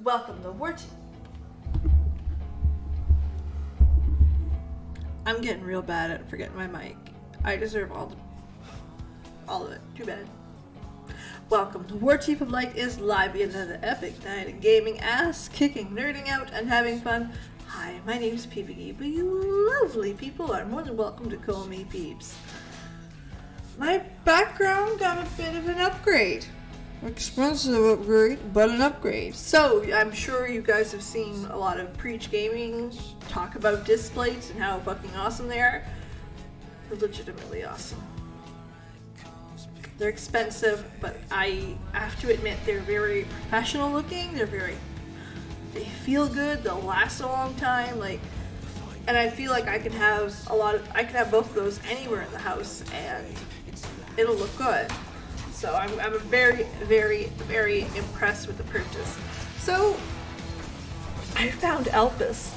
Welcome to Warchief. I'm getting real bad at forgetting my mic. I deserve all of it. Too bad. Welcome to Warchief of Light is live with another epic night of gaming, ass kicking, nerding out, and having fun. Hi, my name's Peebs, but you lovely people are more than welcome to call me Peebs. My background got a bit of an upgrade. Expensive upgrade, but an upgrade. So, I'm sure you guys have seen a lot of Preach Gaming talk about disc plates and how fucking awesome they are. They're legitimately awesome. They're expensive, but I have to admit they're very professional looking. They feel good. They'll last a long time. And I feel like I can have both of those anywhere in the house, and it'll look good. So I'm very, very, very impressed with the purchase. So I found Elpis.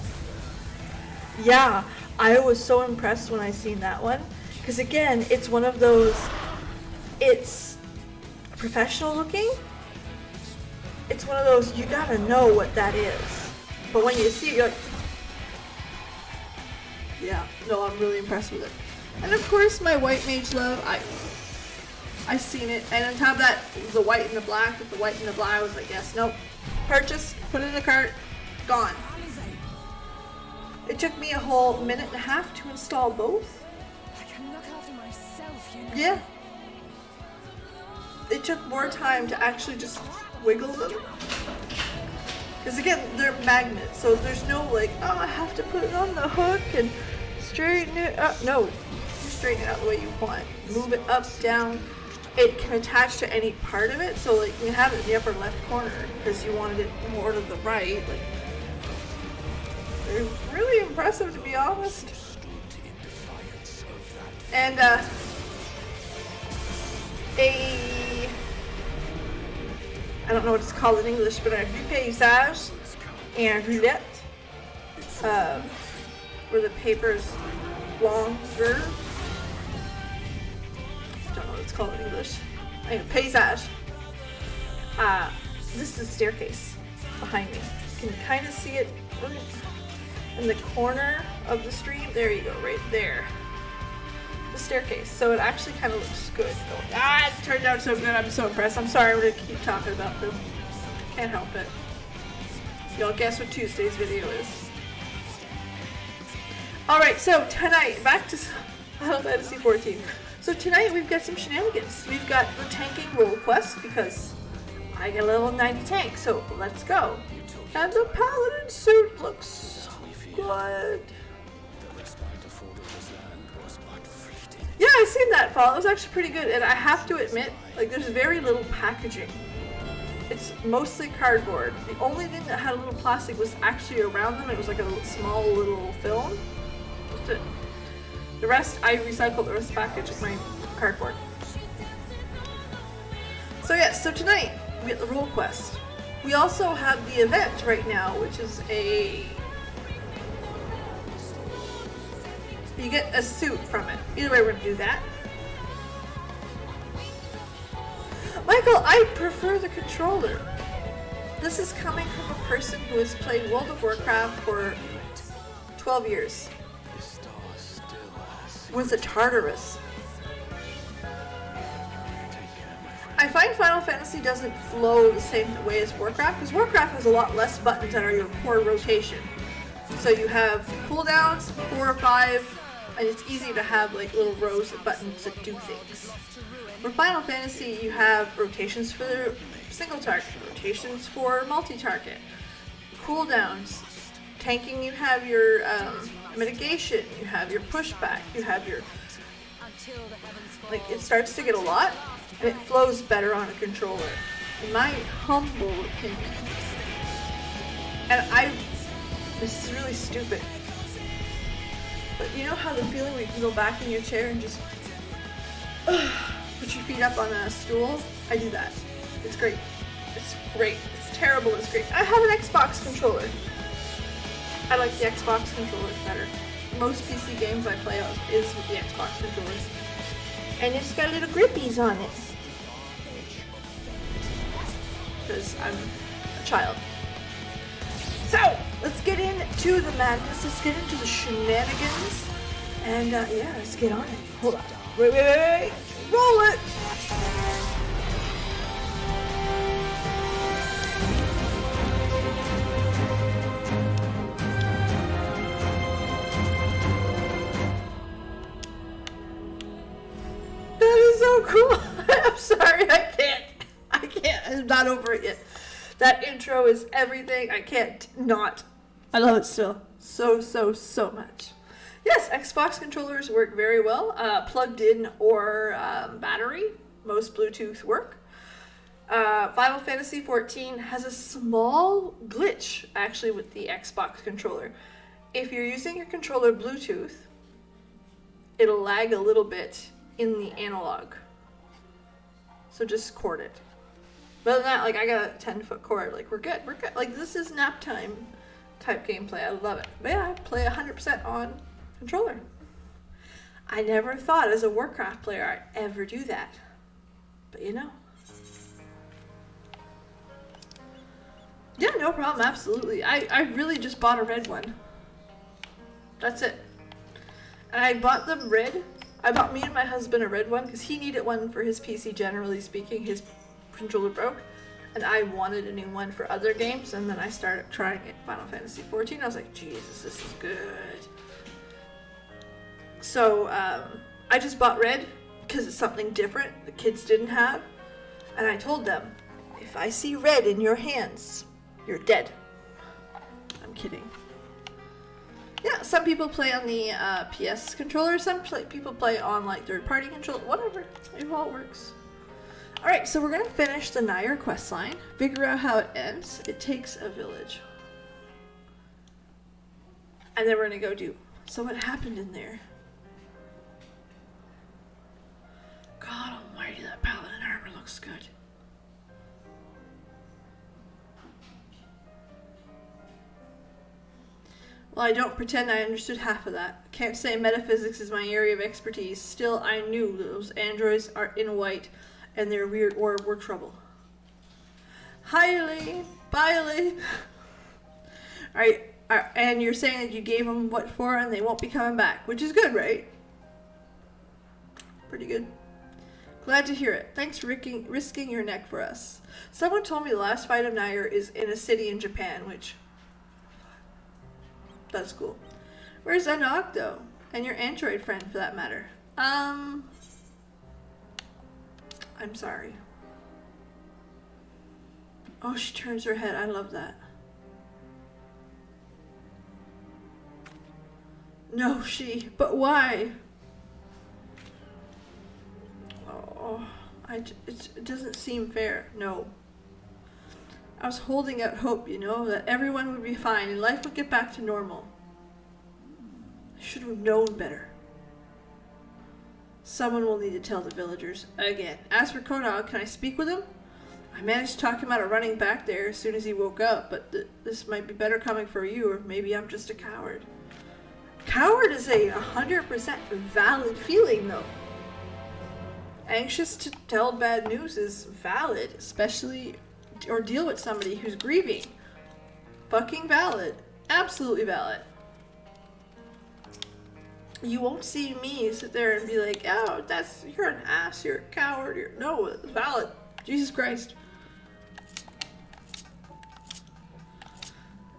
Yeah, I was so impressed when I seen that one, because again, it's one of those. It's professional looking. It's one of those, you gotta know what that is. But when you see it, you're like, yeah, no, I'm really impressed with it. And of course, my white mage love, I seen it, and on top of that, the white and the black, with the white and the black, I was like, yes, nope, purchase, put it in the cart, gone. It took me a whole minute and a half to install both. I can look after myself, you know. Yeah. It took more time to actually just wiggle them. Because again, they're magnets, so there's no like, oh, I have to put it on the hook and straighten it up. No, you straighten it out the way you want. Move it up, down. It can attach to any part of it, so like you have it in the upper left corner because you wanted it more to the right. Like, they're really impressive, to be honest. And I don't know what it's called in English, but a paysage and roulette, where the paper's longer. I don't know what it's called in English. Anyway, paysage. This is a staircase behind me. You can kind of see it in the corner of the stream. There you go, right there. The staircase. So it actually kind of looks good. It turned out so good. I'm so impressed. I'm sorry I'm going to keep talking about them. Can't help it. Y'all guess what Tuesday's video is. Alright, so tonight, back to Final Fantasy XIV. So tonight we've got some shenanigans. We've got the tanking role quest because I get a level 90 tank, so let's go. And the paladin suit looks so good. Yeah, I seen that fall. It was actually pretty good, and I have to admit, like, there's very little packaging. It's mostly cardboard. The only thing that had a little plastic was actually around them. It was like a small little film. Just it. The rest, I recycled the rest package with my cardboard. So yes, so tonight we get the role quest. We also have the event right now, which is you get a suit from it. Either way, we're gonna do that. Michael, I prefer the controller. This is coming from a person who has played World of Warcraft for 12 years. With a Tartarus. I find Final Fantasy doesn't flow the same way as Warcraft, because Warcraft has a lot less buttons that are your core rotation. So you have cooldowns, 4 or 5, and it's easy to have like little rows of buttons that do things. For Final Fantasy, you have rotations for single target, rotations for multi-target, cooldowns. Tanking, you have your mitigation, you have your pushback, you have your, like, it starts to get a lot, and it flows better on a controller, in my humble opinion. And this is really stupid, but you know how the feeling where you can go back in your chair and just put your feet up on a stool? I do that. It's great. It's great. It's terrible. It's great. I have an Xbox controller. I like the Xbox controllers better. Most PC games I play is with the Xbox controllers. And it's got little grippies on it. Because I'm a child. So, let's get into the madness. Let's get into the shenanigans. And, yeah, let's get on it. Hold on. Wait. Roll it! That is so cool. I'm sorry, I can't. I'm not over it yet. That intro is everything. I can't not. I love it still. So much. Yes, Xbox controllers work very well. Plugged in or battery. Most Bluetooth work. Final Fantasy XIV has a small glitch actually with the Xbox controller. If you're using your controller Bluetooth, it'll lag a little bit in the analog. So just cord it. But other than that, like I got a 10-foot cord. Like we're good. Like this is nap time type gameplay. I love it. But yeah, I play 100% on controller. I never thought as a Warcraft player I'd ever do that. But you know. Yeah, no problem. Absolutely. I really just bought a red one. That's it. And I bought them red. I bought me and my husband a red one because he needed one for his PC, generally speaking. His controller broke. And I wanted a new one for other games. And then I started trying it, Final Fantasy XIV. I was like, Jesus, this is good. So I just bought red because it's something different the kids didn't have. And I told them, if I see red in your hands, you're dead. I'm kidding. Yeah, some people play on the PS controller. Some people play on like third-party controller. Whatever. It all works. Alright, so we're going to finish the Nair questline. Figure out how it ends. It takes a village. And then we're going to go do... So what happened in there? God almighty, that paladin armor looks good. Well, I don't pretend I understood half of that. Can't say metaphysics is my area of expertise. Still, I knew those androids are in white and their weird orb were trouble. Hi, Elaine. Bye, Elaine. Alright, and you're saying that you gave them what for and they won't be coming back, which is good, right? Pretty good. Glad to hear it. Thanks for risking your neck for us. Someone told me the last fight of Nair is in a city in Japan, which... That's cool. Where's Anog, though? And your android friend, for that matter. I'm sorry. Oh, she turns her head. I love that. No, she. But why? Oh, it doesn't seem fair. No. I was holding out hope, you know, that everyone would be fine and life would get back to normal. I should have known better. Someone will need to tell the villagers again. As for Konog, can I speak with him? I managed to talk him out of running back there as soon as he woke up, but this might be better coming for you, or maybe I'm just a coward. Coward is a 100% valid feeling, though. Anxious to tell bad news is valid, especially... or deal with somebody who's grieving. Fucking valid. Absolutely valid. You won't see me sit there and be like, oh, you're an ass, you're a coward, no, it's valid. Jesus Christ.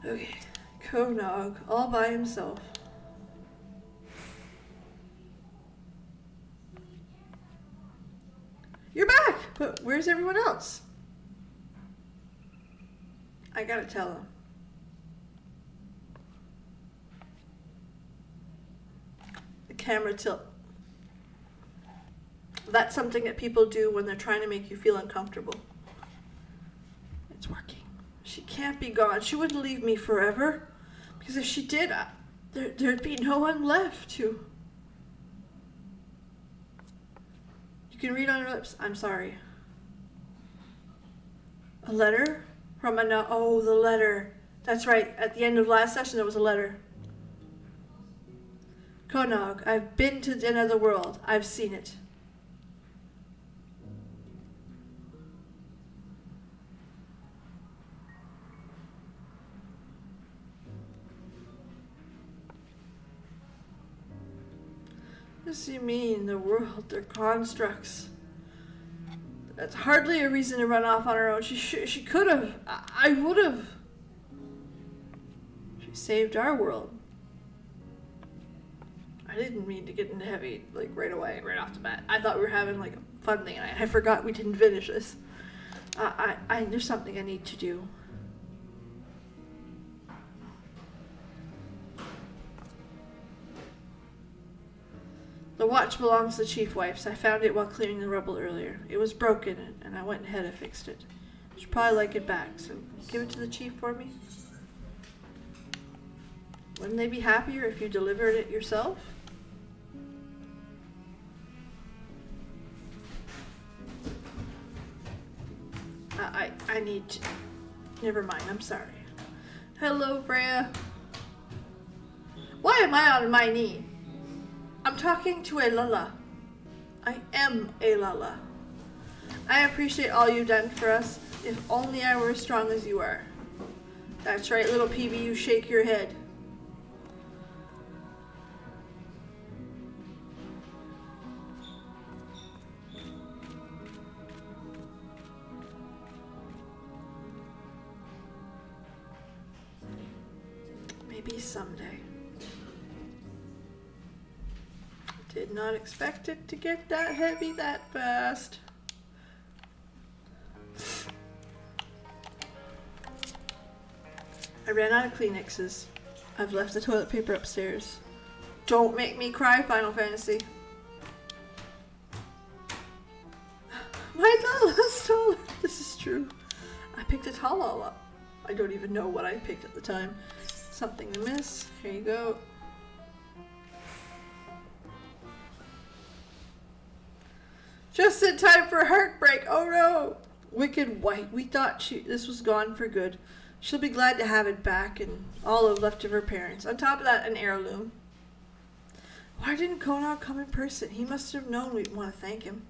Okay. Konog, all by himself. You're back! But where's everyone else? I gotta tell him. The camera tilt. That's something that people do when they're trying to make you feel uncomfortable. It's working. She can't be gone. She wouldn't leave me forever. Because if she did, there'd be no one left to... You can read on her lips. I'm sorry. A letter? From oh, the letter. That's right. At the end of last session, there was a letter. Konog, I've been to the end of the world. I've seen it. What do you mean, the world? They're constructs. That's hardly a reason to run off on her own. She could have. I would have. She saved our world. I didn't mean to get into heavy, like, right away, right off the bat. I thought we were having, like, a fun thing, and I forgot we didn't finish this. There's something I need to do. The watch belongs to the chief wife's. I found it while clearing the rubble earlier. It was broken, and I went ahead and fixed it. She'd probably like it back, so give it to the chief for me. Wouldn't they be happier if you delivered it yourself? I need to... Never mind, I'm sorry. Hello, Freya. Why am I on my knee? I'm talking to a Lala. I am a Lala. I appreciate all you've done for us. If only I were as strong as you are. That's right, little Peebs, you shake your head. Maybe someday. Did not expect it to get that heavy that fast. I ran out of Kleenexes. I've left the toilet paper upstairs. Don't make me cry, Final Fantasy. My last towel. This is true. I picked a towel up. I don't even know what I picked at the time. Something to miss. Here you go. Just in time for a heartbreak. Oh no. Wicked White. We thought this was gone for good. She'll be glad to have it back and all of left of her parents. On top of that, an heirloom. Why didn't Konar come in person? He must have known we'd want to thank him.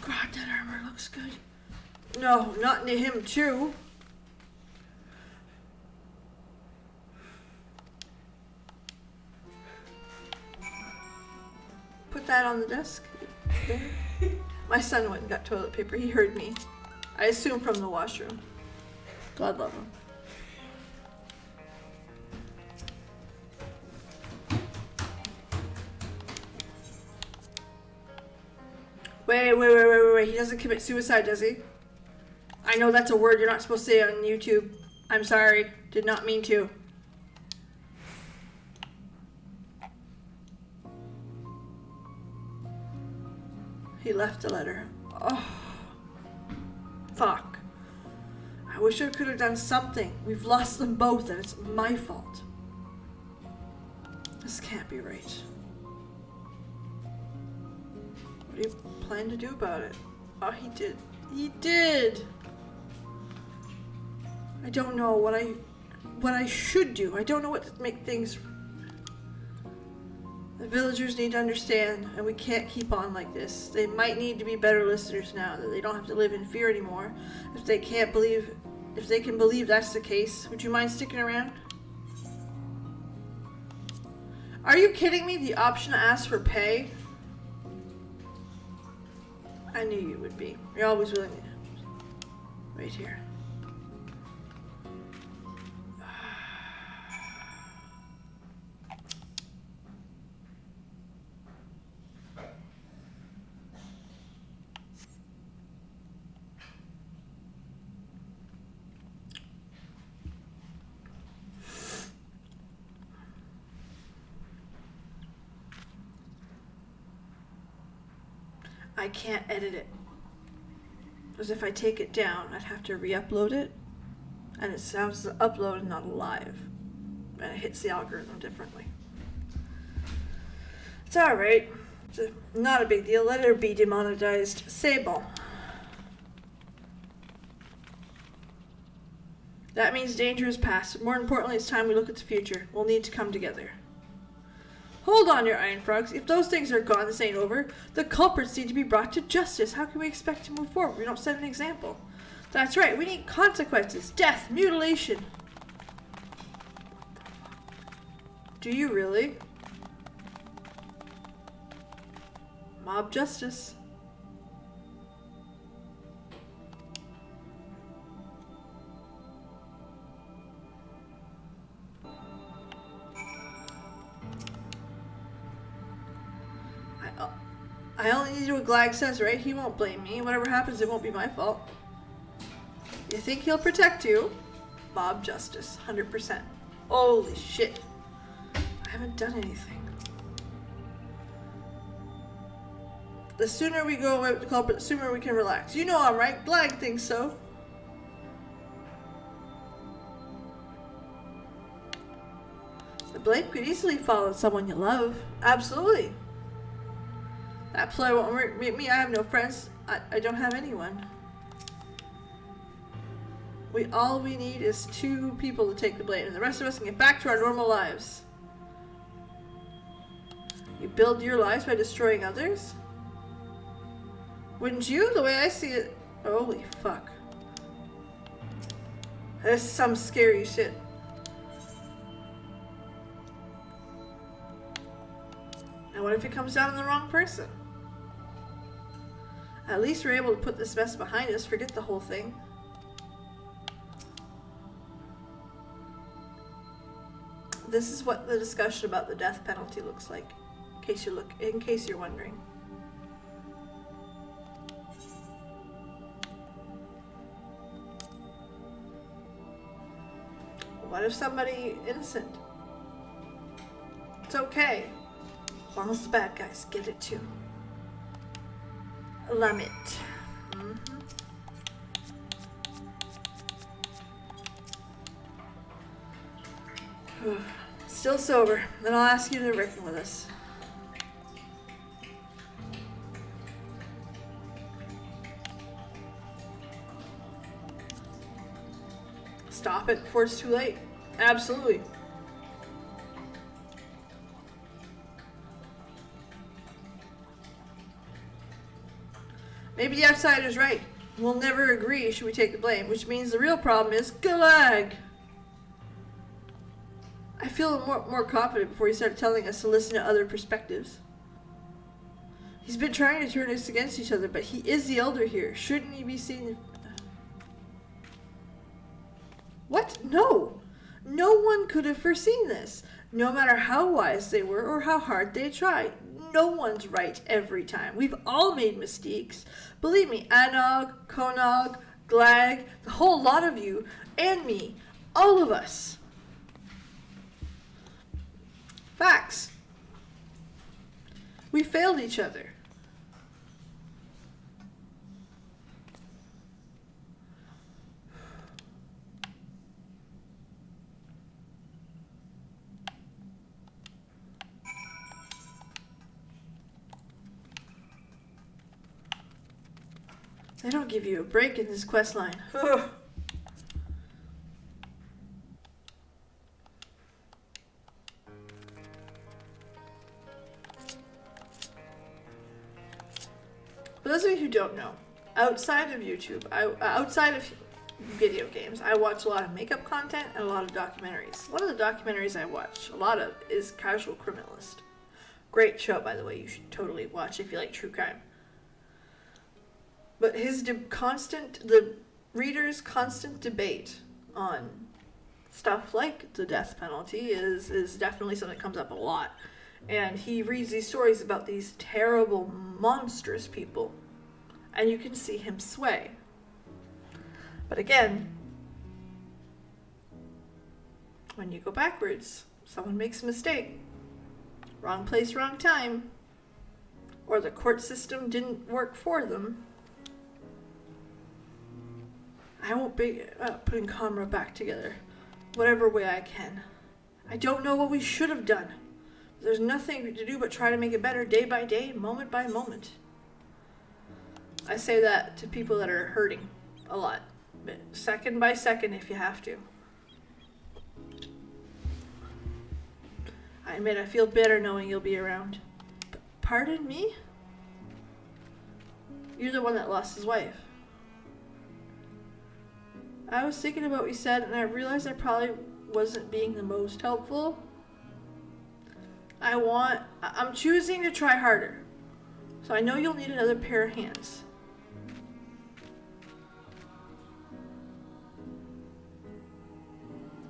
God, that armor looks good. No, not to him too. Put that on the desk. There. My son went and got toilet paper. He heard me. I assume from the washroom. God love him. Wait. He doesn't commit suicide, does he? I know that's a word you're not supposed to say on YouTube. I'm sorry. Did not mean to. He left a letter. Oh. Fuck. I wish I could have done something. We've lost them both and it's my fault. This can't be right. What do you plan to do about it? Oh, he did. He did! I don't know what I should do. I don't know what to make things... The villagers need to understand, and we can't keep on like this. They might need to be better listeners now, that they don't have to live in fear anymore. If they can believe that's the case, would you mind sticking around? Are you kidding me? The option to ask for pay? I knew you would be. You're always willing to... Right here. I can't edit it. Because if I take it down, I'd have to re-upload it. And it sounds uploaded, not alive. And it hits the algorithm differently. It's alright. It's not a big deal. Let her be demonetized. Sable. That means danger is past. More importantly, it's time we look at the future. We'll need to come together. Hold on, your iron frogs. If those things are gone, this ain't over. The culprits need to be brought to justice. How can we expect to move forward? We don't set an example. That's right. We need consequences. Death. Mutilation. Do you really? Mob justice. I only need to do what Glag says, right? He won't blame me. Whatever happens, it won't be my fault. You think he'll protect you? Mob justice, 100%. Holy shit. I haven't done anything. The sooner we go away with the culprit, the sooner we can relax. You know I'm right. Glag thinks so. The blame could easily fall on someone you love. Absolutely. That ploy won't hurt me. I have no friends. I don't have anyone. All we need is 2 people to take the blame, and the rest of us can get back to our normal lives. You build your lives by destroying others? Wouldn't you? The way I see it. Holy fuck. That's some scary shit. And what if it comes down on the wrong person? At least we're able to put this mess behind us, forget the whole thing. This is what the discussion about the death penalty looks like, in case you're wondering. What if somebody innocent? It's okay. As long as the bad guys get it too. Limit. Still sober. Then I'll ask you to reckon with us. Stop it before it's too late. Absolutely. Maybe the outsider's right. We'll never agree should we take the blame, which means the real problem is Gulag. I feel more confident before he started telling us to listen to other perspectives. He's been trying to turn us against each other, but he is the elder here. Shouldn't he be seen? What? No! No one could have foreseen this. No matter how wise they were or how hard they tried. No one's right every time. We've all made mistakes. Believe me, Anog, Konog, Glag, the whole lot of you, and me. All of us. Facts. We failed each other. They don't give you a break in this quest line. Ugh. For those of you who don't know, outside of YouTube, outside of video games, I watch a lot of makeup content and a lot of documentaries. One of the documentaries I watch a lot of is Casual Criminalist. Great show, by the way. You should totally watch if you like true crime. But the reader's constant debate on stuff like the death penalty is definitely something that comes up a lot. And he reads these stories about these terrible, monstrous people. And you can see him sway. But again, when you go backwards, someone makes a mistake. Wrong place, wrong time. Or the court system didn't work for them. I won't be putting Kamra back together, whatever way I can. I don't know what we should have done. There's nothing to do but try to make it better day by day, moment by moment. I say that to people that are hurting a lot, but second by second if you have to. I admit I feel better knowing you'll be around. But pardon me? You're the one that lost his wife. I was thinking about what you said, and I realized I probably wasn't being the most helpful. I'm choosing to try harder. So I know you'll need another pair of hands.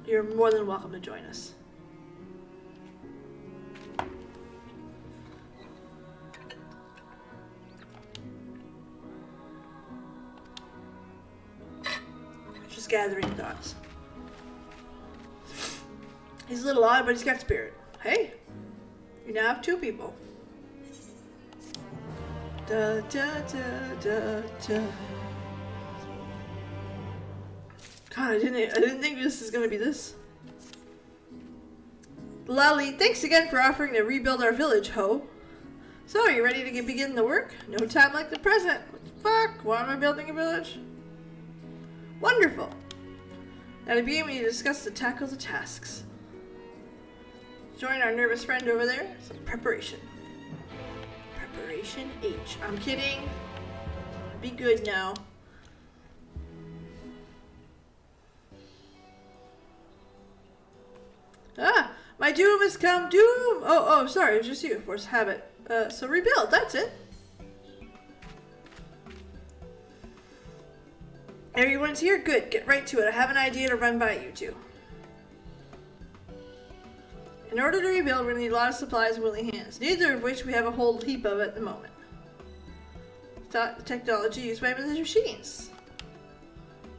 You're more than welcome to join us. Just gathering thoughts. He's a little odd, but he's got spirit. Hey, you now have two people. Da da da da da. God, I didn't think this is gonna be this. Lally, thanks again for offering to rebuild our village, Ho. So, are you ready to begin the work? No time like the present. What the fuck? Why am I building a village? Wonderful. Now to begin, we need to discuss to tackle the tasks. Join our nervous friend over there. Some preparation. Preparation H. I'm kidding. Be good now. Ah, my doom has come. Doom. Oh, sorry, it was just you. Force habit. So rebuild. That's it. Everyone's here. Good. Get right to it. I have an idea to run by you two. In order to rebuild, we're gonna need a lot of supplies and willing hands. Neither of which we have a whole heap of at the moment. Thought the technology used by these machines.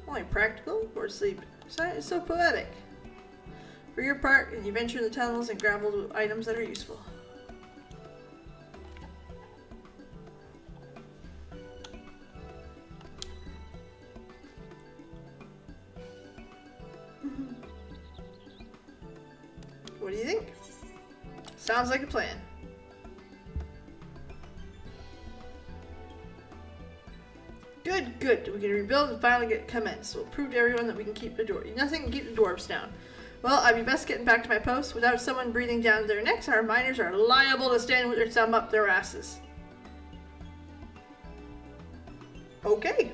Only practical or sleep. Science is so poetic. For your part, you venture in the tunnels and grapple items that are useful. What do you think? Sounds like a plan. Good. We can rebuild and finally get commenced. We'll prove to everyone that we can keep the door. Nothing can keep the dwarves down. Well, I'd be best getting back to my post. Without someone breathing down their necks, our miners are liable to stand with their thumb up their asses. Okay.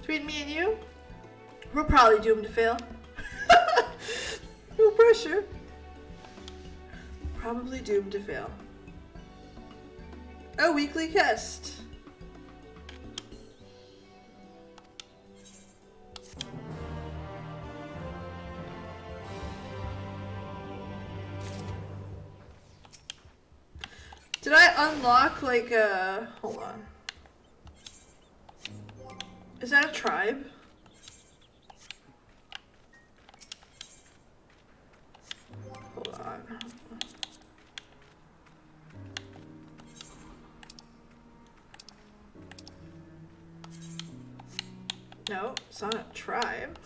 Between me and you, we're probably doomed to fail. No pressure. Probably doomed to fail. A weekly quest. Did I unlock like hold on. Is that a tribe? Hold on. No, it's not a tribe.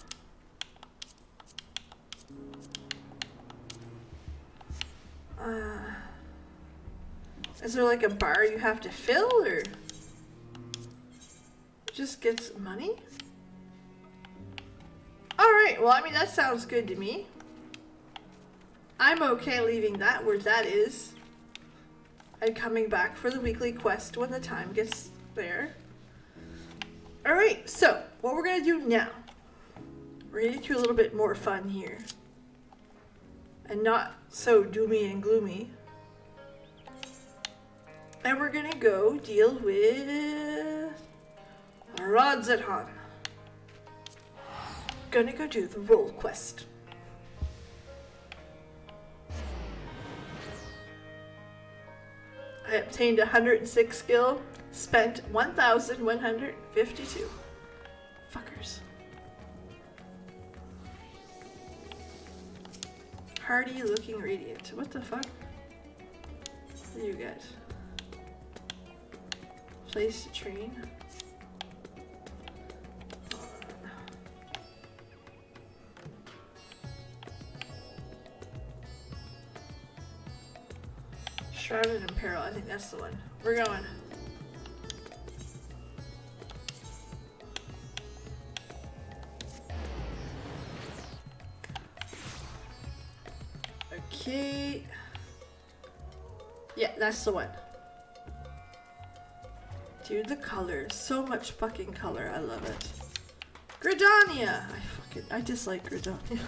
Is there like a bar you have to fill, or it just gets money? Alright, well, I mean, that sounds good to me. I'm okay leaving that where that is and coming back for the weekly quest when the time gets there. Alright, so what we're gonna do now, we're gonna do a little bit more fun here and not so doomy and gloomy. And we're gonna go deal with Rods at Han. Gonna go do the roll quest. I obtained 106 skill, spent 1,152. Fuckers. Hardy looking radiant. What the fuck? What do you get? Place to train. Shrouded in Peril, I think that's the one. We're going. Okay. Yeah, that's the one. Dude, the color. So much fucking color. I love it. Gridania! I dislike Gridania.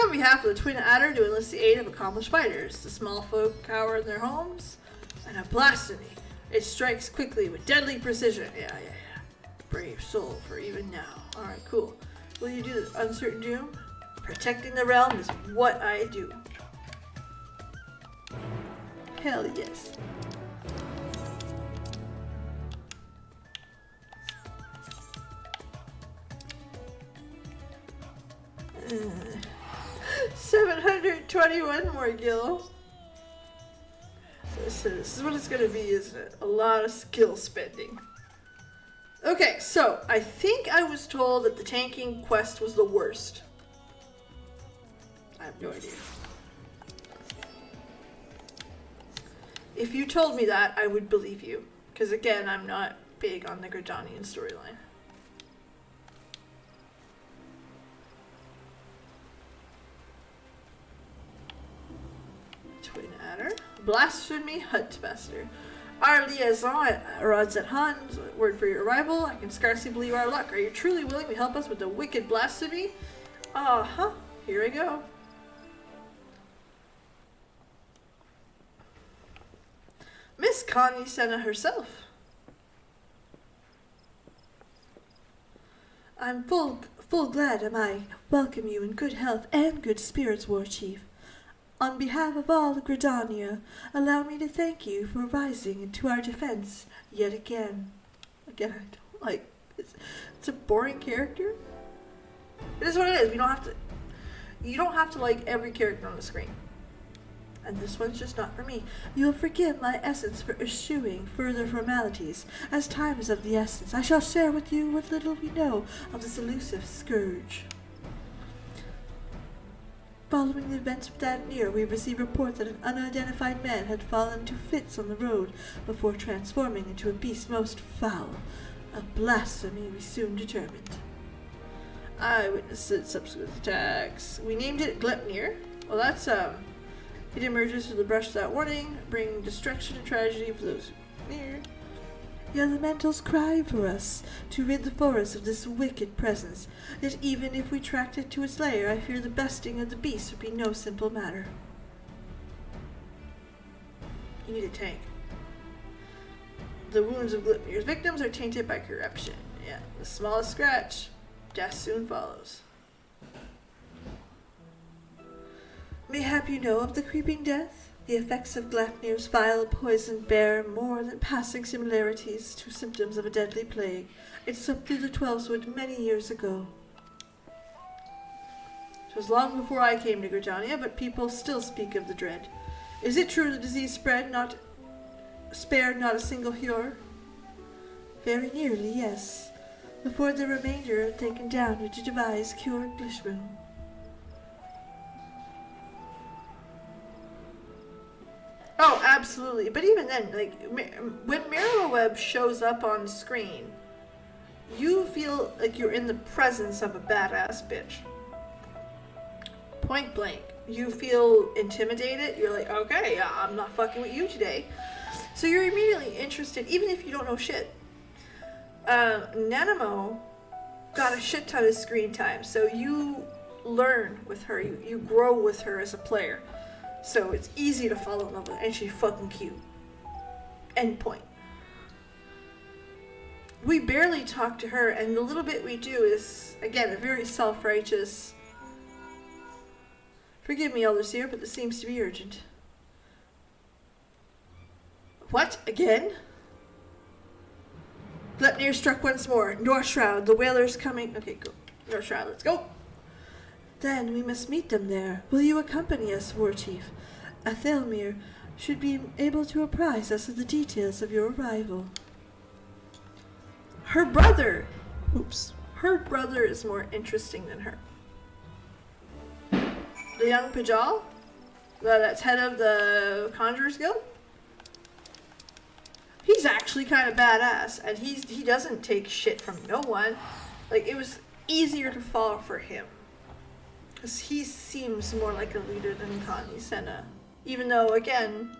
on behalf of the Twin Adder to enlist the aid of accomplished fighters. The small folk cower in their homes, and a blasphemy. It strikes quickly with deadly precision. Yeah. Brave soul for even now. Alright, cool. Will you do the uncertain doom? Protecting the realm is what I do. Hell yes. Uh, 721 more gil. This is what it's gonna be, isn't it? A lot of skill spending. Okay, so I think I was told that the tanking quest was the worst. I have no idea. If you told me that, I would believe you. Because again, I'm not big on the Gridanian storyline. Twin Adder. Blasphemy Huntmaster. Our liaison rods at hand. Word for your arrival. I can scarcely believe our luck. Are you truly willing to help us with the wicked blasphemy? Uh-huh. Here we go. Miss Connie Senna herself. I'm full glad am I welcome you in good health and good spirits, Warchief. On behalf of all Gridania, allow me to thank you for rising into our defense yet again. Again, I don't like it's a boring character. It is what it is. You don't have to like every character on the screen. And this one's just not for me. You'll forgive my essence for eschewing further formalities. As time is of the essence, I shall share with you what little we know of this elusive scourge. Following the events of that year, we received reports that an unidentified man had fallen to fits on the road before transforming into a beast most foul. A blasphemy, we soon determined. Eyewitnesses subsequent attacks. We named it Glepnir. Well, that's, it emerges through the brush without warning, bringing destruction and tragedy for those near. The elementals cry for us to rid the forest of this wicked presence. Yet even if we tracked it to its lair, I fear the besting of the beast would be no simple matter. You need a tank. The wounds of Glypnir's victims are tainted by corruption. Yeah, the smallest scratch, death soon follows. Mayhap you know of the creeping death? The effects of Glepnir's vile poison bear more than passing similarities to symptoms of a deadly plague. It swept through the Twelveswood many years ago. It was long before I came to Gridania, but people still speak of the dread. Is it true the disease spared not a single cure? Very nearly, yes. Before the remainder are taken down to devise cure Glishmu. Oh, absolutely. But even then, like, when Marrowweb shows up on screen, you feel like you're in the presence of a badass bitch. Point blank. You feel intimidated. You're like, okay, I'm not fucking with you today. So you're immediately interested, even if you don't know shit. Nanamo got a shit ton of screen time, so you learn with her. You grow with her as a player. So it's easy to fall in love with, and she's fucking cute. End point. We barely talk to her, and the little bit we do is, again, a very self-righteous. Forgive me, Elder Seer, but this seems to be urgent. What? Again? Glepnir struck once more. North Shroud, the whalers coming. Okay, go. North Shroud, let's go. Then we must meet them there. Will you accompany us, Warchief? Athelmir should be able to apprise us of the details of your arrival. Her brother! Oops. Her brother is more interesting than her. The young Pajal? That's head of the Conjurer's Guild? He's actually kind of badass, and he doesn't take shit from no one. Like, it was easier to fall for him. Because he seems more like a leader than Connie Senna. Even though, again,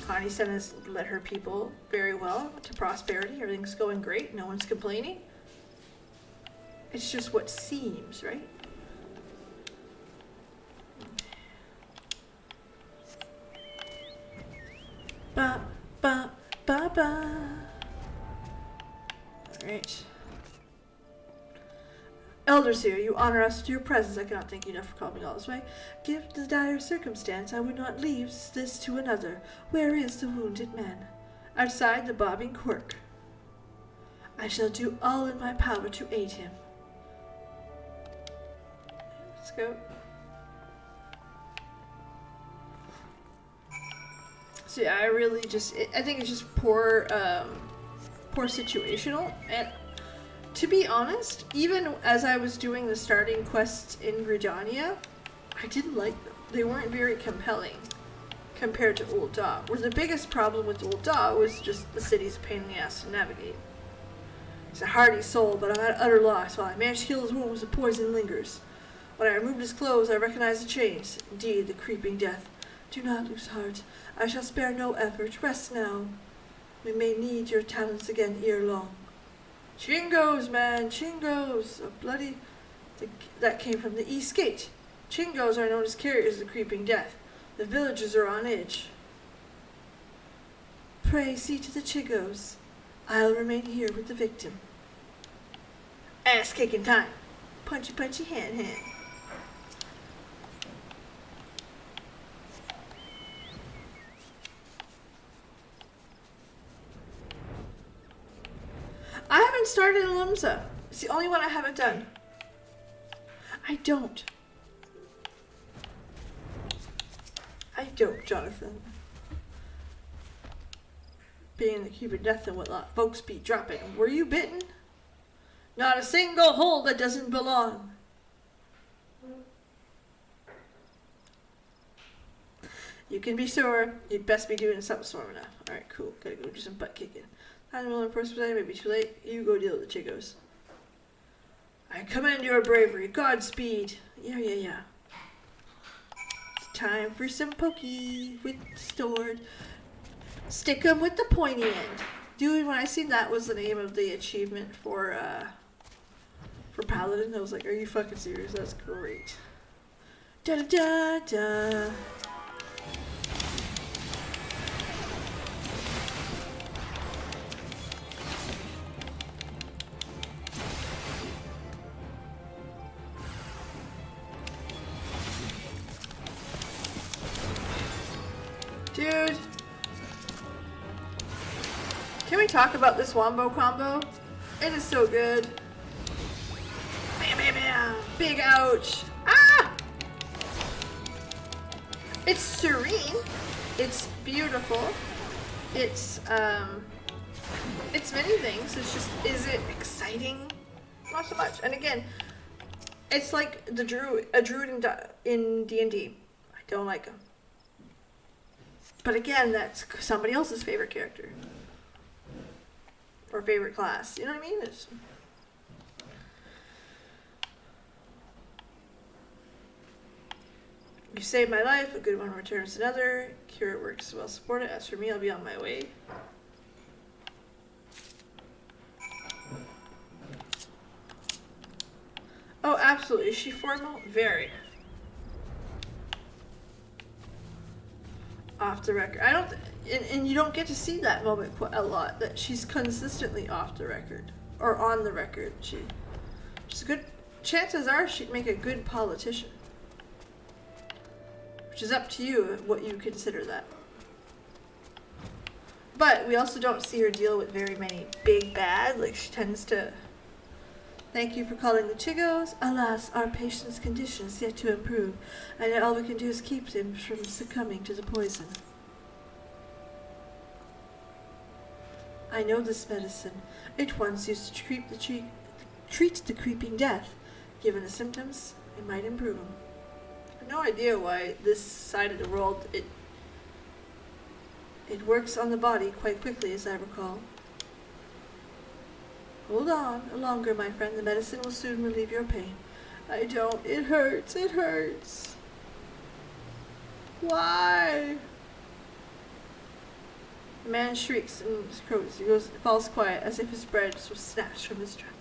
Connie Senna's led her people very well to prosperity. Everything's going great. No one's complaining. It's just what seems, right? Ba, ba, ba, ba. Alright. Elders here, you honor us with your presence. I cannot thank you enough for calling me all this way. Given the dire circumstance, I would not leave this to another. Where is the wounded man? Outside the bobbing cork. I shall do all in my power to aid him. Let's go. So yeah, I really just, I think it's just poor situational. And to be honest, even as I was doing the starting quests in Gridania, I didn't like them. They weren't very compelling compared to Old Daw. Where the biggest problem with Old Daw was just the city's a pain in the ass to navigate. He's a hardy soul, but I'm at utter loss. While I managed to heal his wounds, the poison lingers. When I removed his clothes, I recognized the chains. Indeed, the creeping death. Do not lose heart. I shall spare no effort. Rest now. We may need your talents again ere long. Chingos, man, Chingos! A bloody... that came from the East Gate. Chingos are known as carriers of the creeping death. The villagers are on edge. Pray see to the Chingos. I'll remain here with the victim. Ass-kicking time. Punchy, punchy, hand, hand. I haven't started Alumsa. It's the only one I haven't done. I don't, Jonathan. Being the keeper death and whatnot, folks be dropping. Were you bitten? Not a single hole that doesn't belong. You can be sure you'd best be doing something storm enough. Alright, cool. Gotta go do some butt kicking. Animal in first position, maybe too late. You go deal with the Chigos. I commend your bravery. Godspeed. Yeah. It's time for some pokey with stored. Stick 'em with the pointy end. Dude, when I seen that was the name of the achievement for Paladin, I was like, are you fucking serious? That's great. Da da da da. Dude, can we talk about this wombo combo? It is so good. Bam, bam, bam. Big ouch. Ah! It's serene. It's beautiful. It's many things. It's just, is it exciting? Not so much. And again, it's like a druid in D&D. I don't like him. But again, that's somebody else's favorite character. Or favorite class. You know what I mean? You saved my life, a good one returns another. Cure works well supported. As for me, I'll be on my way. Oh, absolutely. Is she formal? Very. Off the record. I don't, and you don't get to see that moment a lot. That she's consistently off the record or on the record. She's a good. Chances are she'd make a good politician, which is up to you what you consider that. But we also don't see her deal with very many big bad. Like she tends to. Thank you for calling the Chigos. Alas, our patient's condition is yet to improve, and all we can do is keep him from succumbing to the poison. I know this medicine. It once used to treat the creeping death. Given the symptoms, it might improve him. I have no idea why this side of the world, it works on the body quite quickly, as I recall. Hold on, longer, my friend. The medicine will soon relieve your pain. I don't. It hurts. It hurts. Why? The man shrieks and croaks. He falls quiet, as if his breath was snatched from his chest.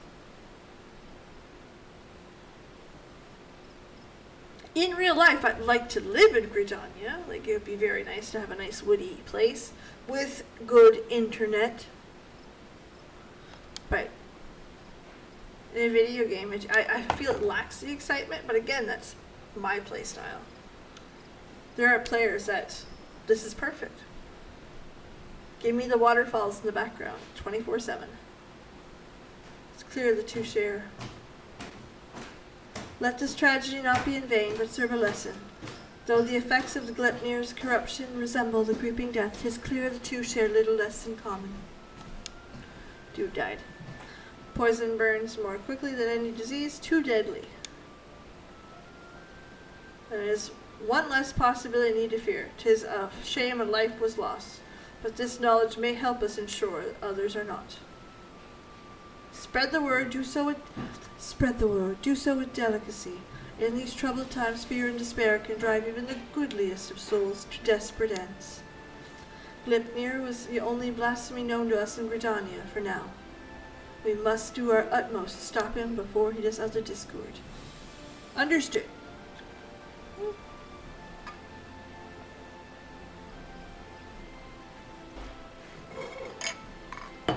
in real life, I'd like to live in Gridania. Like, it would be very nice to have a nice woody place with good internet. But in a video game, I feel it lacks the excitement, but again, that's my play style. There are players that this is perfect. Give me the waterfalls in the background, 24/7. Let's clear the two share. Let this tragedy not be in vain, but serve a lesson. Though the effects of the Gleipnir's corruption resemble the creeping death, 'tis clear the two share little less in common. Dude died. Poison burns more quickly than any disease, too deadly. There is one less possibility need to fear. 'Tis a shame a life was lost, but this knowledge may help us ensure that others are not. Spread the word, do so with delicacy. In these troubled times, fear and despair can drive even the goodliest of souls to desperate ends. Gleipnir was the only blasphemy known to us in Gridania for now. We must do our utmost to stop him before he does other discord. Understood.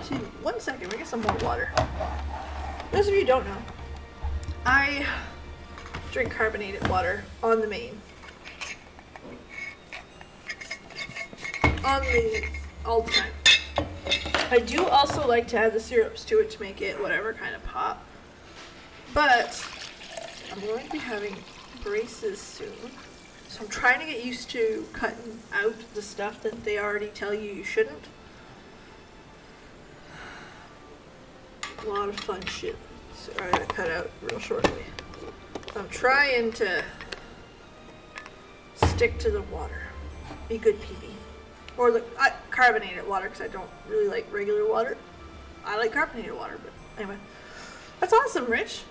See, 1 second, we get some more water. Those of you who don't know, I drink carbonated water on the main. All the time. I do also like to add the syrups to it to make it whatever kind of pop. But I'm going to be having braces soon. So I'm trying to get used to cutting out the stuff that they already tell you shouldn't. A lot of fun shit. So I'm going to cut out real shortly. I'm trying to stick to the water. Be good PB. Or the carbonated water, because I don't really like regular water. I like carbonated water, but anyway. That's awesome, Rich.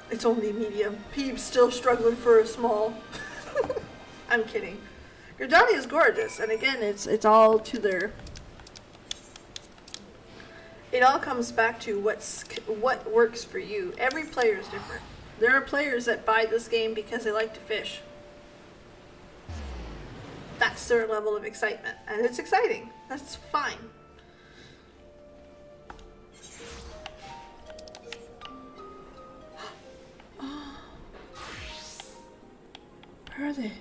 It's only medium. Peebs still struggling for a small. I'm kidding. Gridania is gorgeous, and again, it's all to their... It all comes back to what works for you. Every player is different. There are players that buy this game because they like to fish. That's their level of excitement, and it's exciting. That's fine. Where are they?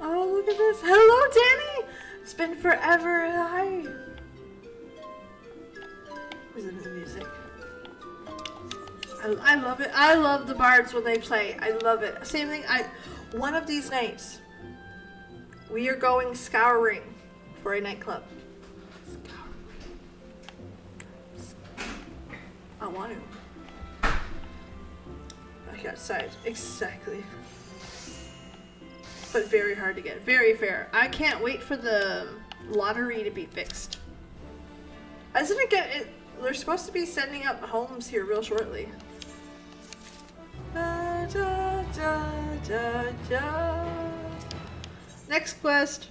Oh, look at this. Hello, Danny! It's been forever. Hi. Listen to the music. I love it. I love the bards when they play. I love it. Same thing. One of these nights, we are going scouring for a nightclub. I want to. I got sides. Exactly. But very hard to get. Very fair. I can't wait for the lottery to be fixed. Isn't it they're supposed to be sending up homes here real shortly. Da, da, da, da, da. Next quest.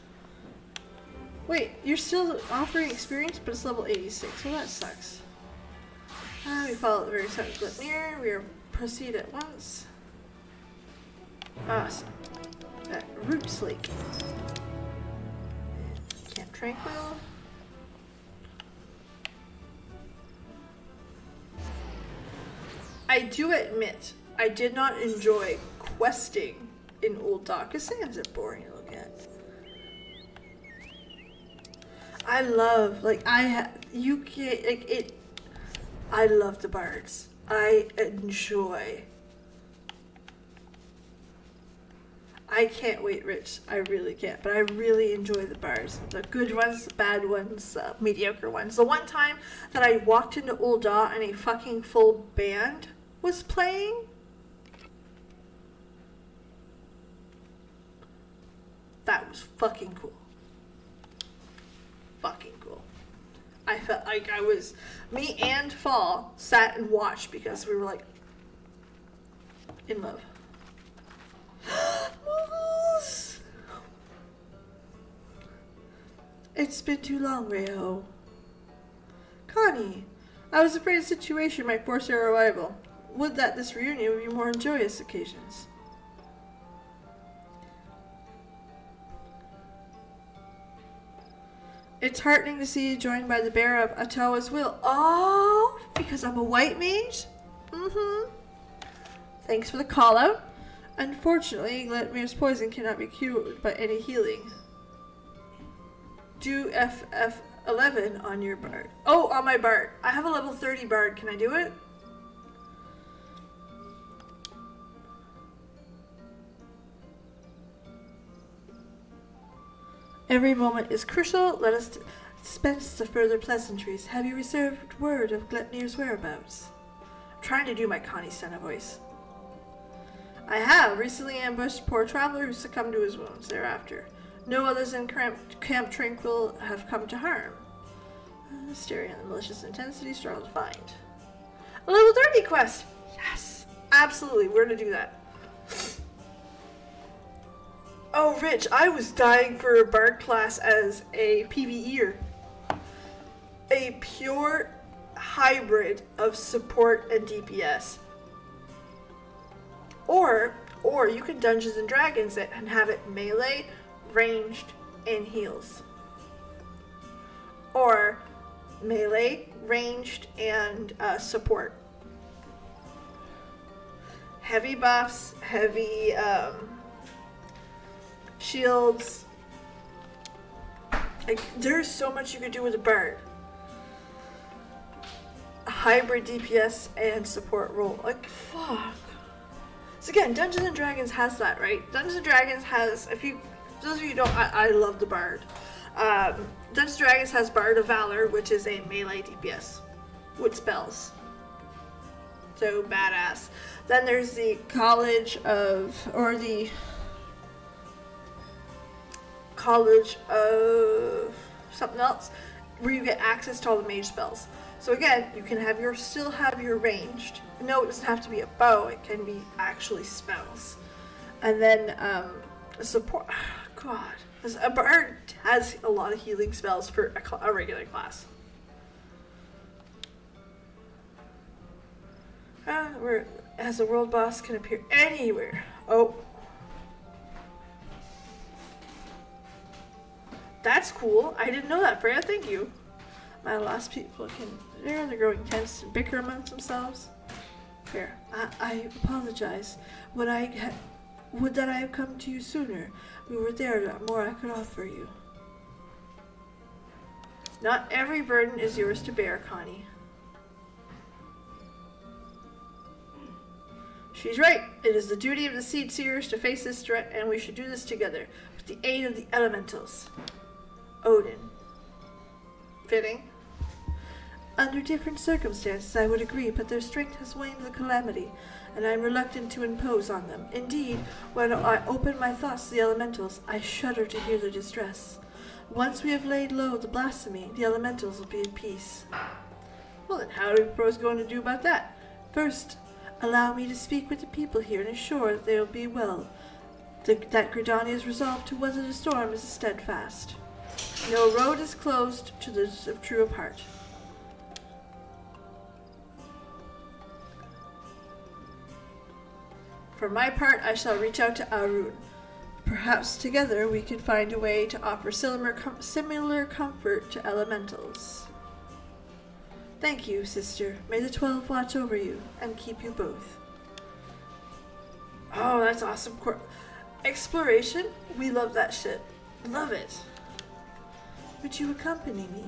Wait, you're still offering experience, but it's level 86, so that sucks. We follow the very side of Gleipnir. We proceed at once. Awesome. At Roots Lake. Camp Tranquil. I do admit, I did not enjoy questing in Old Dock, because things are boring to look at. I love, I love the bards. I enjoy. I can't wait, Rich. I really can't. But I really enjoy the bars. The good ones, the bad ones, mediocre ones. The one time that I walked into Old Daw and a fucking full band was playing. That was fucking cool. Fucking cool. I felt like me and Fall sat and watched because we were like, in love. Moogles! It's been too long, Reho. Connie, I was afraid the situation might force our arrival. Would that this reunion would be more on joyous occasions. It's heartening to see you joined by the bearer of Atawa's will. Oh, because I'm a white mage? Mm-hmm. Thanks for the call out. Unfortunately, Gletmir's poison cannot be cured by any healing. Do FF11 on your bard. Oh, on my bard. I have a level 30 bard. Can I do it? Every moment is crucial. Let us dispense the further pleasantries. Have you reserved word of Gletmir's whereabouts? I'm trying to do my Connie Senna voice. I have recently ambushed a poor traveler who succumbed to his wounds thereafter. No others in Camp Tranquil have come to harm. Staring at the malicious intensity, struggle to find. A level 30 quest! Yes! Absolutely, we're gonna do that. Oh, Rich, I was dying for a bard class as a PvEer. A pure hybrid of support and DPS. Or you can Dungeons and Dragons it and have it melee, ranged, and heals. Or melee, ranged, and support. Heavy buffs, heavy shields. Like, there's so much you could do with a bard. A hybrid DPS and support role. Like, fuck. So again, Dungeons and Dragons has that, right? Dungeons and Dragons has, those of you who don't, I love the bard. Dungeons and Dragons has Bard of Valor, which is a melee DPS with spells. So badass. Then there's the College of something else, where you get access to all the mage spells. So again, you can still have your ranged. No, it doesn't have to be a bow, it can be actually spells. And then support, God, a bard has a lot of healing spells for a regular class. As a world boss can appear anywhere. Oh. That's cool. I didn't know that, Freya. Thank you. My last people they're growing tense and bicker amongst themselves. Here, I apologize. Would that I have come to you sooner? We were there, more I could offer you. Not every burden is yours to bear, Connie. She's right. It is the duty of the Seed Seers to face this threat, and we should do this together, with the aid of the elementals. Odin. Fitting. Under different circumstances, I would agree, but their strength has waned the calamity, and I am reluctant to impose on them. Indeed, when I open my thoughts to the elementals, I shudder to hear their distress. Once we have laid low the blasphemy, the elementals will be at peace. Well, then how do we propose going to do about that? First, allow me to speak with the people here and assure that they will be well. That Gridania's resolve to weather the storm is steadfast. No road is closed to those of true of heart. For my part, I shall reach out to Arun. Perhaps together we could find a way to offer similar comfort to elementals. Thank you, sister. May the 12 watch over you and keep you both. Oh, that's awesome. Exploration? We love that shit. Love it. Would you accompany me?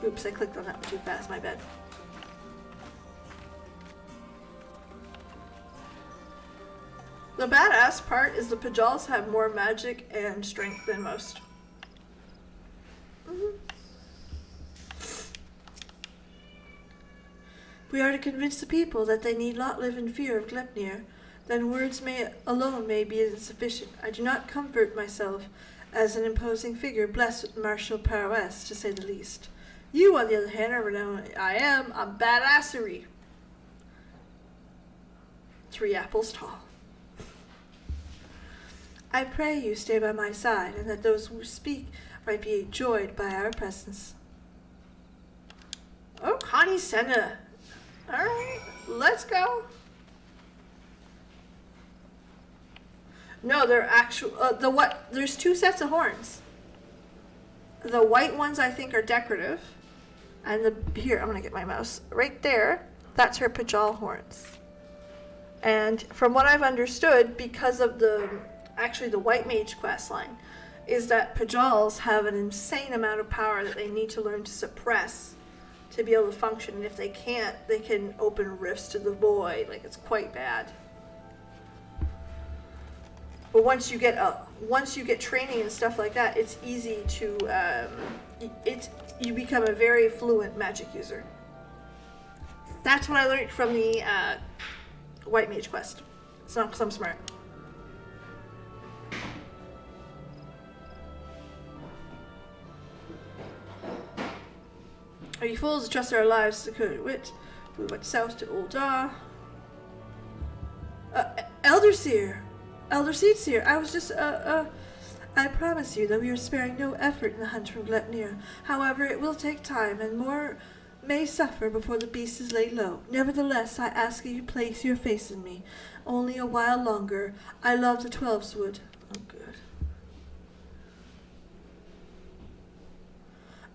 Oops, I clicked on that one too fast, my bad. The badass part is the Pajals have more magic and strength than most. We are to convince the people that they need not live in fear of Glepnir, then words alone may be insufficient. I do not comfort myself as an imposing figure blessed with martial prowess, to say the least. You, on the other hand, are renowned. I am a badassery. 3 apples tall. I pray you stay by my side, and that those who speak might be joyed by our presence. Oh, Connie Senna. Alright, let's go. No, they're actual. There's 2 sets of horns. The white ones I think are decorative, and here I'm gonna get my mouse right there. That's her Pajal horns. And from what I've understood, because of the White Mage quest line, is that Pajals have an insane amount of power that they need to learn to suppress to be able to function. And if they can't, they can open rifts to the void. Like, it's quite bad. But once you get training and stuff like that, it's easy to you become a very fluent magic user. That's what I learned from the White Mage quest. It's not because I'm smart. Are you fools to trust our lives to good wit? We went south to Uldar. Elder Seedseer, I was just, I promise you that we are sparing no effort in the hunt from Glepnir. However, it will take time, and more may suffer before the beast is laid low. Nevertheless, I ask you to place your faith in me. Only a while longer. I love the 12's wood. Oh, good.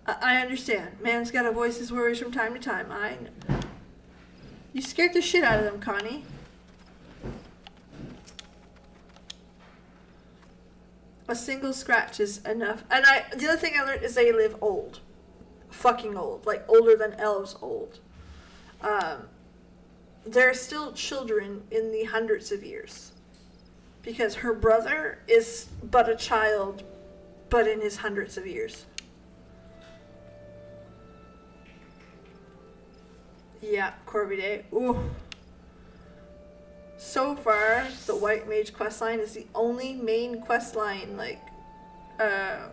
I understand. Man's gotta voice his worries from time to time. I know. You scared the shit out of them, Connie. A single scratch is enough. And the other thing I learned is they live old. Fucking old. Like, older than elves old. They're still children in the hundreds of years. Because her brother is but a child, but in his hundreds of years. Yeah, Corvidae. Ooh. So far, the White Mage questline is the only main questline, like,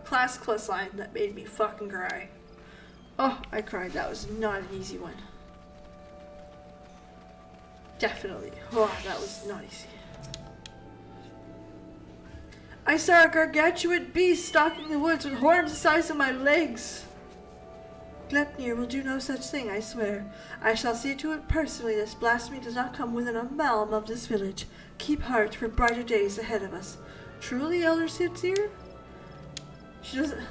class questline that made me fucking cry. Oh, I cried. That was not an easy one. Definitely. Oh, that was not easy. I saw a gargantuan beast stalking the woods with horns the size of my legs. Glepnir will do no such thing, I swear. I shall see to it personally this blasphemy does not come within a malm of this village. Keep heart for brighter days ahead of us. Truly, Elder Sidsir? She doesn't...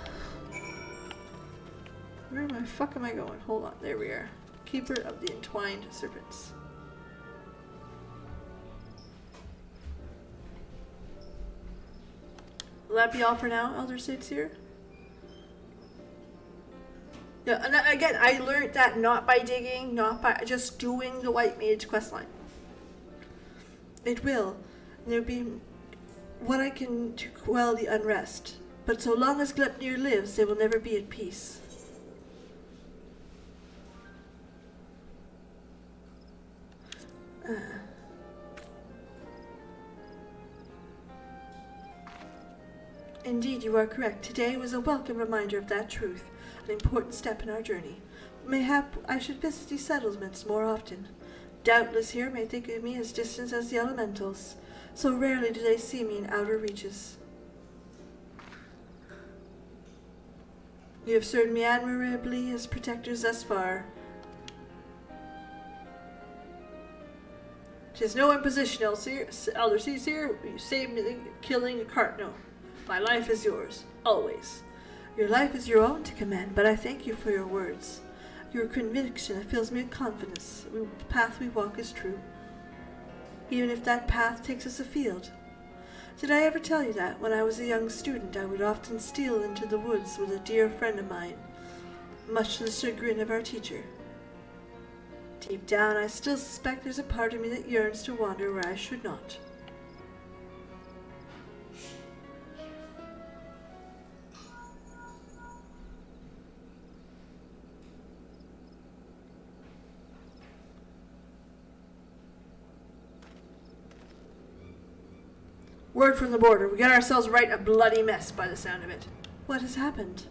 Where the fuck am I going? Hold on, there we are. Keeper of the Entwined Serpents. Will that be all for now, Elder Sidsir? Yeah, and again, I learned that not by digging, not by just doing the White Mage questline. It will. There'll be what I can to quell the unrest. But so long as Glepnir lives, they will never be at peace. Indeed, you are correct. Today was a welcome reminder of that truth. An important step in our journey. Mayhap I should visit these settlements more often. Doubtless here may think of me as distant as the elementals. So rarely do they see me in outer reaches. You have served me admirably as protectors thus far. 'Tis no imposition, Elder Caesar. You saved me killing a cart. No, my life is yours, always. Your life is your own to command, but I thank you for your words. Your conviction fills me with confidence. The path we walk is true, even if that path takes us afield. Did I ever tell you that, when I was a young student, I would often steal into the woods with a dear friend of mine, much to the chagrin of our teacher? Deep down, I still suspect there's a part of me that yearns to wander where I should not. Word from the border. We got ourselves right a bloody mess by the sound of it. What has happened?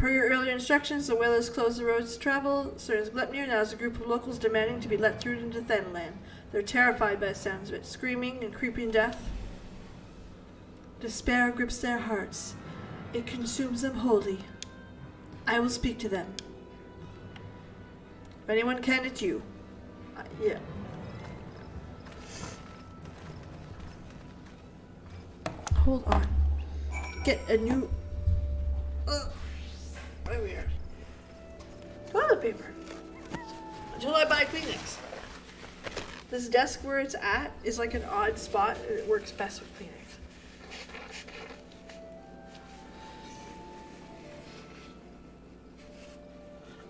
Per your earlier instructions, the whalers closed the roads to travel. Sir Glepnir now has a group of locals demanding to be let through into Thenland. They're terrified by the sounds of it, screaming and creeping death. Despair grips their hearts. It consumes them wholly. I will speak to them. If anyone can, it's you. Yeah. Hold on. Get a new... There we are. Toilet paper. Until I buy Kleenex. This desk where it's at is like an odd spot, and it works best with Kleenex.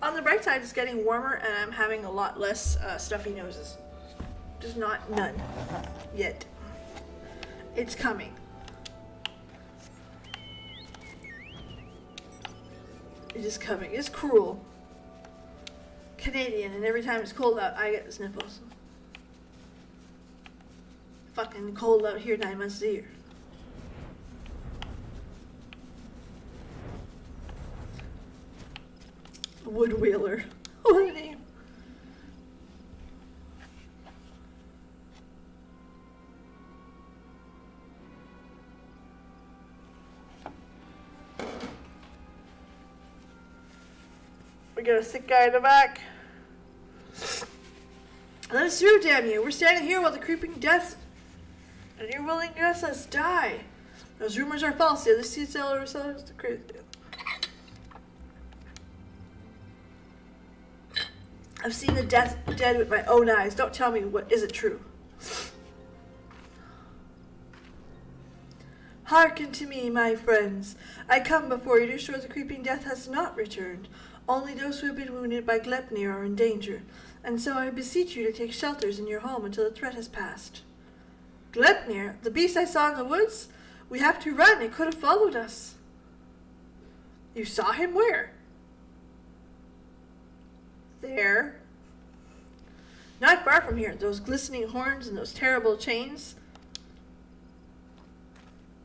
On the bright side, it's getting warmer, and I'm having a lot less stuffy noses. Just none. Yet. It's coming. It is coming. It's cruel. Canadian, and every time it's cold out, I get the sniffles. Fucking cold out here 9 months a year. Wood wheeler. What a name. We got a sick guy in the back. Let us through, damn you. We're standing here while the creeping death, and you're willing to let us die. Those rumors are false. The other sea seller sellers the crazy. I've seen the dead with my own eyes. Don't tell me what isn't true. Hearken to me, my friends. I come before you to show the creeping death has not returned. Only those who have been wounded by Glepnir are in danger, and so I beseech you to take shelters in your home until the threat has passed. Glepnir? The beast I saw in the woods? We have to run. It could have followed us. You saw him where? There. Not far from here. Those glistening horns and those terrible chains.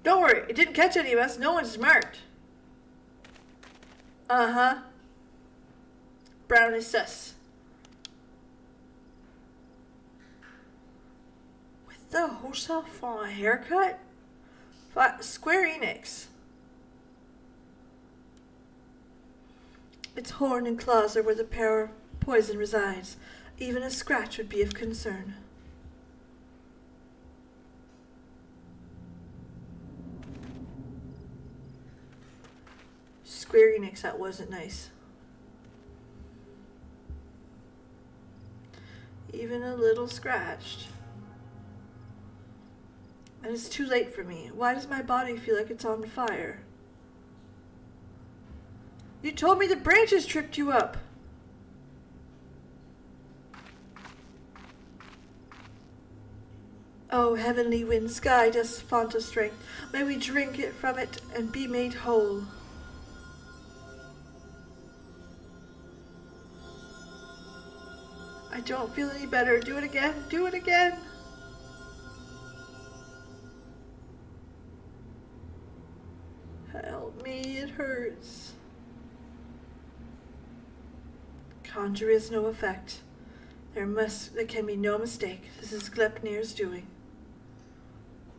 Don't worry. It didn't catch any of us. No one's marked. Uh-huh. Brown is sus. With the wholesale for a haircut? Square Enix. Its horn and claws are where the poison resides. Even a scratch would be of concern. Square Enix, that wasn't nice. Even a little scratched. And it's too late for me. Why does my body feel like it's on fire? You told me the branches tripped you up. Oh, heavenly wind, sky, dust, font of strength, may we drink it from it and be made whole. I don't feel any better. Do it again. Do it again. Help me, it hurts. Conjure is no effect. There can be no mistake. This is Glepnir's doing.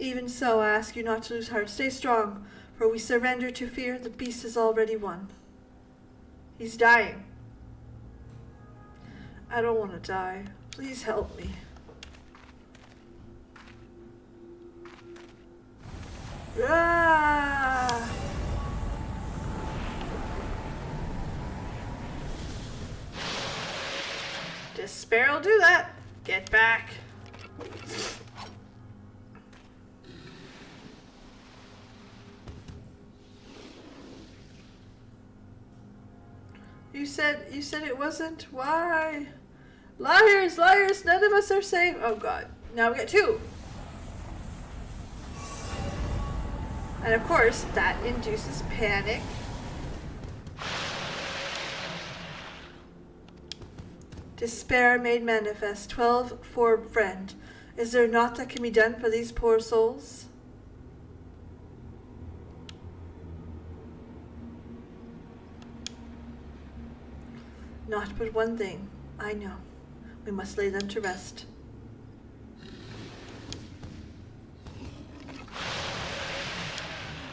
Even so, I ask you not to lose heart. Stay strong, for we surrender to fear. The beast is already won. He's dying. I don't want to die. Please help me. Ah! Despair will do that. Get back. You said it wasn't? Why? Liars, liars, none of us are safe. Oh god. Now we got two. And of course, that induces panic. Despair made manifest. 12 for friend. Is there naught that can be done for these poor souls? Not but one thing. I know. We must lay them to rest.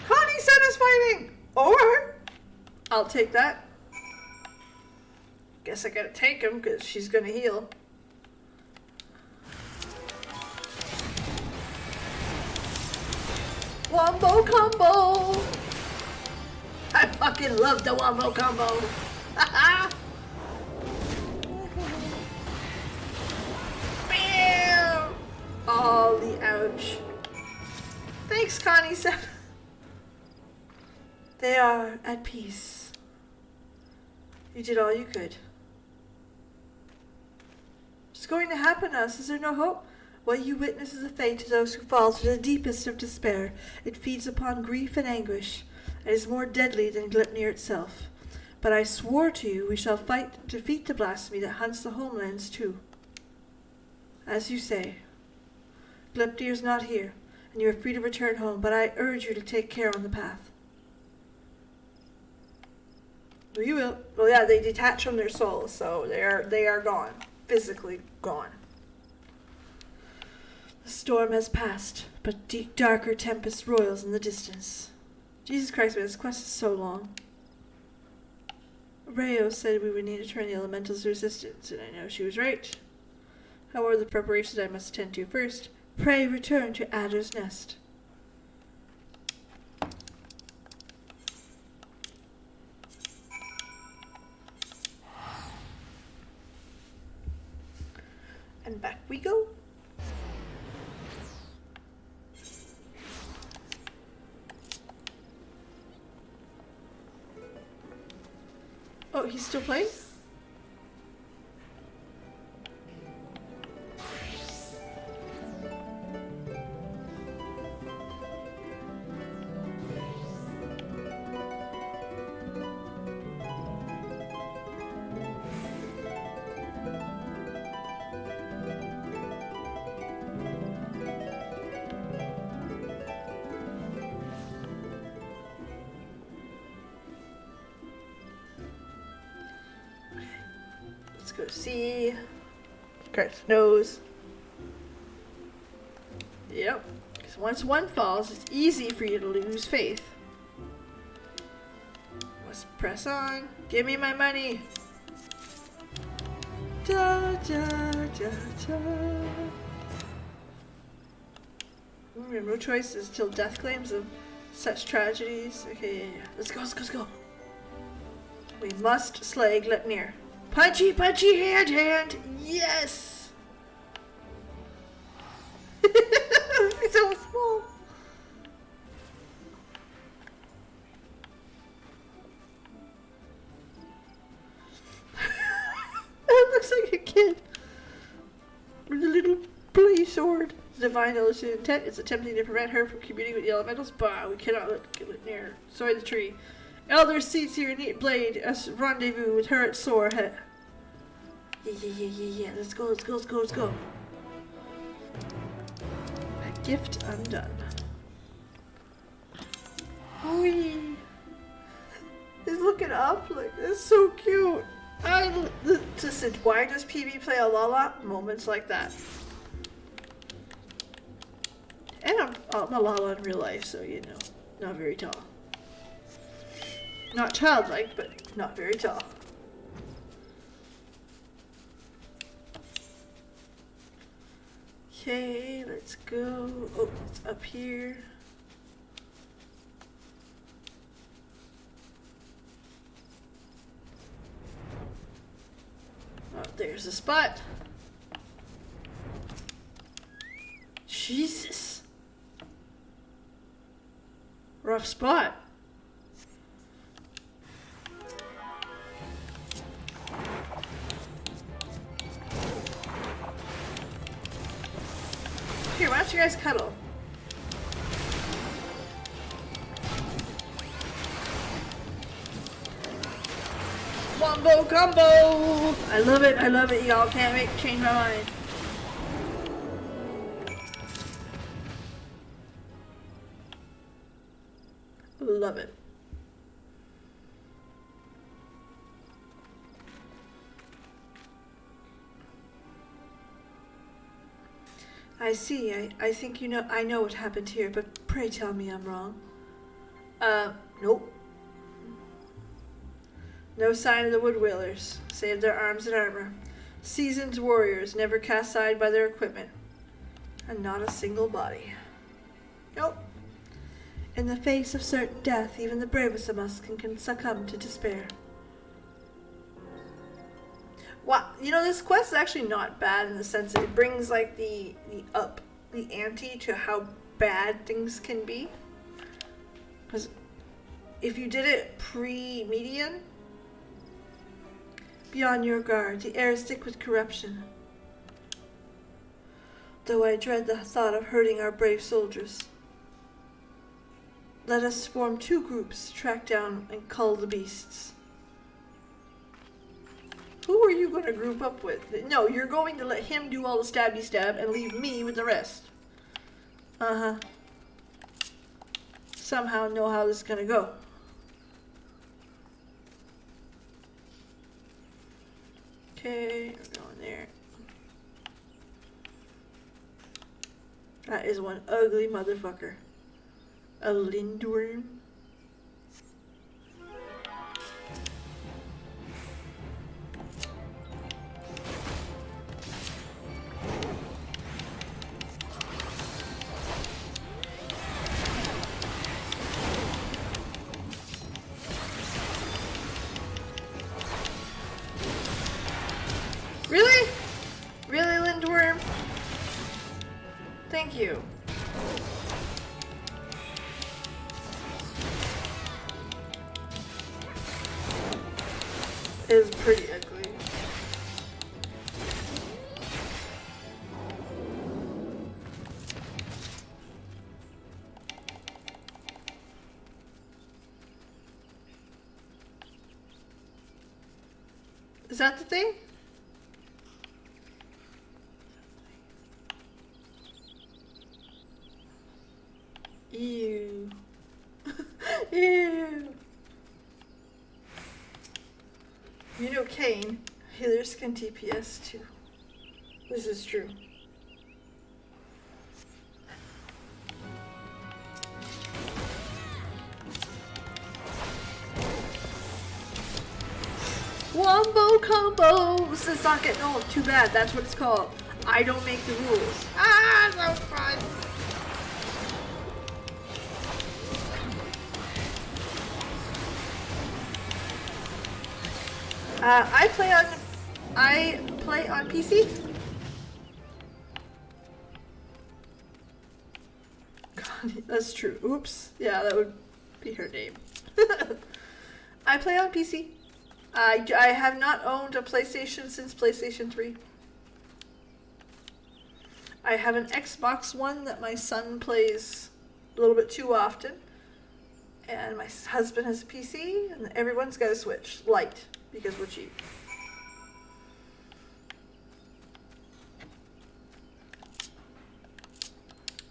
Connie Sen is fighting! Or I'll take that. Guess I gotta take him because she's gonna heal. Wombo combo! I fucking love the wombo combo! Haha! Bam! Oh, the ouch. Thanks, Connie. They are at peace. You did all you could. What's going to happen to us? Is there no hope? What you witness is a fate to those who fall to the deepest of despair. It feeds upon grief and anguish. It is more deadly than Gleipnir itself. But I swore to you we shall fight to defeat the blasphemy that hunts the homelands too. As you say, Gleipnir is not here, and you are free to return home, but I urge you to take care on the path. We will. Well, yeah, they detach from their souls, so they are gone. Physically gone. The storm has passed, but darker tempest roils in the distance. Jesus Christ, man, this quest is so long. Rayo said we would need to turn the elementals' resistance, and I know she was right. How are the preparations I must attend to first? Pray return to Adder's Nest. And back we go. Oh, he's still playing? Let's go see. Kart's nose. Yep. Because once one falls, it's easy for you to lose faith. Let's press on. Give me my money. Da, da, da, da. We have no choices till death claims them. Such tragedies. Okay, yeah. Let's go, let's go, let's go. We must slay Gleipnir. Punchy, punchy, hand, hand. Yes. It's so small. That looks like a kid with a little bloody sword. Divine illicit intent is attempting to prevent her from communing with the elementals. Bah, we cannot let Gleipnir soy the tree. Elder seats here, neat blade. Us rendezvous with her at sore head. Yeah. Let's go, let's go, let's go, let's go. A gift undone. Wee. He's looking up like it's so cute. Listen, why does PB play a Lala? Moments like that. And I'm a Lala in real life, so you know, not very tall. Not childlike, but not very tall. Okay, let's go. Oh, it's up here. Oh, there's a spot. Jesus. Rough spot. Here, why don't you guys cuddle? Wombo combo! I love it, y'all can't change my mind. Love it. I see. I think you know. I know what happened here, but pray tell me I'm wrong. Nope. No sign of the Woodwheelers, save their arms and armor. Seasoned warriors, never cast aside by their equipment. And not a single body. Nope. In the face of certain death, even the bravest of us can succumb to despair. Wow, you know, this quest is actually not bad in the sense that it brings like the ante to how bad things can be. Because if you did it pre-median, be on your guard. The air is thick with corruption. Though I dread the thought of hurting our brave soldiers. Let us form 2 groups, track down and cull the beasts. Who are you going to group up with? No, you're going to let him do all the stabby stab and leave me with the rest. Uh-huh. Somehow know how this is going to go. Okay, we're going there. That is one ugly motherfucker. A lindworm. Really? Really, lindworm? Thank you. It is pretty ugly. Is that the thing? Ew. Ew. You know Kane, healers can DPS too. This is true. Wombo combo! This is not getting old. Too bad, that's what it's called. I don't make the rules. Ah, so fun! I play on PC. God, that's true. Oops. Yeah, that would be her name. I play on PC. I have not owned a PlayStation since PlayStation 3. I have an Xbox One that my son plays a little bit too often. And my husband has a PC, and everyone's got a Switch. Lite. Because we're cheap.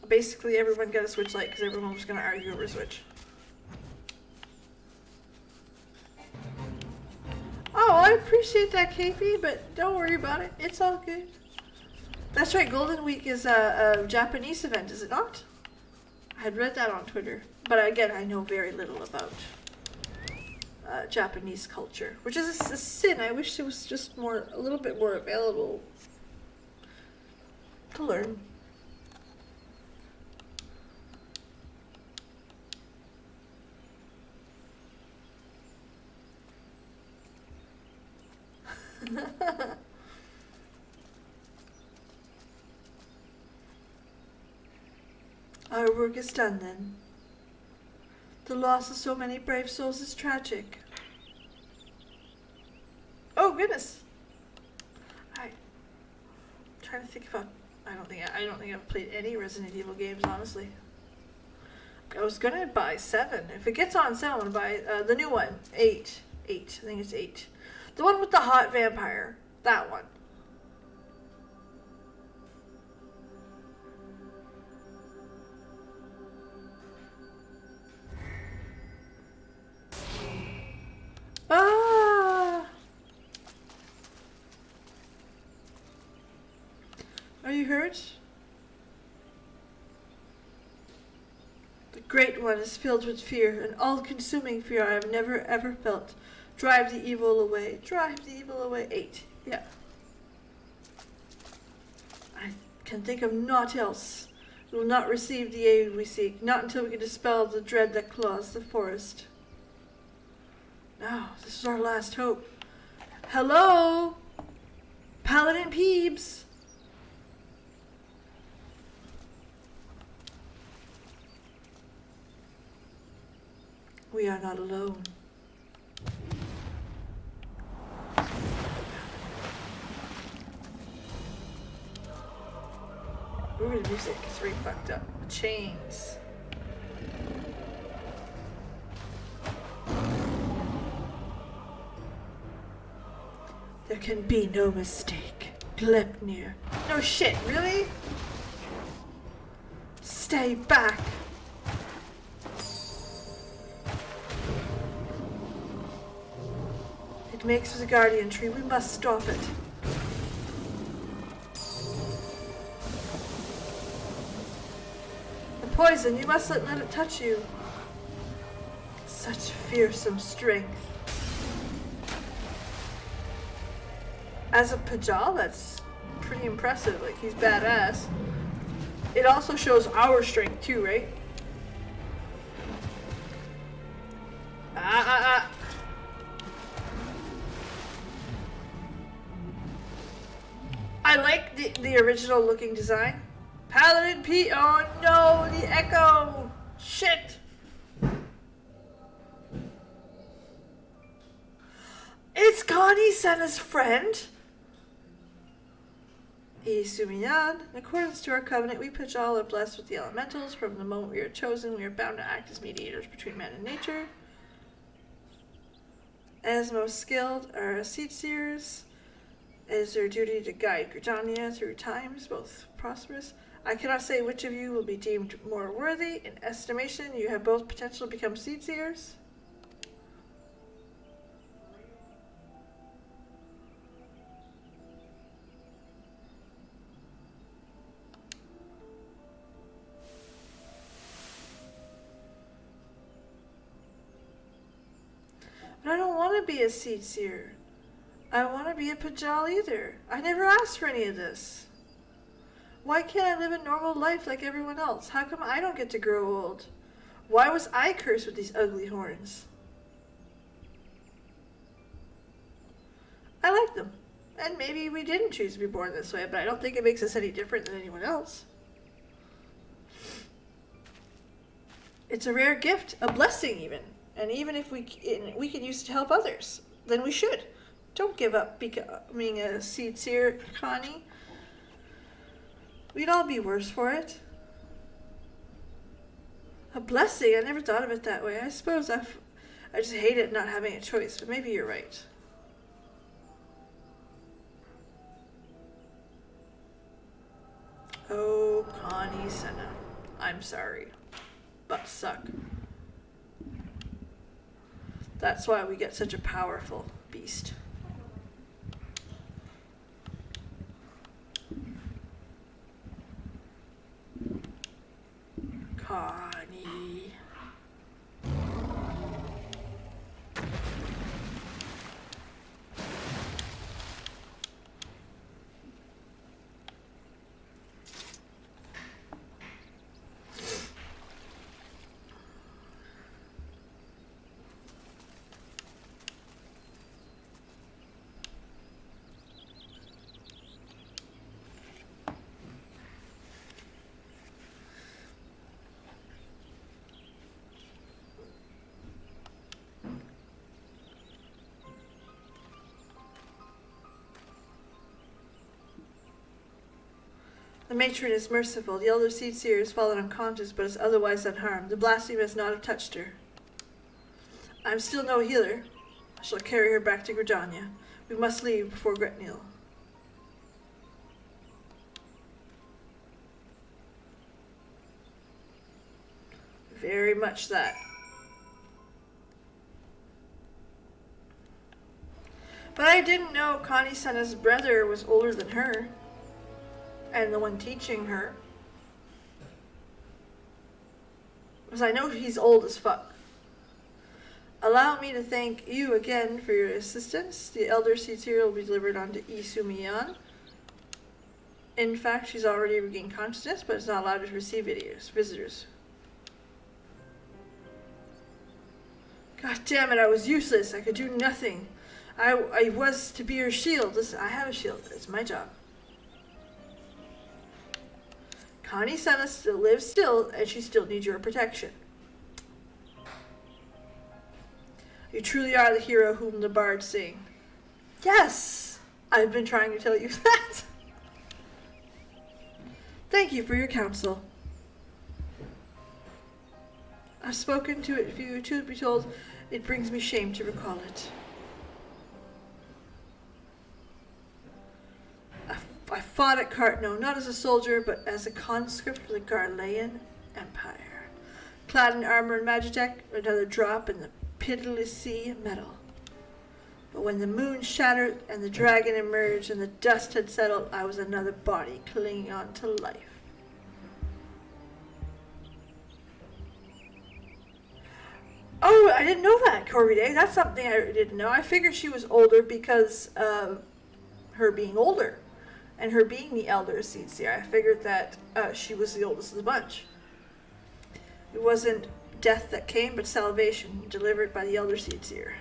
Basically, everyone got a Switch Lite because everyone was going to argue over Switch. Oh, I appreciate that, KP, but don't worry about it. It's all good. That's right, Golden Week is a Japanese event, is it not? I had read that on Twitter. But again, I know very little about Japanese culture, which is a sin. I wish it was just a little bit more available to learn. Our work is done then. The loss of so many brave souls is tragic. Oh goodness! I'm trying to think about. I don't think I've played any Resident Evil games, honestly. I was gonna buy 7. If it gets on sale, I'm gonna buy the new one, 8. 8. I think it's 8. The one with the hot vampire. That one. Ah! Are you hurt? Great One is filled with fear, an all-consuming fear I have never ever felt. Drive the evil away. Drive the evil away. 8. Yeah. I can think of naught else. We will not receive the aid we seek, not until we can dispel the dread that claws the forest. Now, this is our last hope. Hello? Paladin Peebs! We are not alone. Ooh, the music is really fucked up. Chains. There can be no mistake. Glepnir. No shit, really? Stay back. It makes for the guardian tree. We must stop it. The poison, you mustn't let it touch you. Such fearsome strength. As a Pajal, that's pretty impressive. Like, he's badass. It also shows our strength too, right? I like the original looking design. Paladin P. Oh no, the echo. Shit. It's Connie Senna's friend. Isumiyan. In accordance to our covenant, we Pajal are blessed with the elementals. From the moment we are chosen, we are bound to act as mediators between man and nature. As most skilled are seed seers. It is their duty to guide Gridania through times, both prosperous. I cannot say which of you will be deemed more worthy. In estimation, you have both potential to become seed seers. But I don't want to be a seed seer. I don't want to be a Pajal either. I never asked for any of this. Why can't I live a normal life like everyone else? How come I don't get to grow old? Why was I cursed with these ugly horns? I like them. And maybe we didn't choose to be born this way, but I don't think it makes us any different than anyone else. It's a rare gift, a blessing even. And even if we can use it to help others, then we should. Don't give up becoming a seed seer, Connie. We'd all be worse for it. A blessing? I never thought of it that way. I suppose I just hate it not having a choice, but maybe you're right. Oh, Connie Senna. I'm sorry. But suck. That's why we get such a powerful beast. Connie. The matron is merciful. The elder seed seer has fallen unconscious, but is otherwise unharmed. The blasphemy must not have touched her. I'm still no healer. I shall carry her back to Gridania. We must leave before Gretnil. Very much that. But I didn't know Connie Senna's brother was older than her. And the one teaching her. Because I know he's old as fuck. Allow me to thank you again for your assistance. The Elder Seed cereal will be delivered on to Isumiyan. In fact, she's already regained consciousness, but is not allowed to receive visitors. God damn it, I was useless. I could do nothing. I was to be her shield. Listen, I have a shield. It's my job. Connie sent us to live still, and she still needs your protection. You truly are the hero whom the bards sing. Yes! I've been trying to tell you that. Thank you for your counsel. I've spoken to it. If you truth be told, it brings me shame to recall it. I fought at Cartno, not as a soldier, but as a conscript for the Garlean Empire. Clad in armor and magitech, another drop in the pitiless sea of metal. But when the moon shattered and the dragon emerged and the dust had settled, I was another body clinging on to life. Oh, I didn't know that, Corby Day. That's something I didn't know. I figured she was older because of her being older. And her being the elder seed seer. I figured that she was the oldest of the bunch. It wasn't death that came, but salvation delivered by the elder seed seer.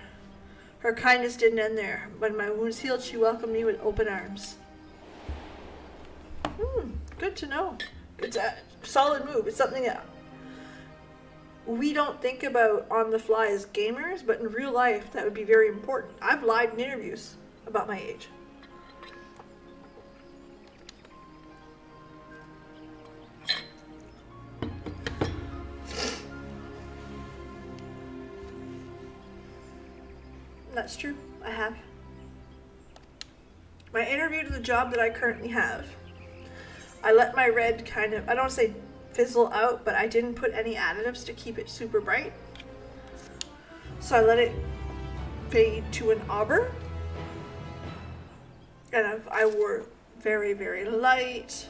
Her kindness didn't end there. When my wounds healed, she welcomed me with open arms. Good to know. It's a solid move. It's something that we don't think about on the fly as gamers, but in real life, that would be very important. I've lied in interviews about my age. That's true. I have. My interview to the job that I currently have, I let my red kind of, I don't want to say fizzle out, but I didn't put any additives to keep it super bright. So I let it fade to an auburn. And I wore very, very light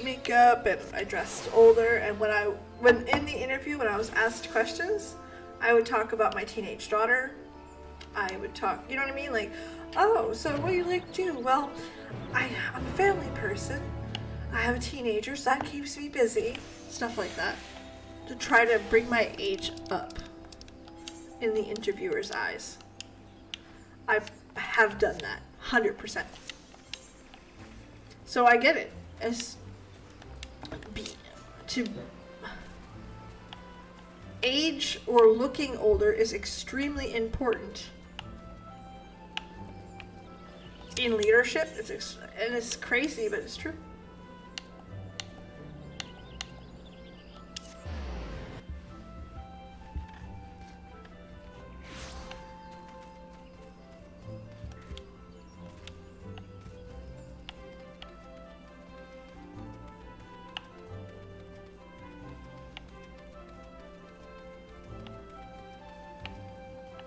makeup, and I dressed older. And when in the interview, when I was asked questions, I would talk about my teenage daughter. I would talk, you know what I mean? Like, oh, so what do you like to do? Well, I'm a family person. I have a teenager, so that keeps me busy. Stuff like that. To try to bring my age up in the interviewer's eyes. I have done that, 100%. So I get it. Age or looking older is extremely important in leadership. And it's crazy, but it's true.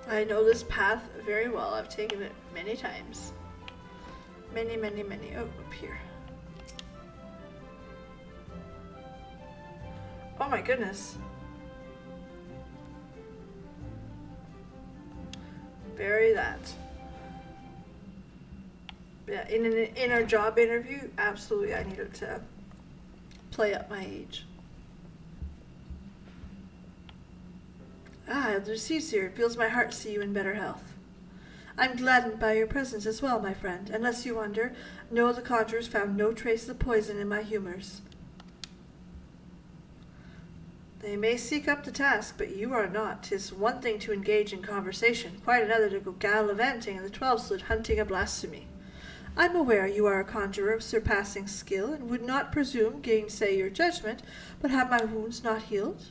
I know this path very well. I've taken it many times. Many, many, many. Oh, up here. Oh my goodness. Bury that. Yeah, in our job interview, absolutely I needed to play up my age. Ah, Elder Caesar, it fills my heart to see you in better health. I'm gladdened by your presence as well, my friend. Unless you wonder, no, the conjurers found no trace of poison in my humors. They may seek up the task, but you are not. 'Tis one thing to engage in conversation, quite another to go gallivanting in the 12-slit hunting a blasphemy. I'm aware you are a conjurer of surpassing skill, and would not presume gainsay your judgment, but have my wounds not healed?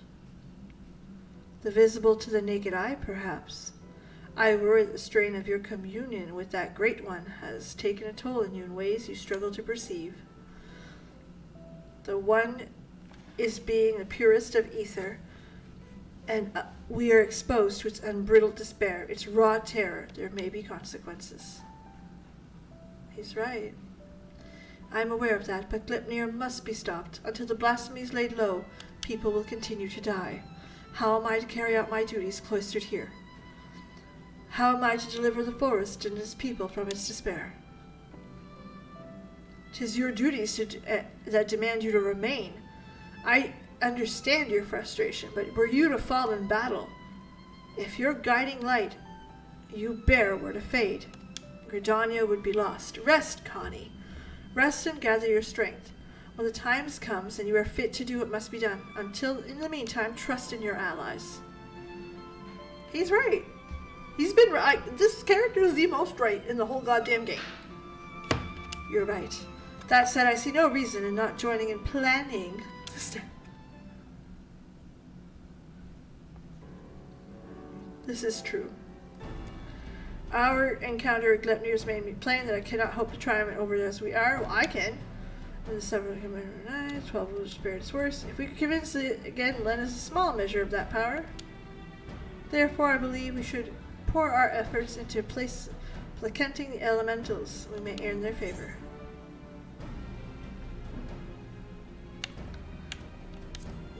The visible to the naked eye, perhaps. I worry the strain of your communion with that great one has taken a toll on you in ways you struggle to perceive. The one is being the purest of ether, and we are exposed to its unbridled despair, its raw terror. There may be consequences. He's right. I am aware of that, but Gleipnir must be stopped. Until the blasphemy is laid low, people will continue to die. How am I to carry out my duties cloistered here? How am I to deliver the forest and its people from its despair? 'Tis your duties that demand you to remain. I understand your frustration, but were you to fall in battle, if your guiding light you bear were to fade, Gridania would be lost. Rest, Connie. Rest and gather your strength. When the time comes and you are fit to do what must be done. In the meantime, trust in your allies. He's right. He's been right. This character is the most right in the whole goddamn game. You're right. That said, I see no reason in not joining in planning This is true. Our encounter with Gleipnir's made me plain that I cannot hope to triumph over it as we are. Well, I can. When the 7 of 12 will spare its worse. If we could convince it again, lend us a small measure of that power. Therefore, I believe we should pour our efforts into placating the elementals. We may earn their favor.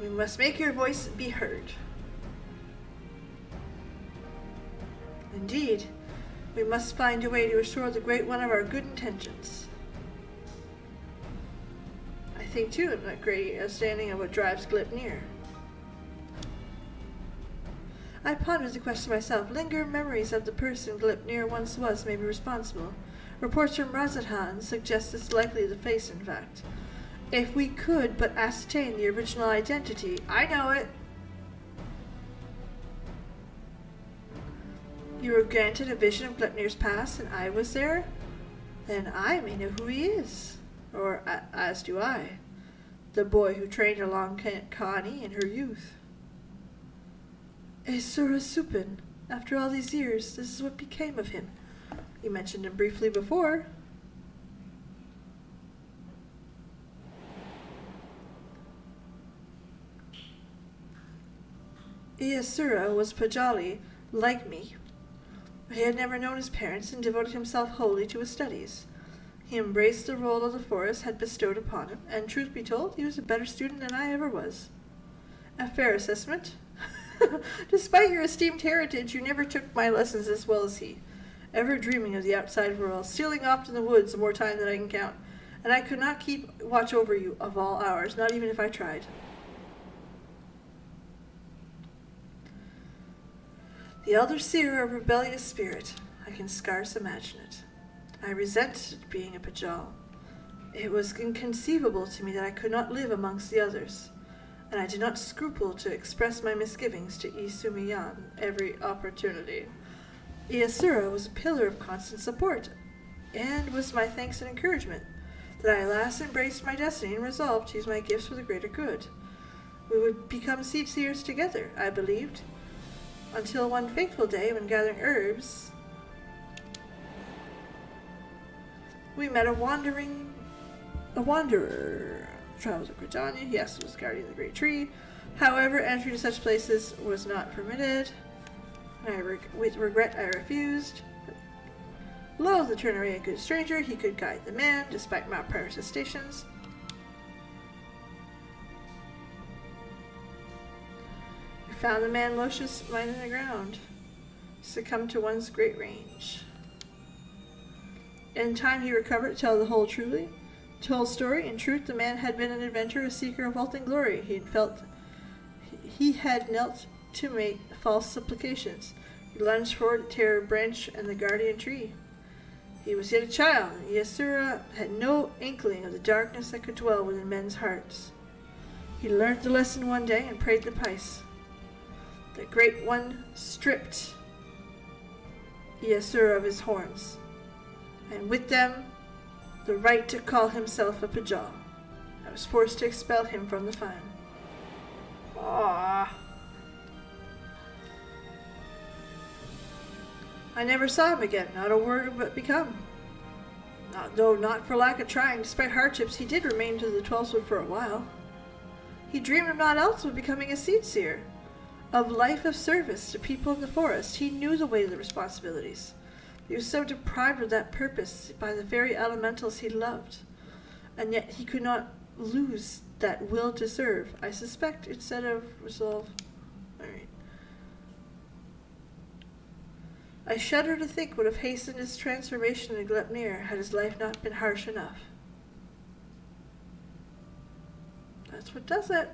We must make your voice be heard. Indeed, we must find a way to restore the Great One of our good intentions. I think, too, I'm not great understanding of what drives Gleipnir. I pondered the question myself. Linger memories of the person Gleipnir once was may be responsible. Reports from Razathan suggest it's likely the face, in fact. If we could but ascertain the original identity. I know it. You were granted a vision of Gleipnir's past, and I was there? Then I may know who he is. Or, as do I. The boy who trained along Connie in her youth. Asura Supin. After all these years, this is what became of him. You mentioned him briefly before. Asura was Pajali, like me. He had never known his parents and devoted himself wholly to his studies. He embraced the role of the forest had bestowed upon him, and truth be told, he was a better student than I ever was. A fair assessment. Despite your esteemed heritage, you never took my lessons as well as he, ever dreaming of the outside world, stealing off to the woods more time than I can count, and I could not keep watch over you of all hours, not even if I tried. The elder seer of rebellious spirit, I can scarce imagine it. I resented being a Pajal. It was inconceivable to me that I could not live amongst the others, and I did not scruple to express my misgivings to Isumiyan every opportunity. Iasura was a pillar of constant support, and was my thanks and encouragement that I at last embraced my destiny and resolved to use my gifts for the greater good. We would become seed seers together, I believed, until one fateful day when gathering herbs, we met a wanderer. Travels to Gridania. He also was guardian of the great tree. However, entry to such places was not permitted. With regret, I refused. Loath to turn away a good stranger, he could guide the man, despite my prior suspicions. We found the man Lucius lying on the ground, succumbed to one's great range. In time, he recovered to tell the whole story. In truth, the man had been an adventurer, a seeker of wealth and glory. He had knelt to make false supplications. He lunged forward to tear a branch and the guardian tree. He was yet a child, and Yasura had no inkling of the darkness that could dwell within men's hearts. He learned the lesson one day and paid the price. The Great One stripped Yasura of his horns, and with them the right to call himself a Pajal. I was forced to expel him from the Fine. Ah. I never saw him again, not a word of what become. Though not for lack of trying, despite hardships, he did remain to the 12th for a while. He dreamed of naught else but becoming a seed seer, of life of service to people in the forest. He knew the weight of the responsibilities. He was so deprived of that purpose by the very elementals he loved, and yet he could not lose that will to serve. I suspect instead of resolve. Alright. I shudder to think would have hastened his transformation into Gleipnir had his life not been harsh enough. That's what does it.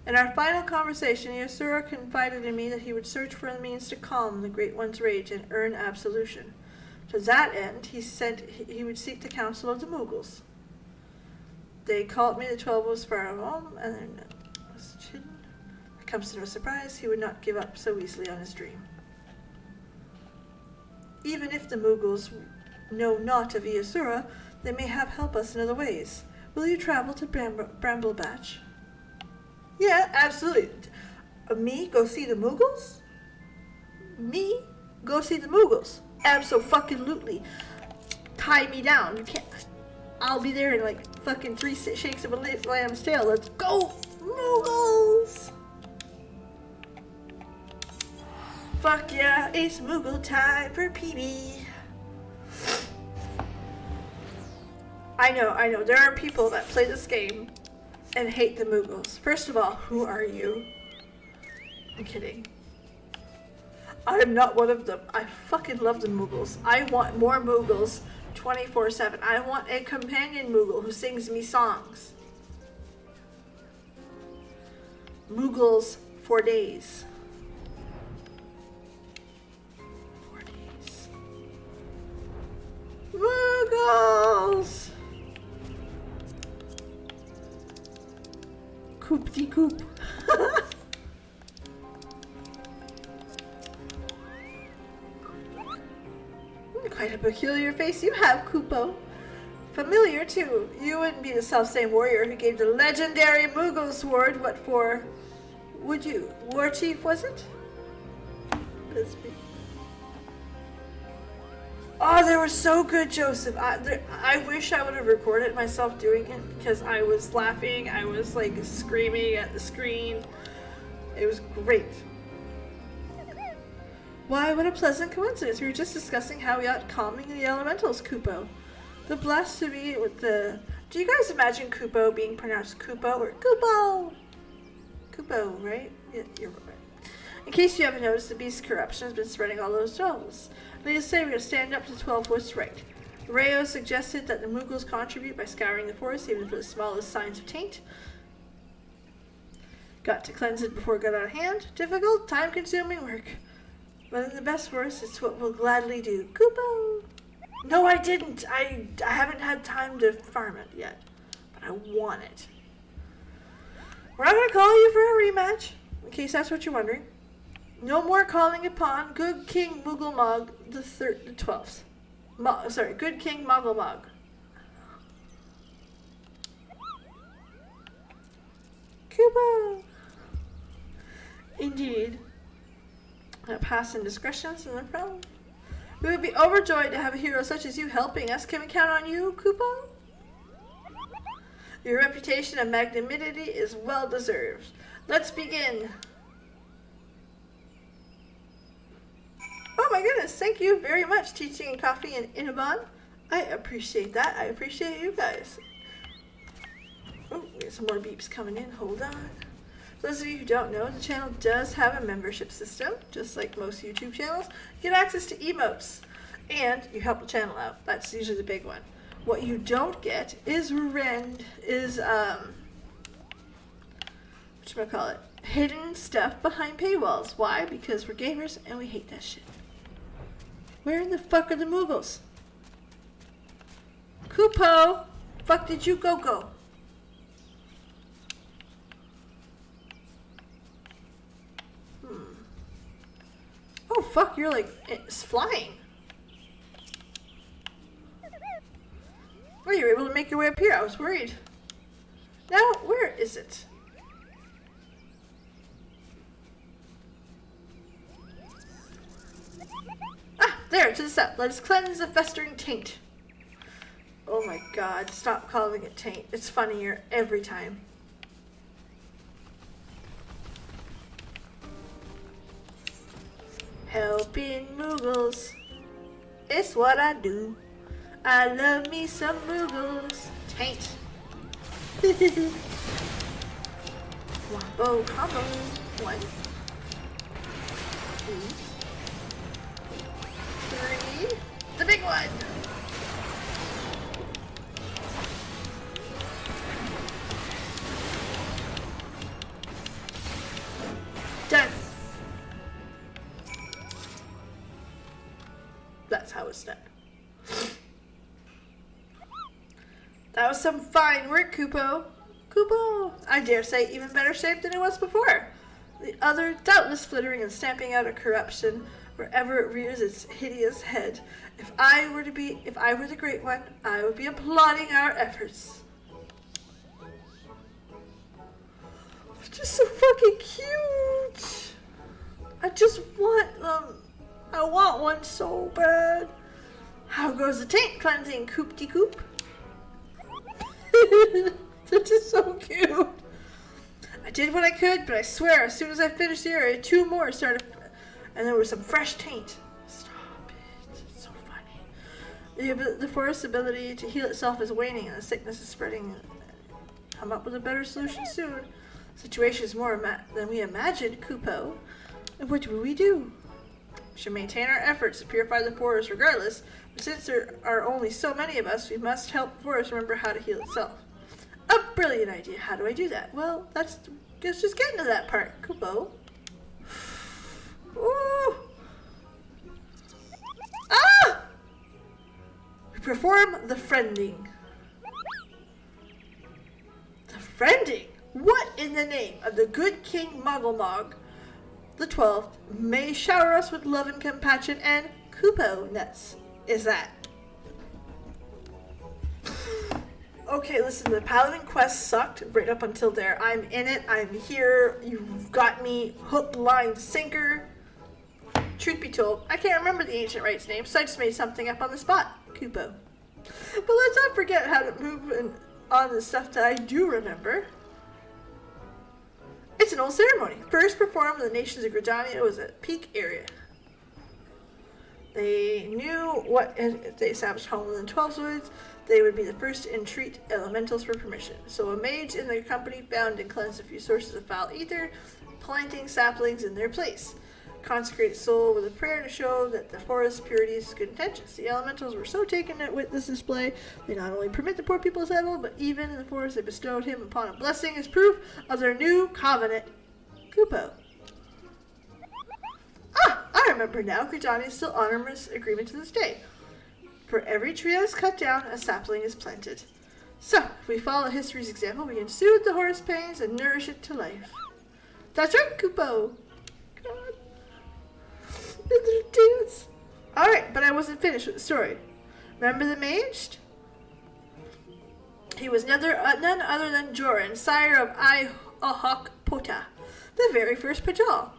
In our final conversation, Yasura confided in me that he would search for a means to calm the Great One's rage and earn absolution. To that end, he said he would seek the counsel of the Mughals. They called me the 12 was far home, and then was hidden. It comes to no surprise, he would not give up so easily on his dream. Even if the Mughals know not of Yasura, they may have help us in other ways. Will you travel to Bramblebatch? Yeah, absolutely. Me go see the Mughals? Me go see the Mughals? Abso-fucking-lutely. Tie me down. You can't. I'll be there in like fucking 3 shakes of a lamb's tail. Let's go, Mughals! Fuck yeah, it's Moogle time for PB. I know. There are people that play this game and hate the Mughals. First of all, who are you? I'm kidding. I am not one of them. I fucking love the Mughals. I want more Mughals 24/7. I want a companion Moogle who sings me songs. Mughals for days. 4 days. Mughals! Coop-de-coop. Quite a peculiar face you have, Kupo. Familiar, too. You wouldn't be the self-same warrior who gave the legendary Moogle sword. What for? Would you? Warchief, was it? Bisbee. Oh, they were so good, Joseph. I wish I would have recorded myself doing it because I was laughing. I was like screaming at the screen. It was great. Why, what a pleasant coincidence. We were just discussing how we ought calming the elementals, Kupo. The blasphemy with the... Do you guys imagine Kupo being pronounced Kupo or Kupo? Kupo, right? Yeah, you're right. In case you haven't noticed, the beast's corruption has been spreading all those troubles. Needless to say, we're going to stand up to 12 what's right. Rayo suggested that the Mughals contribute by scouring the forest, even for the smallest signs of taint. Got to cleanse it before it got out of hand. Difficult, time-consuming work. But in the best worst, it's what we'll gladly do. Kupo! No, I didn't. I haven't had time to farm it yet. But I want it. We're not going to call you for a rematch, in case that's what you're wondering. No more calling upon good King Moogle the 12th. Good King Moggle. Kupo! Indeed. Past indiscretions in the realm. We would be overjoyed to have a hero such as you helping us. Can we count on you, Kupo? Your reputation of magnanimity is well deserved. Let's begin. Oh my goodness, thank you very much, Teaching and Coffee and Inabon. I appreciate that. I appreciate you guys. Oh, we got some more beeps coming in. Hold on. For those of you who don't know, the channel does have a membership system, just like most YouTube channels. You get access to emotes, and you help the channel out. That's usually the big one. What you don't get is whatchamacallit, hidden stuff behind paywalls. Why? Because we're gamers and we hate that shit. Where in the fuck are the Mughals? Kupo! Fuck did you go? Oh fuck, you're like, it's flying. Oh, you were able to make your way up here. I was worried. Now, where is it? Ah, there, to the south. Let us cleanse the festering taint. Oh my god, stop calling it taint. It's funnier every time. Helping Mughals, it's what I do. I love me some Mughals. Taint. Wombo combo. 1, 2, 3. The big one. Done. That's how it's done. That was some fine work, Kupo. Kupo! I dare say even better shape than it was before. The other doubtless flittering and stamping out a corruption wherever it rears its hideous head. If I were the great one, I would be applauding our efforts. Just so fucking cute. I just want them. I want one so bad. How goes the taint cleansing, Coop-de-Coop? This is so cute. I did what I could, but I swear, as soon as I finished the area, 2 more started, and there was some fresh taint. Stop it. It's so funny. The forest's ability to heal itself is waning, and the sickness is spreading. Come up with a better solution soon. The situation is more than we imagined, Kupo. And what will we do? We should maintain our efforts to purify the forest regardless, but since there are only so many of us, we must help the forest remember how to heal itself. A brilliant idea. How do I do that? Well, let's just get into that part, Kupo. Ooh. Ah! We perform the friending. The friending? What in the name of the good King Mogglmog the 12th may shower us with love and compassion and Kupo nuts is that? Okay, listen, the Paladin quest sucked right up until there. I'm in it. I'm here. You've got me hook, line, sinker. Truth be told, I can't remember the ancient rites name, so I just made something up on the spot. Kupo. But let's not forget how to move on the stuff that I do remember. It's an old ceremony. First performed in the nations of Gridania. It was a peak area. They knew what if they established home in the 12 Woods, they would be the first to entreat elementals for permission. So a mage in their company found and cleansed a few sources of foul ether, planting saplings in their place. Consecrated soul with a prayer to show that the forest's purity is good intentions. The elementals were so taken with this display, they not only permit the poor people to settle, but even in the forest they bestowed him upon a blessing as proof of their new covenant. Kupo. Ah, I remember now. Gridania still honors this agreement to this day. For every tree that is cut down, a sapling is planted. So, if we follow history's example, we can soothe the horse pains and nourish it to life. That's right, Kupo. God. Little dance. Alright, but I wasn't finished with the story. Remember the mage? He was none other than Joran, sire of Ihok Pota, the very first Pajal.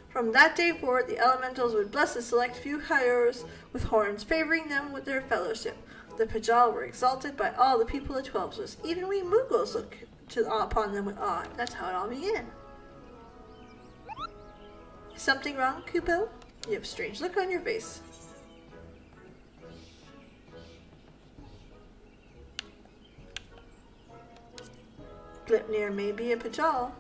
From that day forward, the elementals would bless the select few heroes with horns, favoring them with their fellowship. The Pajal were exalted by all the people of Twelves. Even we Mughals looked upon them with awe. That's how it all began. Is something wrong, Kupo? You have a strange look on your face. Gleipnir may be a Pajal.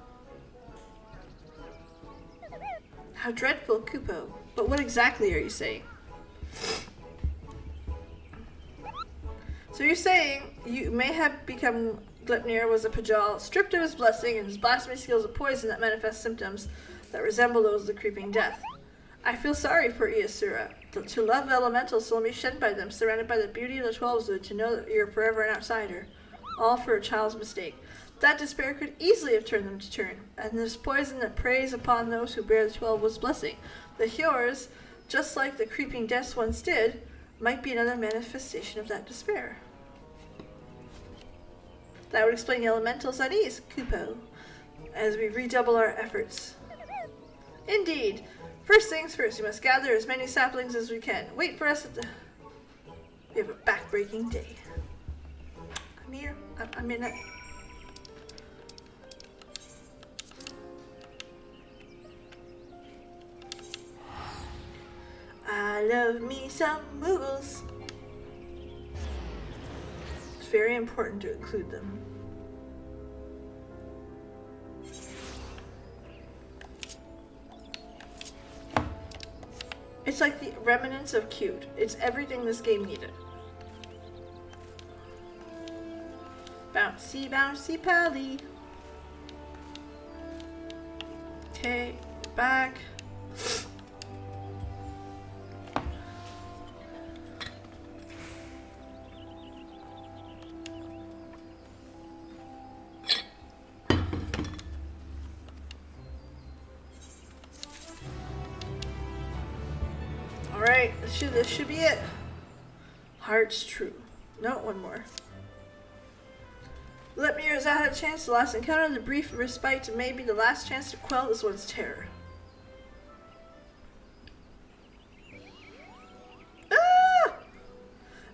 How dreadful, Kupo. But what exactly are you saying? So you're saying you may have become Gleipnir was a Pajal, stripped of his blessing and his blasphemy skills of poison that manifest symptoms that resemble those of the creeping death. I feel sorry for Iasura. To love elementals, so let me shed by them, surrounded by the beauty of the 12 to know that you're forever an outsider. All for a child's mistake. That despair could easily have turned them to turn, and this poison that preys upon those who bear the 12 blessing. The Hjors, just like the creeping deaths once did, might be another manifestation of that despair. That would explain the elemental's unease, Kupo, as we redouble our efforts. Indeed. First things first, we must gather as many saplings as we can. Wait for us at the... We have a back-breaking day. I'm here. I'm in it. I love me some Mughals. It's very important to include them. It's like the remnants of cute. It's everything this game needed. Bouncy, bouncy pally. Okay, back. Alright, this should be it. Heart's true. No, one more. Let me hear as I had a chance. The last encounter, the brief respite may be the last chance to quell this one's terror. Ah!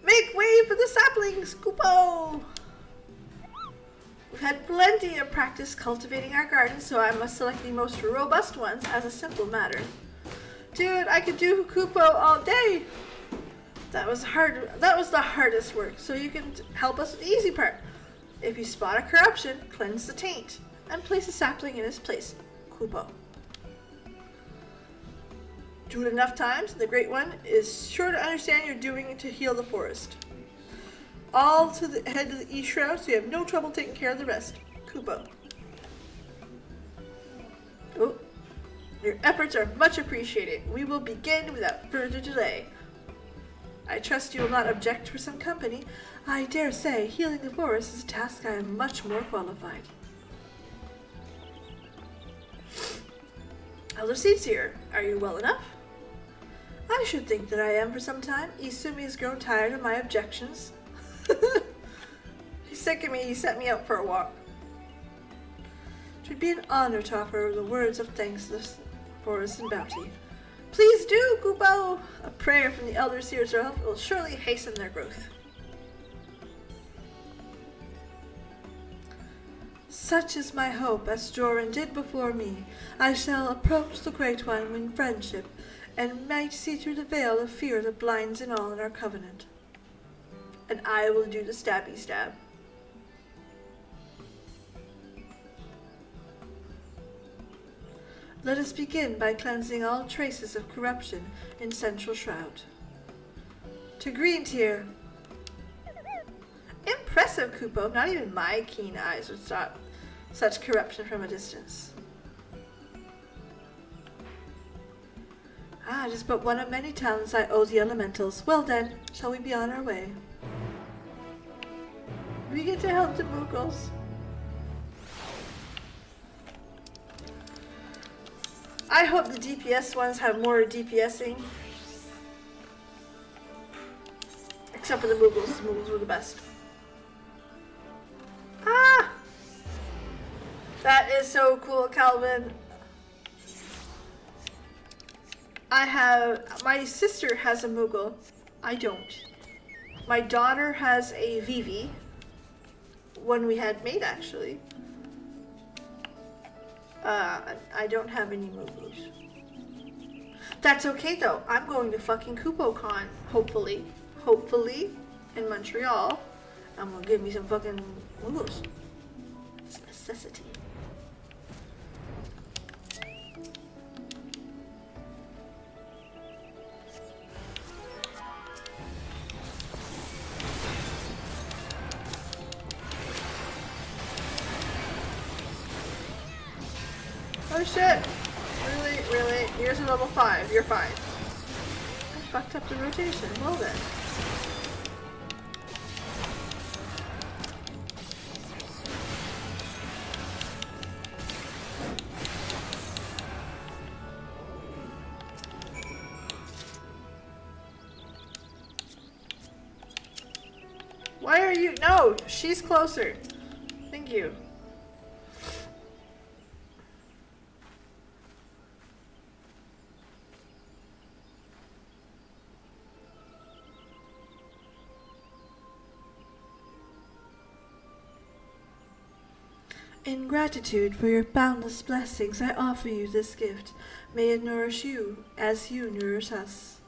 Make way for the saplings, Kupo! We've had plenty of practice cultivating our garden, so I must select the most robust ones as a simple matter. Dude, I could do Kupo all day. That was hard. That was the hardest work, so you can help us with the easy part. If you spot a corruption, cleanse the taint and place a sapling in its place. Kupo. Do it enough times, and the Great One is sure to understand you're doing it to heal the forest. All to the head of the East Shroud, so you have no trouble taking care of the rest. Kupo. Oh. Your efforts are much appreciated. We will begin without further delay. I trust you will not object for some company. I dare say healing the forest is a task I am much more qualified. Elder Seed's here. Are you well enough? I should think that I am for some time. Isumi has grown tired of my objections. He's sick of me. He sent me out for a walk. It would be an honor to offer the words of thanks to this forest and bounty. Please do, Kupo! A prayer from the Elder Seers will surely hasten their growth. Such is my hope, as Joran did before me. I shall approach the Great One in friendship, and might see through the veil of fear that blinds in all in our covenant. And I will do the stabby stab. Let us begin by cleansing all traces of corruption in Central Shroud. To Green Tier. Impressive, Kupo. Not even my keen eyes would stop such corruption from a distance. Ah, just but one of many talents I owe the elementals. Well then, shall we be on our way? We get to help the Moogles. I hope the DPS ones have more DPSing. Except for the Moogles. The Moogles were the best. Ah! That is so cool, Calvin. My sister has a Moogle. I don't. My daughter has a Vivi. One we had made, actually. I don't have any Moogles. That's okay though. I'm going to fucking KupoCon, hopefully, in Montreal, and will give me some fucking Moogles. It's a necessity. Oh shit! Really? Here's a level 5. You're fine. I fucked up the rotation. Well then. Why are you? No! She's closer. Thank you. In gratitude for your boundless blessings, I offer you this gift. May it nourish you as you nourish us.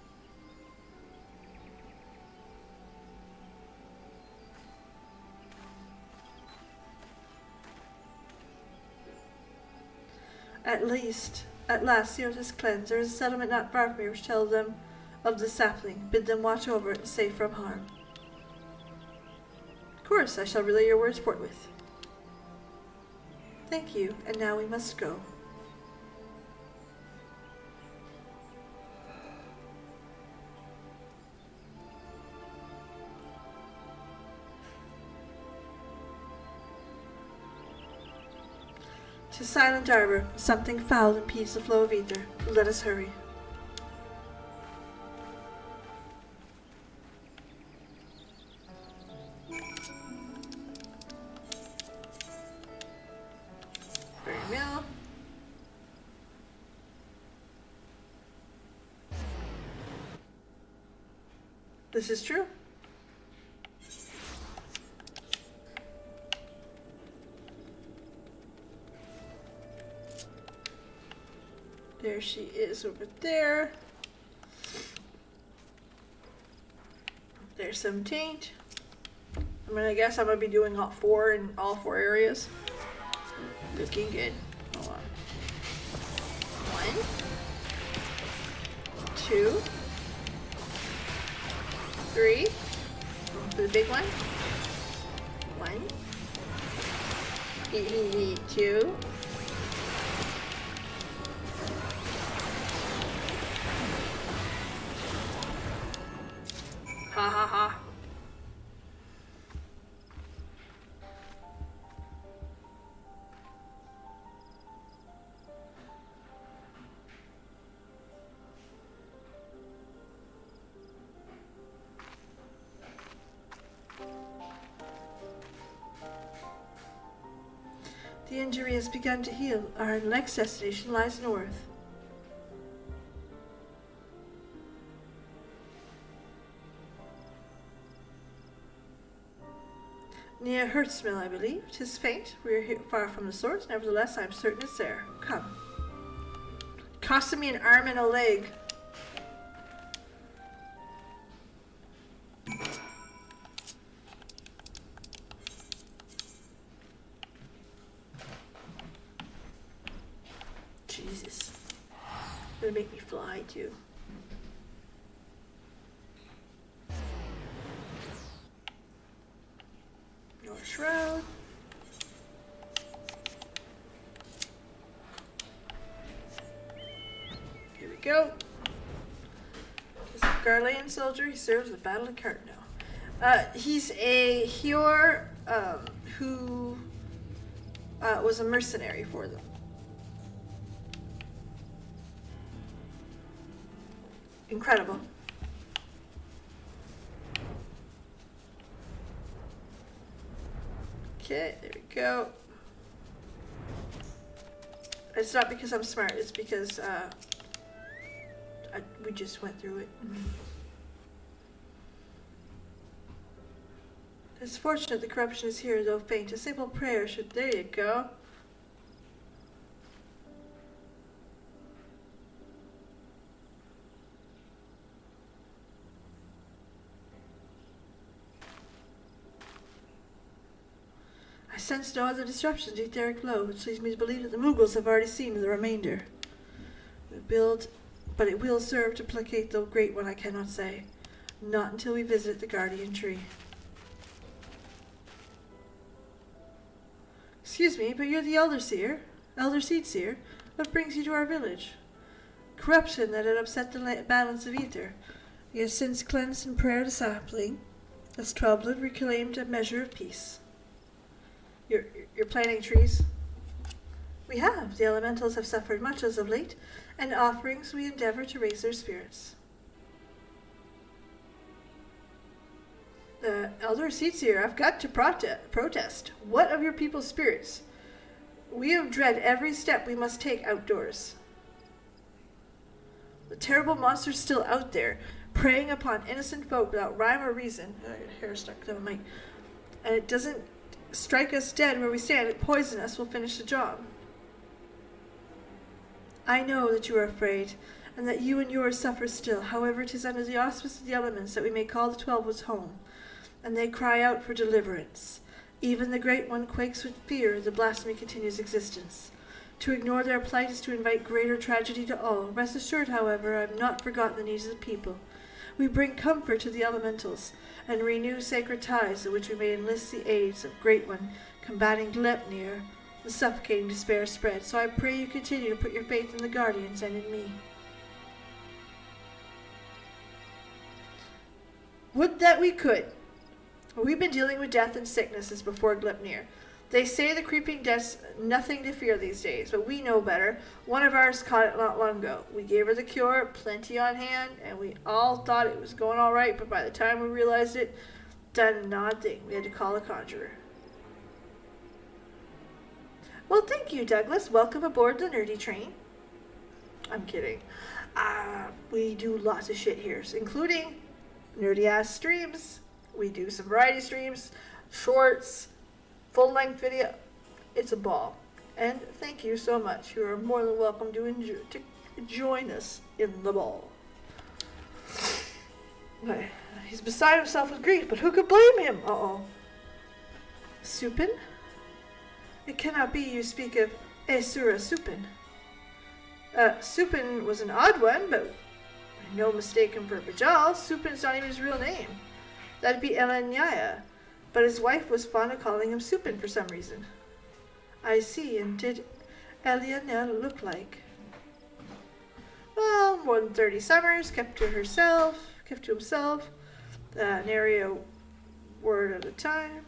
At least, At last the earth is cleansed. There is a settlement not far from here which tells them of the sapling. Bid them watch over it, safe from harm. Of course, I shall relay your words forthwith. Thank you, and now we must go. To Silent Arbor, something foul impedes the flow of ether. Let us hurry. Very mill. This is true. There she is over there. There's some taint. I guess I'm gonna be doing all four in all four areas. Looking good. Hold on. 1, 2, 3. For the big one. 1. 2. Ha ha ha. The injury has begun to heal. Our next destination lies north. Near Hertzmill, I believe. 'Tis faint. We are far from the source. Nevertheless, I am certain it's there. Come. Costing me an arm and a leg. Jesus. Gonna make me fly too. North Road. Here we go. He's a Garlean soldier. He serves the Battle of Cartno. He's a Hjor who was a mercenary for them. Incredible. Okay, there we go. It's not because I'm smart, it's because we just went through it. It's fortunate the corruption is here, though faint. A simple prayer should... There you go. I sense no other disruption to etheric flow, which leads me to believe that the Mughals have already seen the remainder. But it will serve to placate the Great One, I cannot say. Not until we visit the Guardian Tree. Excuse me, but you're the Elder Seed Seer. What brings you to our village? Corruption that had upset the balance of ether. You have since cleansed in prayer the sapling. As Twelblood reclaimed a measure of peace. You're planting trees? We have. The elementals have suffered much as of late, and offerings we endeavor to raise their spirits. The Elder Seedseer, I've got to protest. What of your people's spirits? We have dread every step we must take outdoors. The terrible monster's still out there, preying upon innocent folk without rhyme or reason. I got hair stuck to my mic. And it doesn't strike us dead where we stand. It poison us. We'll finish the job. I know that you are afraid, and that you and yours suffer still. However, it is under the auspice of the elements that we may call the 12 Woods home, and they cry out for deliverance. Even the Great One quakes with fear as the blasphemy continues existence. To ignore their plight is to invite greater tragedy to all. Rest assured, however, I have not forgotten the needs of the people. We bring comfort to the elementals, and renew sacred ties in which we may enlist the aids of Great One, combating Glepnir, the suffocating despair spread. So I pray you continue to put your faith in the Guardians and in me. Would that we could. We've been dealing with death and sickness since before Glepnir. They say the creeping death's nothing to fear these days, but we know better. One of ours caught it not long ago. We gave her the cure, plenty on hand, and we all thought it was going all right, but by the time we realized it, done an odd thing. We had to call a conjurer. Well, thank you, Douglas. Welcome aboard the nerdy train. I'm kidding. We do lots of shit here, including nerdy-ass streams. We do some variety streams, shorts, full-length video. It's a ball. And thank you so much. You are more than welcome to join us in the ball. He's beside himself with grief, but who could blame him? Uh-oh. Supin? It cannot be you speak of Asura Supin. Supin was an odd one, but no mistaken for Bajal. Supin's not even his real name. That'd be Elanyaya. But his wife was fond of calling him Supin for some reason. I see, and did Eliana look like? Well, more than 30 summers, kept to himself, nary a word at a time.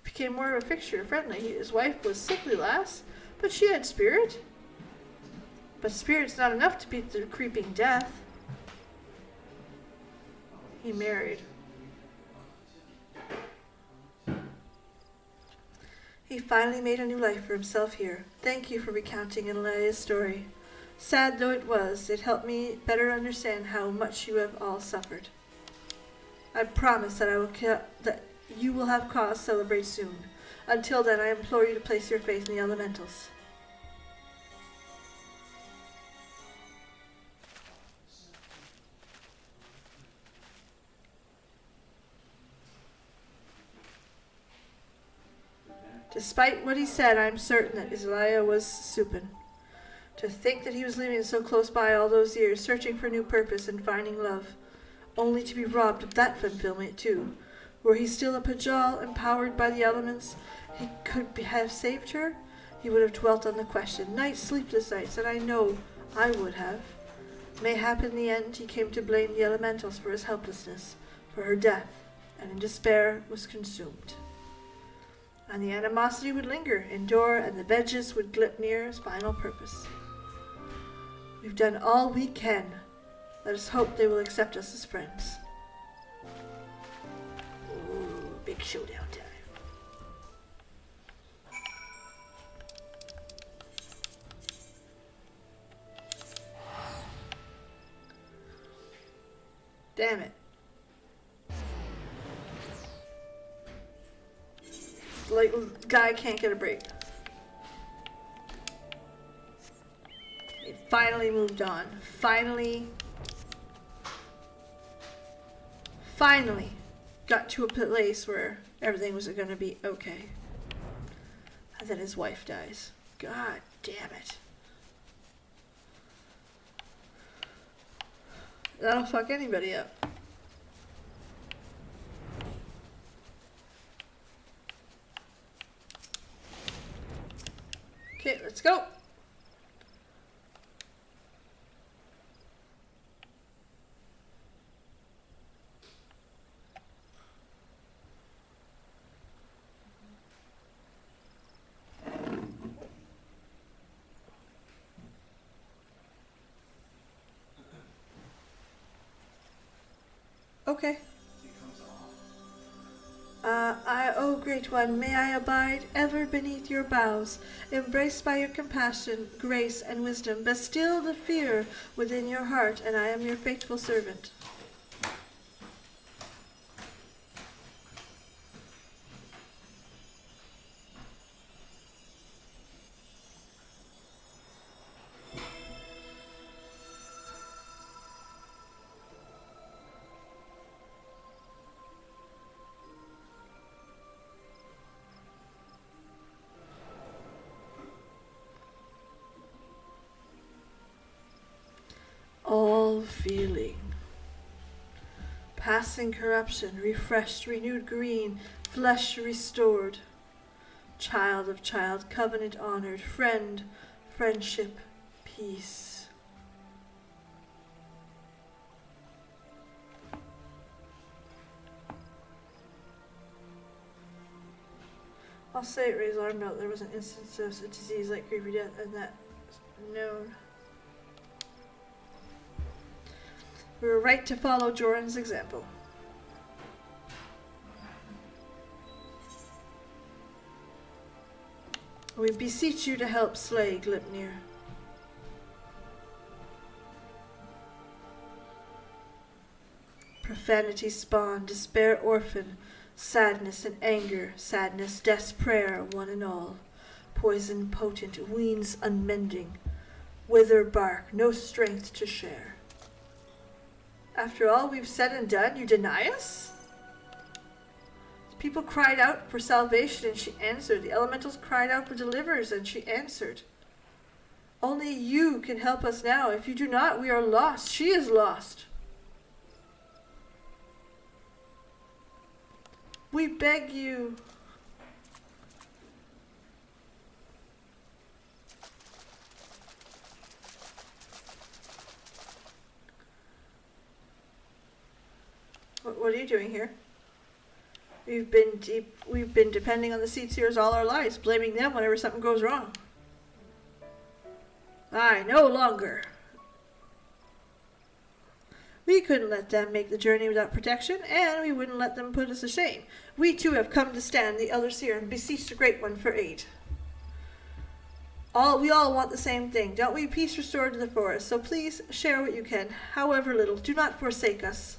Became more of a fixture, friendly. His wife was sickly lass, but she had spirit. But spirit's not enough to beat the creeping death. He married. He finally made a new life for himself here. Thank you for recounting Elia's story. Sad though it was, it helped me better understand how much you have all suffered. I promise that you will have cause to celebrate soon. Until then, I implore you to place your faith in the elementals. Despite what he said, I am certain that Isaiah was Supin. To think that he was living so close by all those years, searching for new purpose and finding love, only to be robbed of that fulfillment too. Were he still a Pajal, empowered by the elements, he could have saved her? He would have dwelt on the question, sleepless nights, and I know I would have. Mayhap in the end he came to blame the elementals for his helplessness, for her death, and in despair was consumed. And the animosity would linger, endure, and the vengeance would Glepnir's final purpose. We've done all we can. Let us hope they will accept us as friends. Ooh, big showdown time. Damn it. Like, guy can't get a break. He finally moved on. Finally got to a place where everything was going to be okay. And then his wife dies. God damn it. That'll fuck anybody up. Okay, let's go. Okay. O Great One, may I abide ever beneath your boughs, embraced by your compassion, grace, and wisdom, but still the fear within your heart, and I am your faithful servant. feeling. Passing corruption, refreshed, renewed green, flesh restored. Child of child, covenant honored, friend, friendship, peace. I'll say it raised alarm bell. There was an instance of a disease like creepy death, and that known. We were right to follow Joran's example. We beseech you to help slay Glipnir. Profanity spawn, despair orphan, sadness and anger, sadness, death's prayer, one and all. Poison potent, weans unmending, wither bark, no strength to share. After all we've said and done, you deny us? People cried out for salvation and she answered. The elementals cried out for deliverers and she answered. Only you can help us now. If you do not, we are lost. She is lost. We beg you. What are you doing here? We've been depending on the seed seers all our lives, blaming them whenever something goes wrong. Aye, no longer. We couldn't let them make the journey without protection, and we wouldn't let them put us to shame. We too have come to stand the Elder Seer and beseech the Great One for aid. We all want the same thing, don't we? Peace restored to the forest. So please share what you can, however little. Do not forsake us.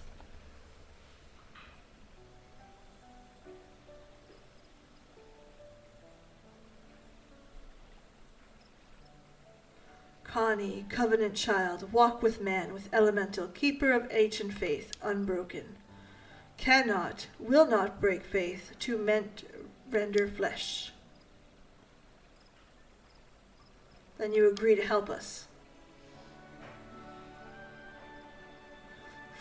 Connie, covenant child, walk with man, with elemental, keeper of ancient faith, unbroken. Cannot, will not break faith, to render flesh. Then you agree to help us.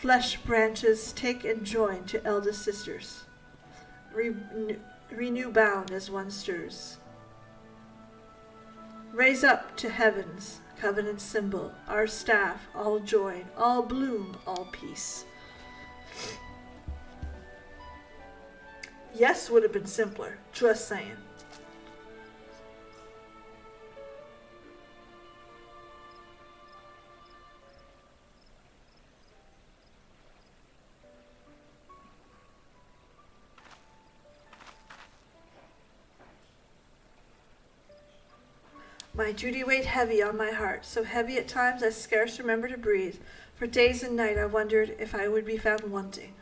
Flesh branches take and join to eldest sisters. Renew bound as one stirs. Raise up to heavens, covenant symbol, our staff, all join, all bloom, all peace. Yes would have been simpler, just saying. My duty weighed heavy on my heart, so heavy at times I scarce remember to breathe. For days and night I wondered if I would be found wanting.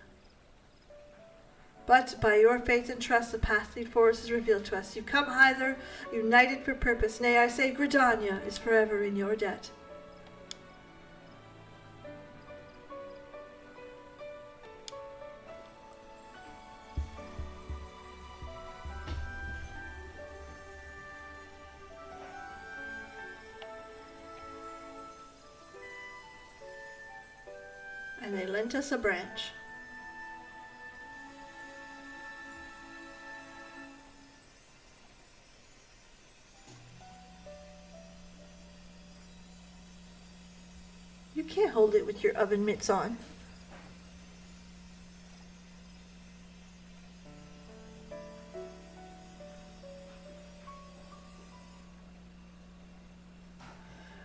But by your faith and trust the path lead forest is revealed to us. You come hither, united for purpose. Nay, I say Gridania is forever in your debt. And they lent us a branch. You can't hold it with your oven mitts on.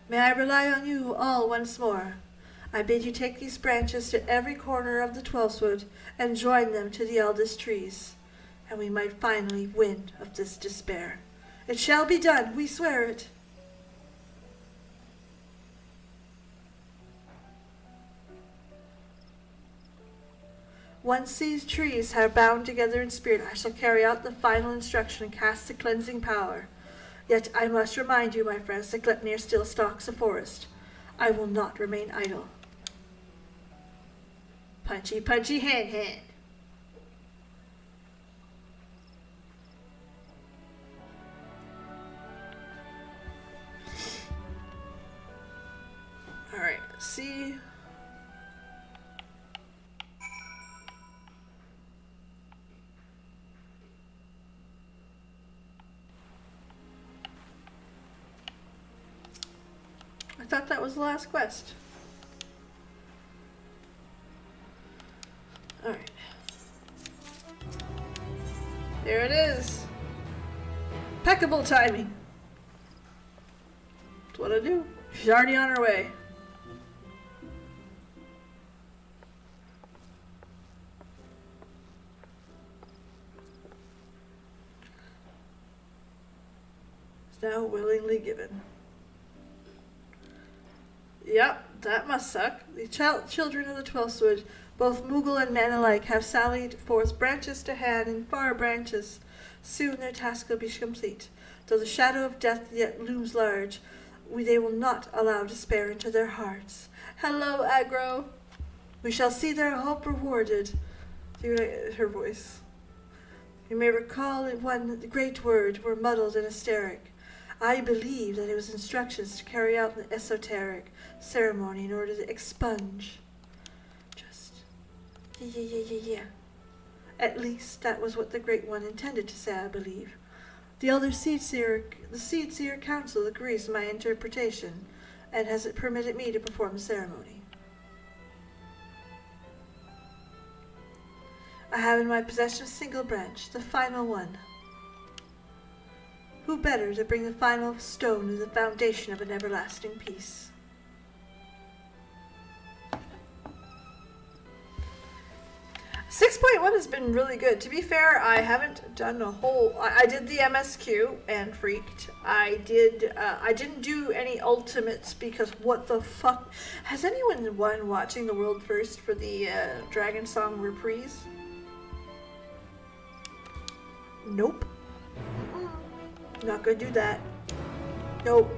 May I rely on you all once more? I bid you take these branches to every corner of the Twelveswood and join them to the eldest trees, and we might finally win of this despair. It shall be done, we swear it. Once these trees are bound together in spirit, I shall carry out the final instruction and cast the cleansing power. Yet I must remind you, my friends, that Glepnir still stalks the forest. I will not remain idle. Punchy, punchy, hand, hand. Alright, see. thought that was the last quest. Alright. There it is. Impeccable timing. That's what I do. She's already on her way. It's now willingly given. Yep, that must suck. The children of the 12th Wood, both Moogle and man alike, have sallied forth branches to hand and far branches. Soon their task will be complete. Though the shadow of death yet looms large, they will not allow despair into their hearts. Hello, Aggro. We shall see their hope rewarded. Her voice. You may recall when the great word were muddled and hysteric. I believe that it was instructions to carry out an esoteric ceremony in order to expunge. Yeah. At least that was what the Great One intended to say, I believe. The Seed-Seer Council agrees with my interpretation and has permitted me to perform the ceremony. I have in my possession a single branch, the final one. Who better to bring the final stone to the foundation of an everlasting peace? 6.1 has been really good. To be fair, I haven't done a whole... I did the MSQ and freaked. I didn't do any ultimates because what the fuck... Has anyone been watching the world first for the Dragon Song reprise? Nope. Not gonna do that. Nope.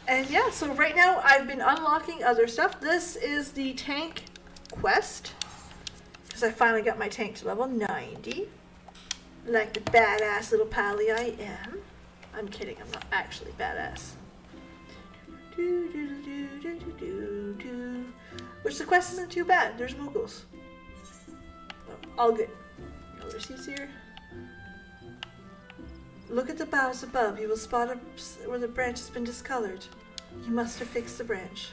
And yeah, so right now I've been unlocking other stuff. This is the tank quest, because I finally got my tank to level 90, like the badass little pally I am. I'm kidding, I'm not actually badass. Which the quest isn't too bad, there's Moogles. Oh, all good. Other seats here. Look at the boughs above, you will spot where the branch has been discolored. You must have fixed the branch.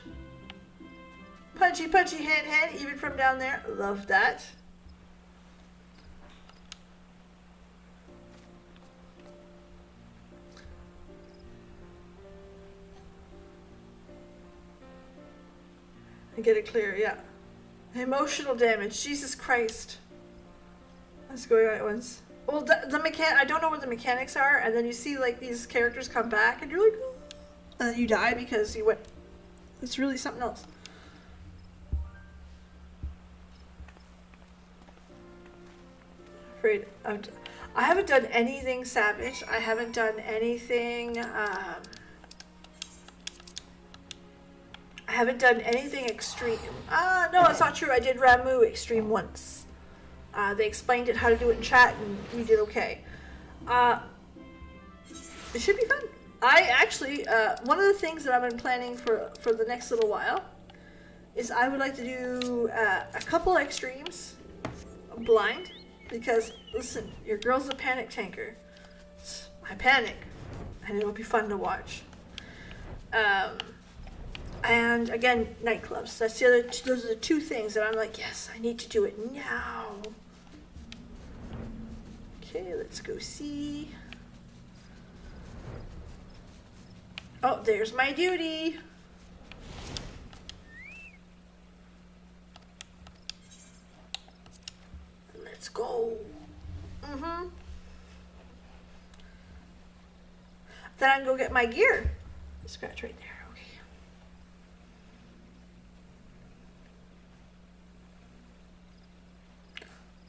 Punchy, punchy, hand, even from down there. Love that. And get it clear, yeah. Emotional damage, Jesus Christ. Let's go right once. Well, I don't know what the mechanics are, and then you see like these characters come back, and you're like, oh. And then you die because you went. It's really something else. Afraid I haven't done anything savage. I haven't done anything. I haven't done anything extreme. No, it's not true. I did Ramu extreme once. They explained it how to do it in chat, and we did okay. It should be fun. I actually one of the things that I've been planning for the next little while is I would like to do a couple extremes blind. Because, listen, your girl's a panic tanker. I panic. And it'll be fun to watch. And, again, nightclubs. That's the other... Those are the two things that I'm like, yes, I need to do it now. Okay, let's go see. Oh, there's my duty. Let's go. Then I can go get my gear. Scratch right there. Okay.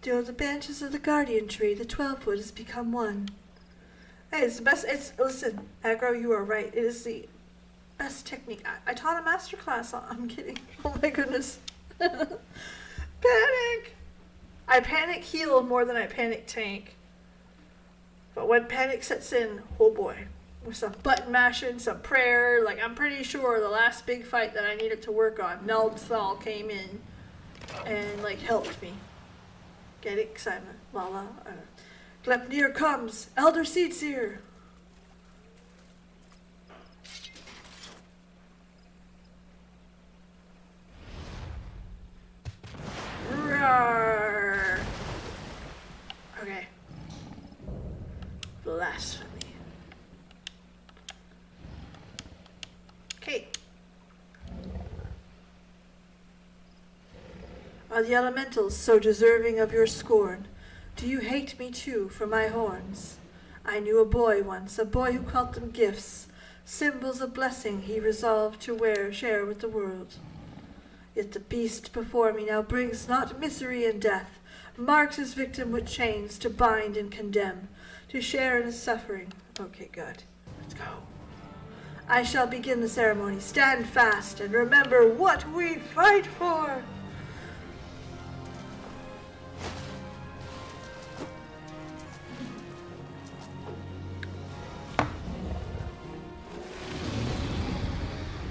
Though the branches of the guardian tree, the 12 wood has become one. Hey, it's the best. Listen, Aggro, you are right. It is the best technique. I taught a master class on. I'm kidding. Oh my goodness. Panic. I panic heal more than I panic tank. But when panic sets in, oh boy. With some button mashing, some prayer, like I'm pretty sure the last big fight that I needed to work on, Meldthal came in and like helped me. Get it? Excitement. Lala. Glepnir comes! Elder Seedseer! Blasphemy. Okay. Are the elementals so deserving of your scorn? Do you hate me too for my horns? I knew a boy once, a boy who called them gifts, symbols of blessing he resolved to share with the world. Yet the beast before me now brings not misery and death, marks his victim with chains to bind and condemn, to share in his suffering. Okay, good. Let's go. I shall begin the ceremony. Stand fast and remember what we fight for.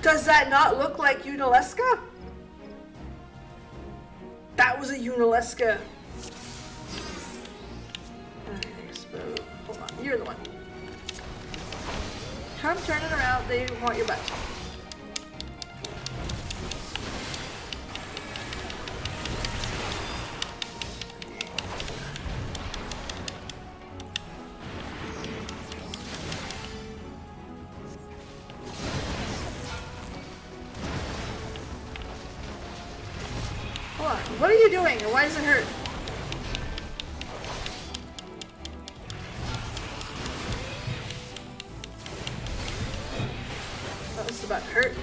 Does that not look like Unalesca? That was a Unalesca. Hold on, you're the one. Come turn it around, they want your butt. Hold on, what are you doing and why does it hurt? This is about to hurt.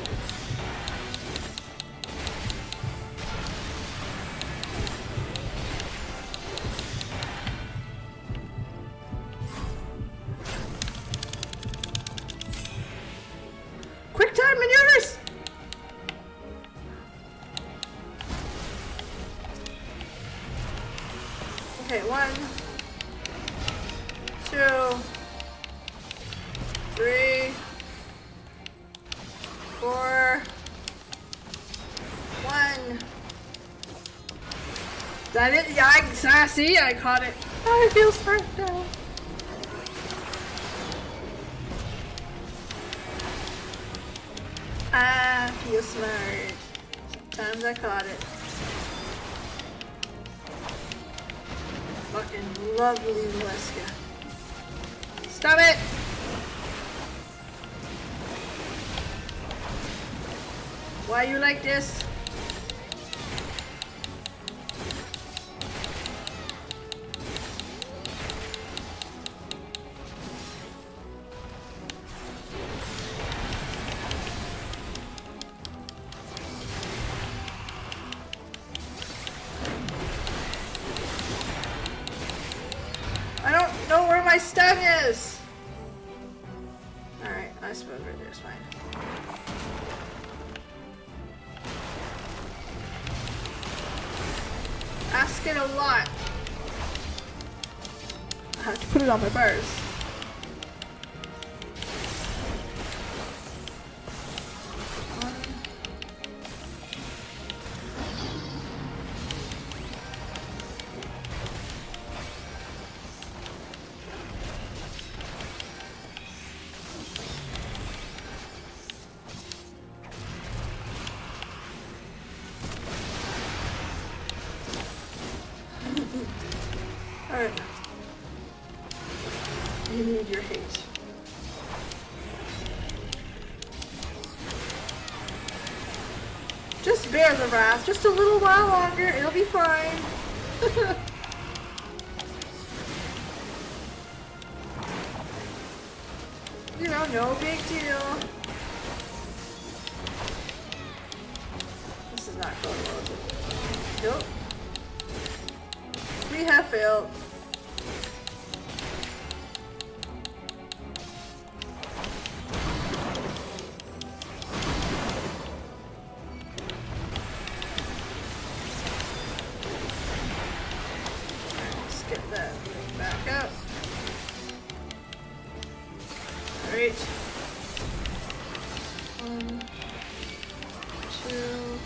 Quick time maneuvers! Okay, 1, 2, 3, 4, 1. Is that it? Yeah, I see, I caught it. Oh, I feel smart now. I feel smart. Sometimes I caught it. Fucking lovely Valeska. Stop it! Why you like this? I don't know where my stun is. Alright, I suppose right there is fine. Ask it a lot. I have to put it on my bars. Alright. You need your hate. Just bear the wrath. Just a little while longer. It'll be fine. You know, no big deal. This is not going well. Nope. We have failed. Let's get that back up. Alright. 1, 2.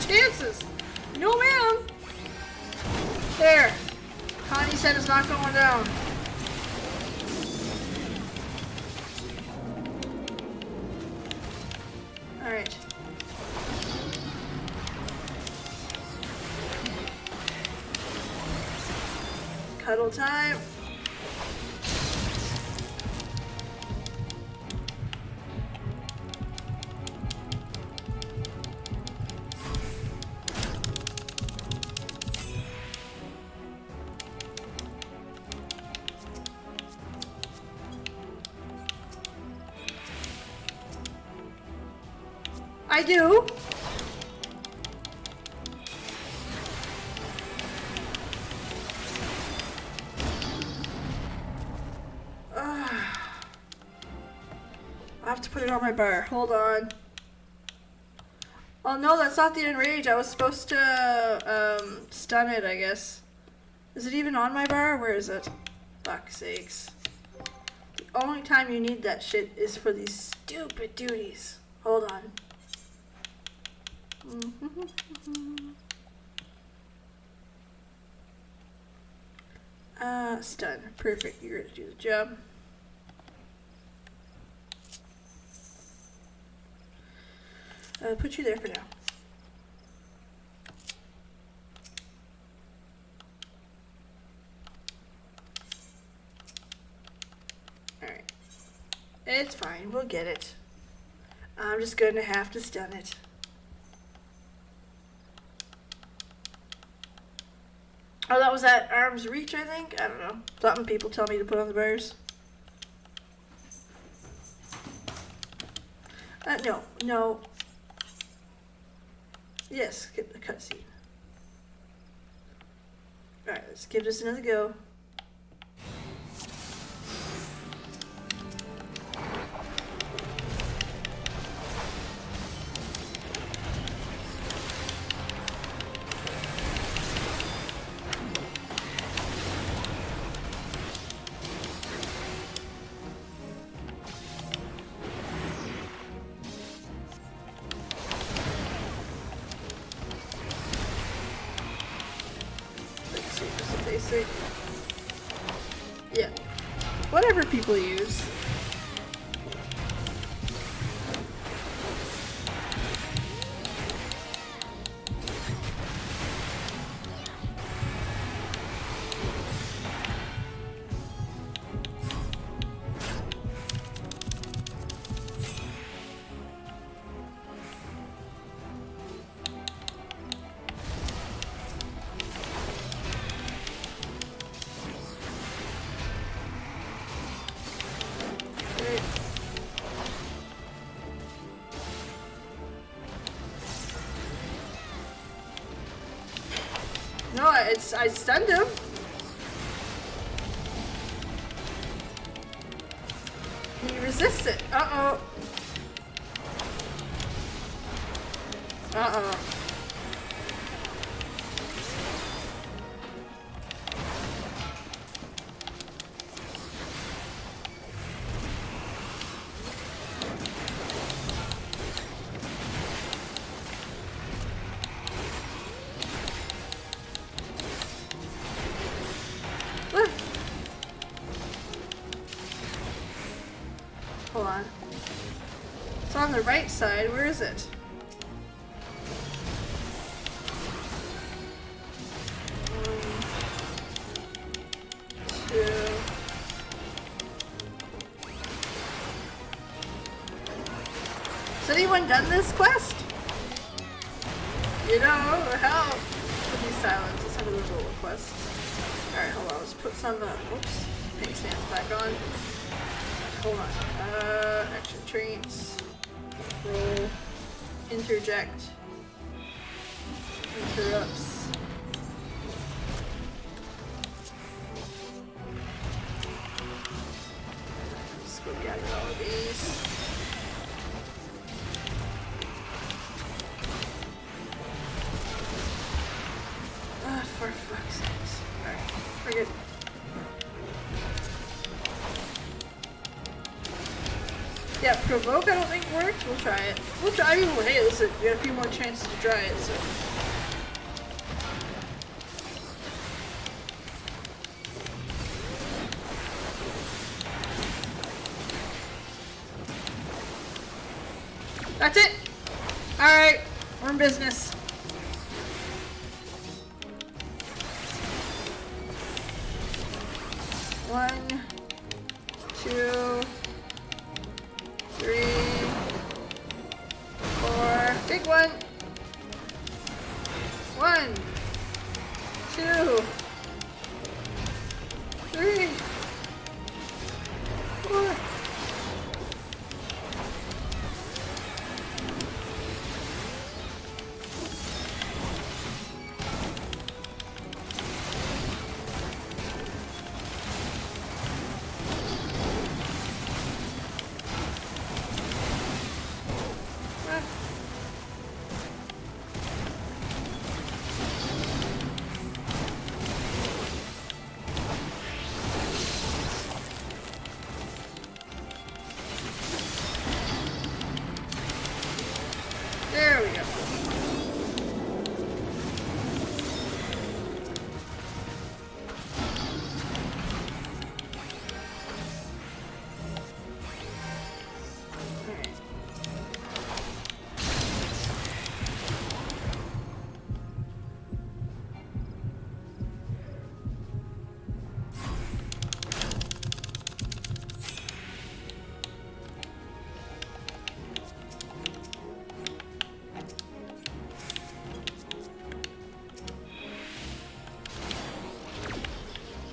chances. No, ma'am. There. Connie said it's not going down. Alright. Cuddle time. I do. I have to put it on my bar. Hold on. Oh no, that's not the enrage. I was supposed to stun it, I guess. Is it even on my bar? Where is it? Fuck's sakes. The only time you need that shit is for these stupid duties. Hold on. Stun. Perfect. You're gonna do the job. Put you there for now. Alright. It's fine. We'll get it. I'm just going to have to stun it. Oh, that was at arm's reach, I think? I don't know. Something people tell me to put on the bars. No. Yes, skip the cutscene. Alright, let's give this another go. Yeah, whatever people use. No, I stunned him. He resists it. Uh-oh. Uh-oh. Hold on. It's on the right side. Where is it? Has anyone done this quest? You know, help! Please silence. Let's have a little quest. Alright, hold on. Let's put some, whoops. Paint stands back on. Hold on. Action traits. Roll. Interject. Interrupts. Let's go gather all of these. For fuck's sakes. Alright, we're good. Yeah, provoke I don't think worked. We'll try it. We'll try. I mean, well, hey, listen, we got a few more chances to try it, so. That's it. All right, we're in business. One, two, three, four. Big one. One, two, three, four. There we go.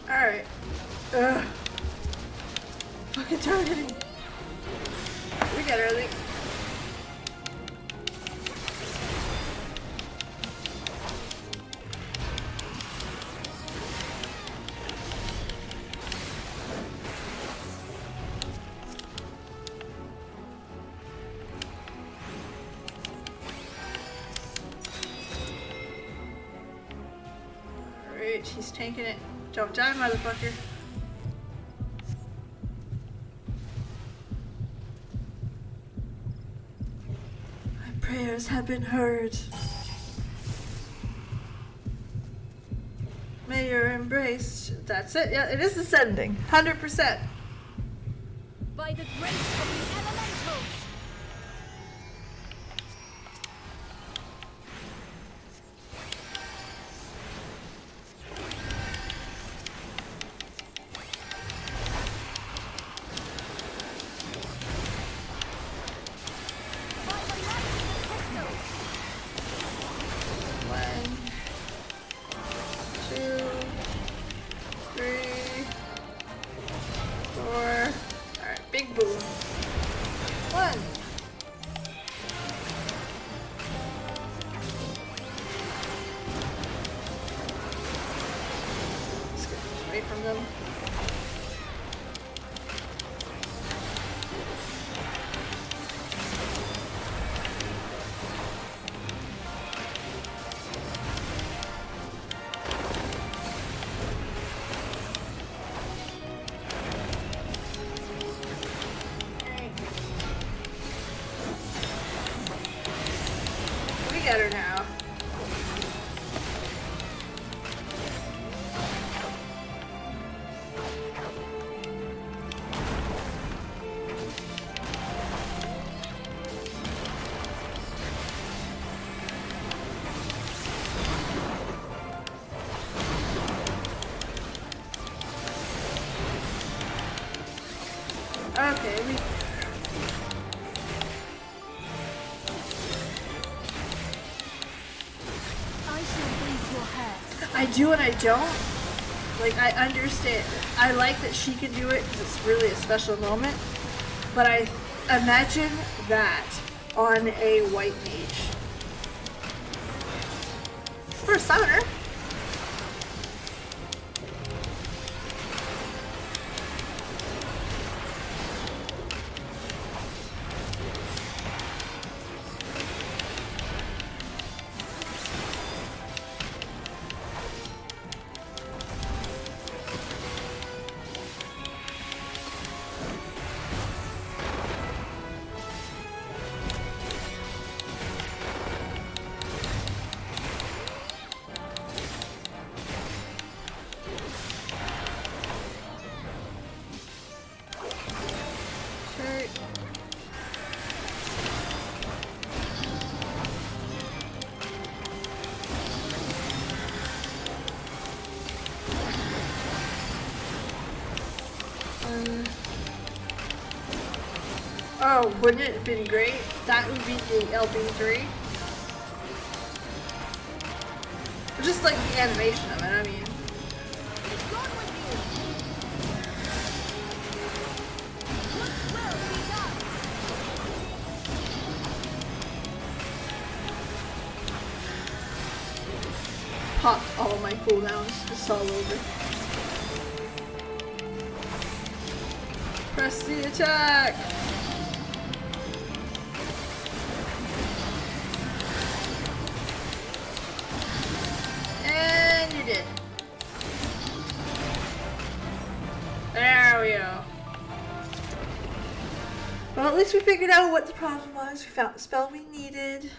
Alright. Ugh. Fucking targeting. We got everything. Alright, he's tanking it. Don't die, motherfucker. My prayers have been heard. May you're embraced. That's it. Yeah, it is ascending. 100%. By the grace of the elementals. One, two, three, four. Alright, big boom. One. Let's get away from them. We got her now. Okay, I shall breathe your hair. I do and I don't. Like, I understand. I like that she can do it because it's really a special moment. But I imagine that on a white mage. For a summoner. Oh, wouldn't it have been great? That would be the LB3. Just like the animation of it, I mean. Gone with you. What will be done? Pop all my cooldowns. It's all over. Press the attack! And you did. There we go. Well, at least we figured out what the problem was. We found the spell we needed.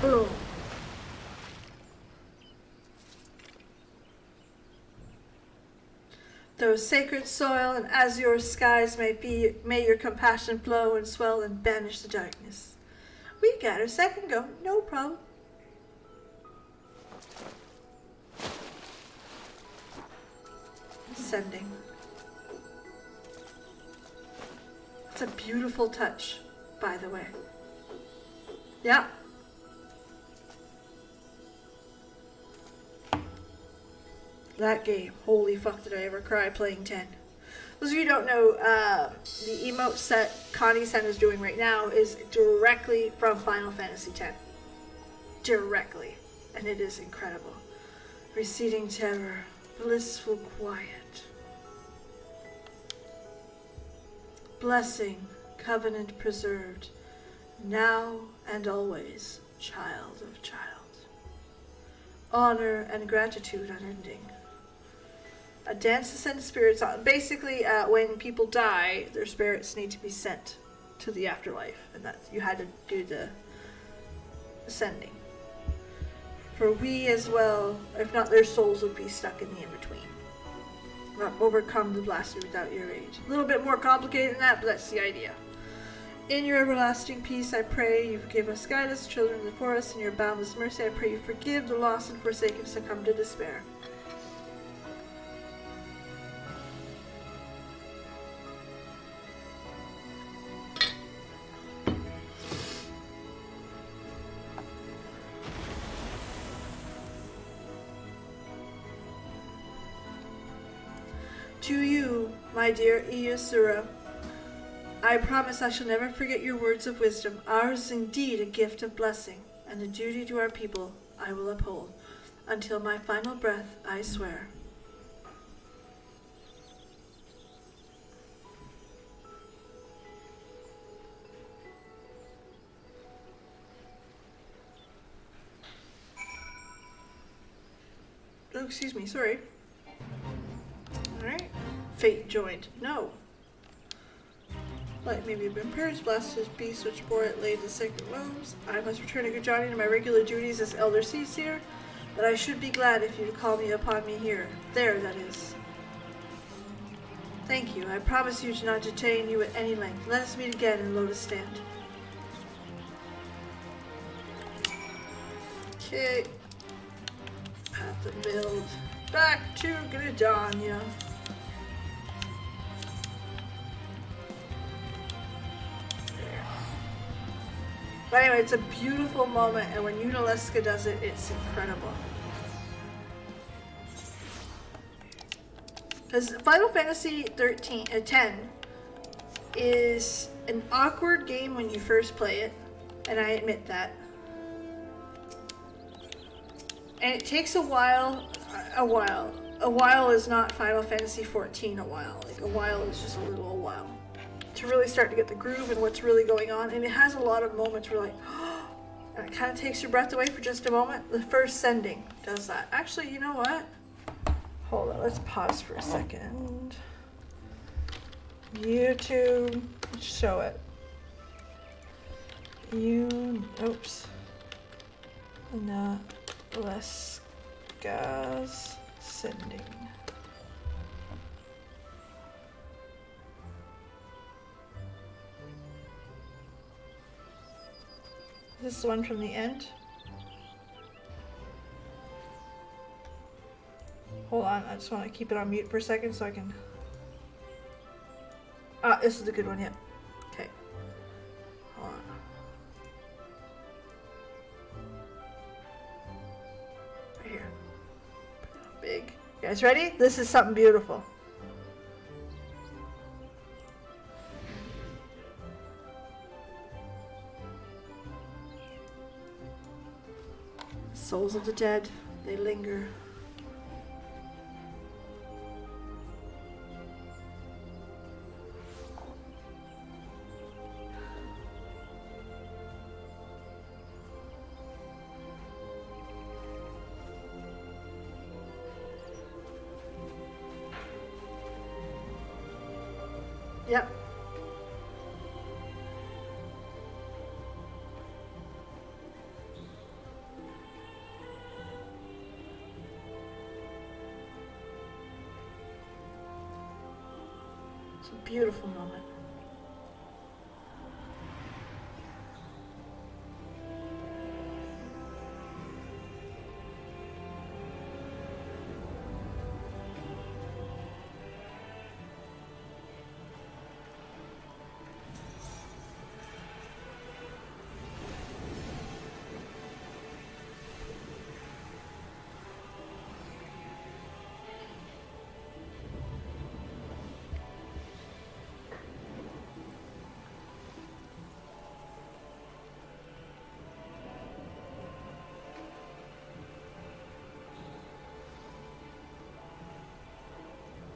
Boom. Though sacred soil and azure skies may your compassion flow and swell and banish the darkness. We got our second go, no problem. Sending. It's a beautiful touch, by the way. Yeah. That game, holy fuck did I ever cry playing 10. Those of you who don't know, the emote set Connie Sen is doing right now is directly from Final Fantasy X. Directly. And it is incredible. Receding terror, blissful quiet. Blessing, covenant preserved, now and always, child of child. Honor and gratitude unending. A dance to send spirits on. Basically, when people die, their spirits need to be sent to the afterlife, and that you had to do the sending. For we as well, if not their souls, would be stuck in the in-between. Not overcome the blasphemy without your aid. A little bit more complicated than that, but that's the idea. In your everlasting peace, I pray you forgive us, guide us, children of the forest. In your boundless mercy, I pray you forgive the lost and forsaken succumb to despair. To you, my dear Iyasura, I promise I shall never forget your words of wisdom. Ours is indeed a gift of blessing, and a duty to our people I will uphold. Until my final breath, I swear. Oh, excuse me, sorry. Alright. Fate joined. No. Like maybe been perished, blessed his beast which bore it laid in sacred realms. I must return to Gajani to my regular duties as Elder Seer, but I should be glad if you'd call me upon me here. There, that is. Thank you. I promise you to not detain you at any length. Let us meet again in Lotus Stand. Okay. Have to build back to Gridania. But anyway, it's a beautiful moment, and when Unalesca does it, it's incredible. Because Final Fantasy 10 is an awkward game when you first play it, and I admit that. And it takes a while. A while is not Final Fantasy 14 a while. Like, a while is just a little while. To really start to get the groove and what's really going on. And it has a lot of moments where like, and it kind of takes your breath away for just a moment. The first sending does that. Actually, you know what? Hold on, let's pause for a second. YouTube, show it. Oops. Unalesca's sending. This is the one from the end. Hold on, I just want to keep it on mute for a second so I can... this is a good one, yeah. Okay. Hold on. Right here. Big. You guys ready? This is something beautiful. Souls of the dead, they linger. Yep. It's a beautiful moment.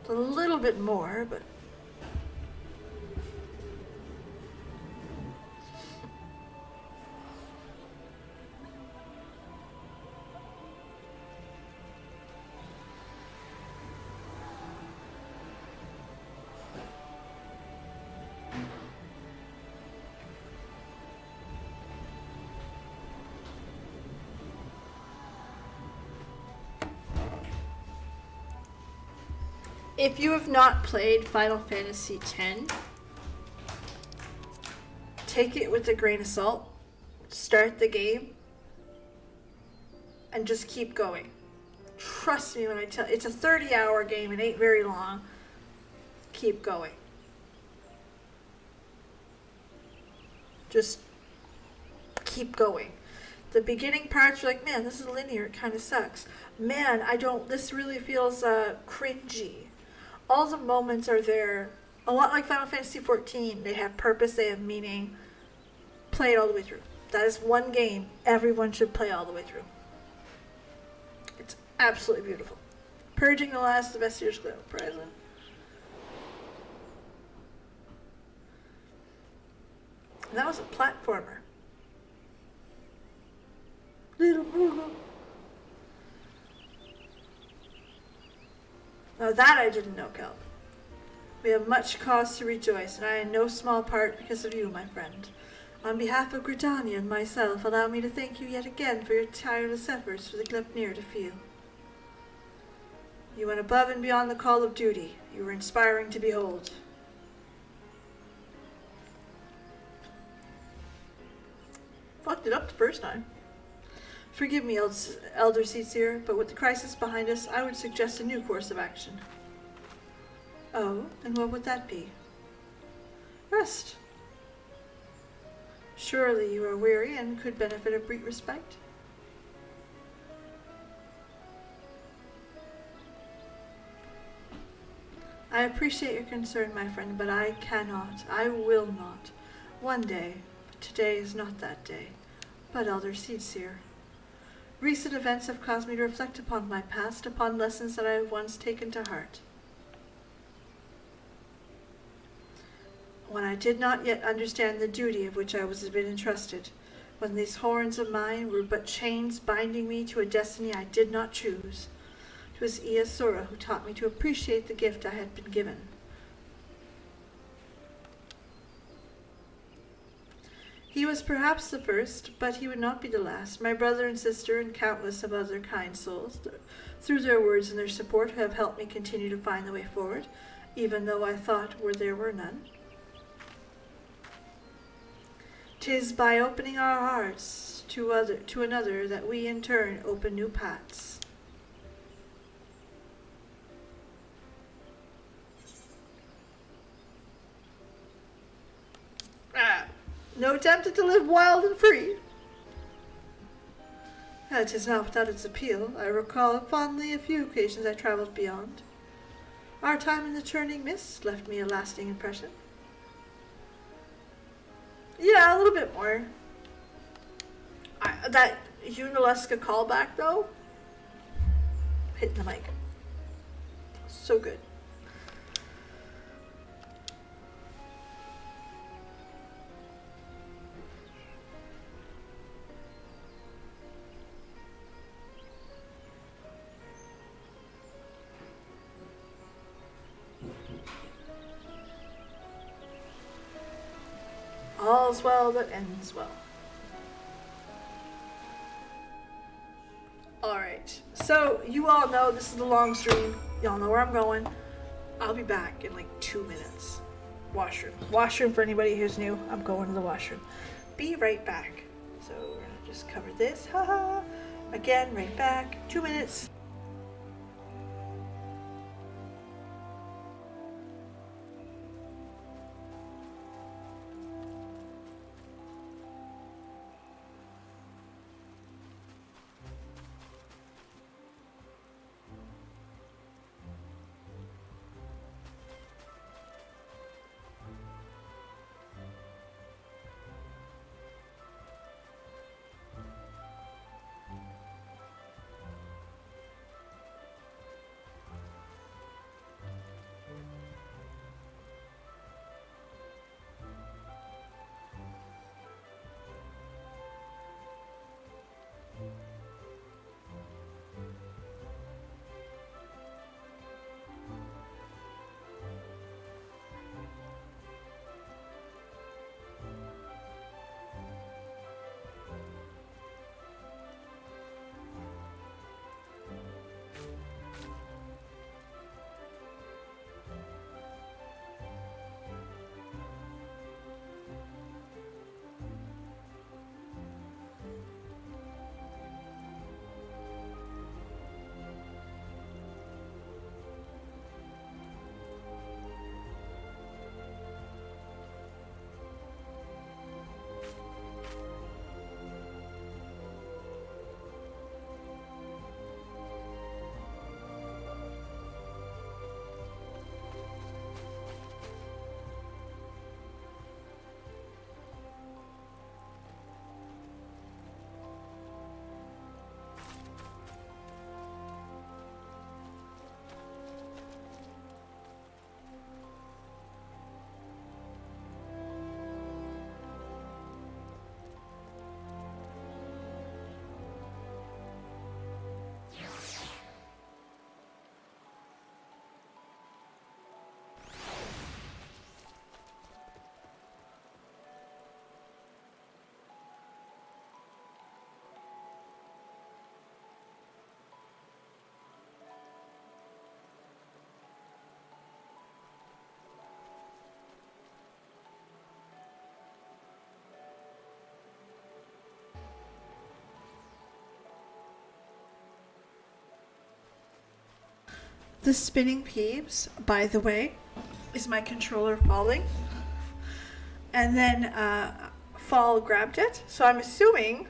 A little bit more, but if you have not played Final Fantasy X, take it with a grain of salt. Start the game and just keep going. Trust me when I tell you, it's a 30-hour game. It ain't very long. Keep going. Just keep going. The beginning parts are like, man, this is linear. It kind of sucks. Man, this really feels cringy. All the moments are there. A lot like Final Fantasy XIV. They have purpose, they have meaning. Play it all the way through. That is one game everyone should play all the way through. It's absolutely beautiful. Purging the last of Vestir's Glow present. And that was a platformer. Little Moogle. Now that I didn't know, Kelp. We have much cause to rejoice, and I in no small part because of you, my friend. On behalf of Gridania and myself, allow me to thank you yet again for your tireless efforts for the Gleipnir to feel. You went above and beyond the call of duty. You were inspiring to behold. Fucked it up the first time. Forgive me, Elder Seatsier, but with the crisis behind us, I would suggest a new course of action. Oh, and what would that be? Rest. Surely you are weary and could benefit a brief respite. I appreciate your concern, my friend, but I cannot. I will not. One day, but today is not that day. But Elder Seatsier. Recent events have caused me to reflect upon my past, upon lessons that I have once taken to heart. When I did not yet understand the duty of which I was been entrusted, when these horns of mine were but chains binding me to a destiny I did not choose, it was Iasura who taught me to appreciate the gift I had been given. He was perhaps the first, but he would not be the last. My brother and sister and countless of other kind souls, through their words and their support, have helped me continue to find the way forward, even though I thought there were none. 'Tis by opening our hearts to another that we in turn open new paths. no tempted to live wild and free. It is not without its appeal. I recall fondly a few occasions I travelled beyond. Our time in the churning mist left me a lasting impression. Yeah, a little bit more. That Unalesca callback, though, hitting the mic. So good. All's well that ends well. Alright, so you all know this is the long stream. Y'all know where I'm going. I'll be back in like 2 minutes. Washroom. Washroom for anybody who's new. I'm going to the washroom. Be right back. So we're going to just cover this. Haha. Again, right back. 2 minutes. The spinning Peebs, by the way, is my controller falling. And then Fall grabbed it. So I'm assuming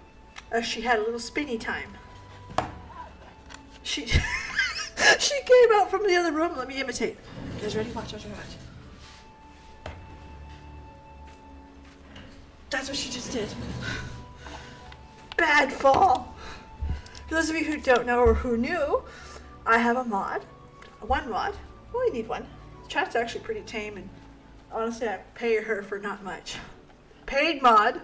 she had a little spinny time. She she came out from the other room. Let me imitate. You guys ready? Watch. That's what she just did. Bad Fall. For those of you who don't know or who knew, I have a mod. One mod. We only need one. Chat's actually pretty tame, and honestly, I pay her for not much. Paid mod.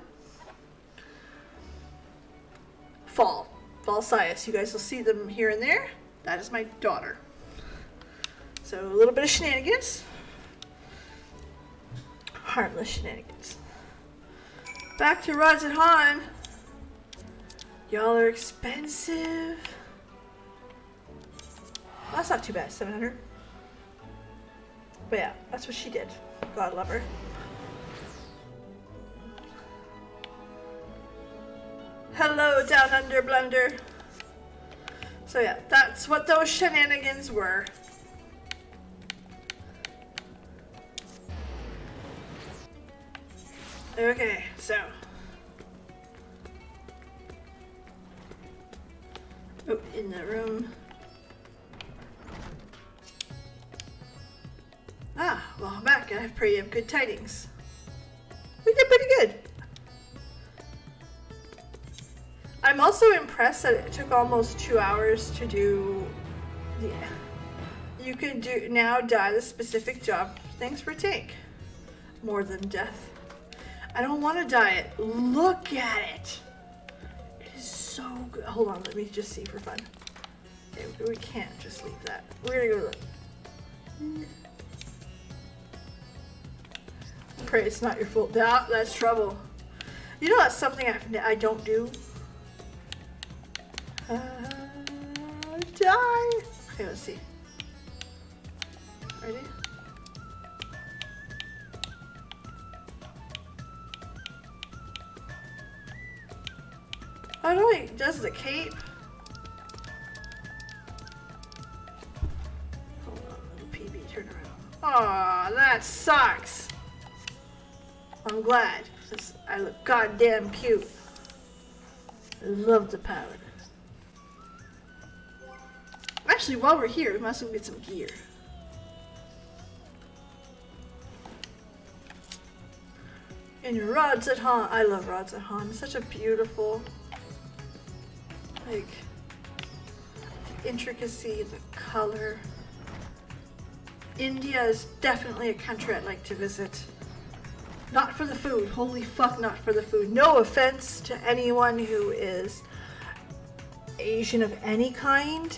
Fall Sias. You guys will see them here and there. That is my daughter. So a little bit of shenanigans. Harmless shenanigans. Back to Rods and Han. Y'all are expensive. Well, that's not too bad, 700. But yeah, that's what she did. God love her. Hello, Down Under Blunder. So yeah, that's what those shenanigans were. Okay, so. Oh, in the room. Ah, well, I'm back. I pray you have good tidings. We did pretty good. I'm also impressed that it took almost 2 hours to do. Yeah. You can do now die the specific job. Thanks for tank. More than death. I don't want to die it. Look at it. It is so good. Hold on, let me just see for fun. Okay, we can't just leave that. We're gonna go look. Pray it's not your fault. That's trouble. You know that's something I don't do. Die. Okay, let's see. Ready? Oh no, it does the cape. Hold on, PB, turn around. Aw, that sucks. I'm glad, because I look goddamn cute. I love the paladin. Actually, while we're here, we might as well get some gear. And rods at Han. I love rods at Han. It's such a beautiful, like, the intricacy, the color. India is definitely a country I'd like to visit. Not for the food. Holy fuck, not for the food. No offense to anyone who is Asian of any kind.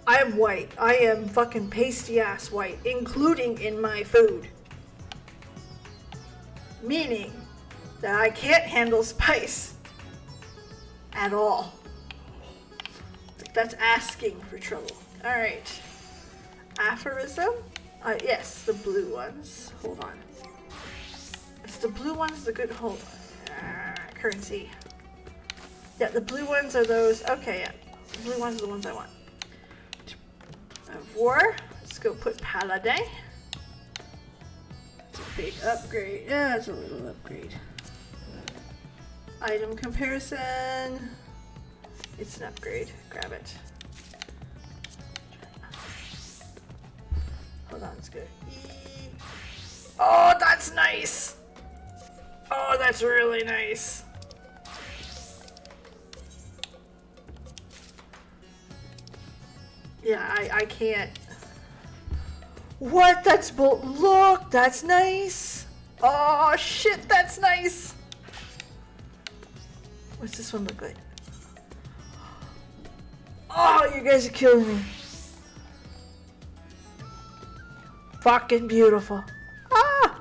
I am white. I am fucking pasty ass white, including in my food. Meaning that I can't handle spice at all. That's asking for trouble. Alright. Aphorism? Yes, the blue ones. Hold on. It's the blue ones, the good hold. Currency. Yeah, the blue ones are those. Okay, yeah. The blue ones are the ones I want. War. Let's go put Paladin. It's a big upgrade. Yeah, it's a little upgrade. Item comparison. It's an upgrade. Grab it. Hold on, it's good. Oh, that's nice. Oh, that's really nice. Yeah, I can't. What? That's look, that's nice. Oh shit, that's nice. What's this one look like? Oh, you guys are killing me. Fucking beautiful. Ah!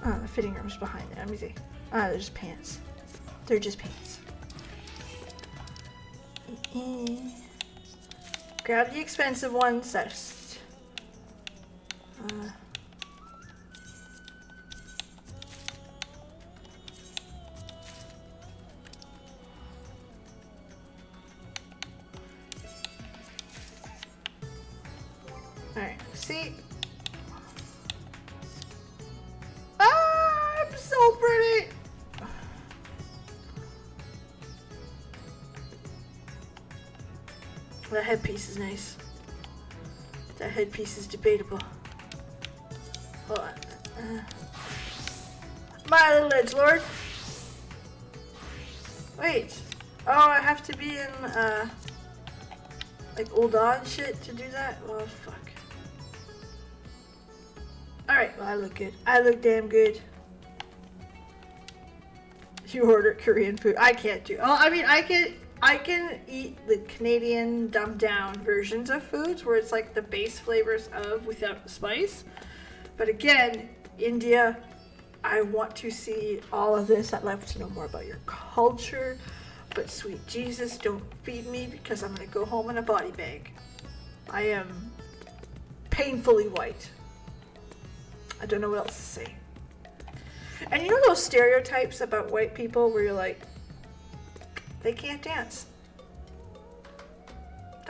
Oh, the fitting room's behind it. Let me see. Ah, they're just pants. They're just pants. Grab the expensive ones. That's. Alright, see? Ah, I'm so pretty! That headpiece is nice. That headpiece is debatable. Hold on. My little edgelord. Wait. Oh, I have to be in, like, old on shit to do that? Well, fuck. Alright, well, I look good. I look damn good. You ordered Korean food. I can't do. Oh, I mean, I can eat the Canadian dumbed down versions of foods where it's like the base flavors of without the spice. But again, India, I want to see all of this. I'd love to know more about your culture. But sweet Jesus, don't feed me because I'm going to go home in a body bag. I am painfully white. I don't know what else to say. And you know those stereotypes about white people where you're like, they can't dance.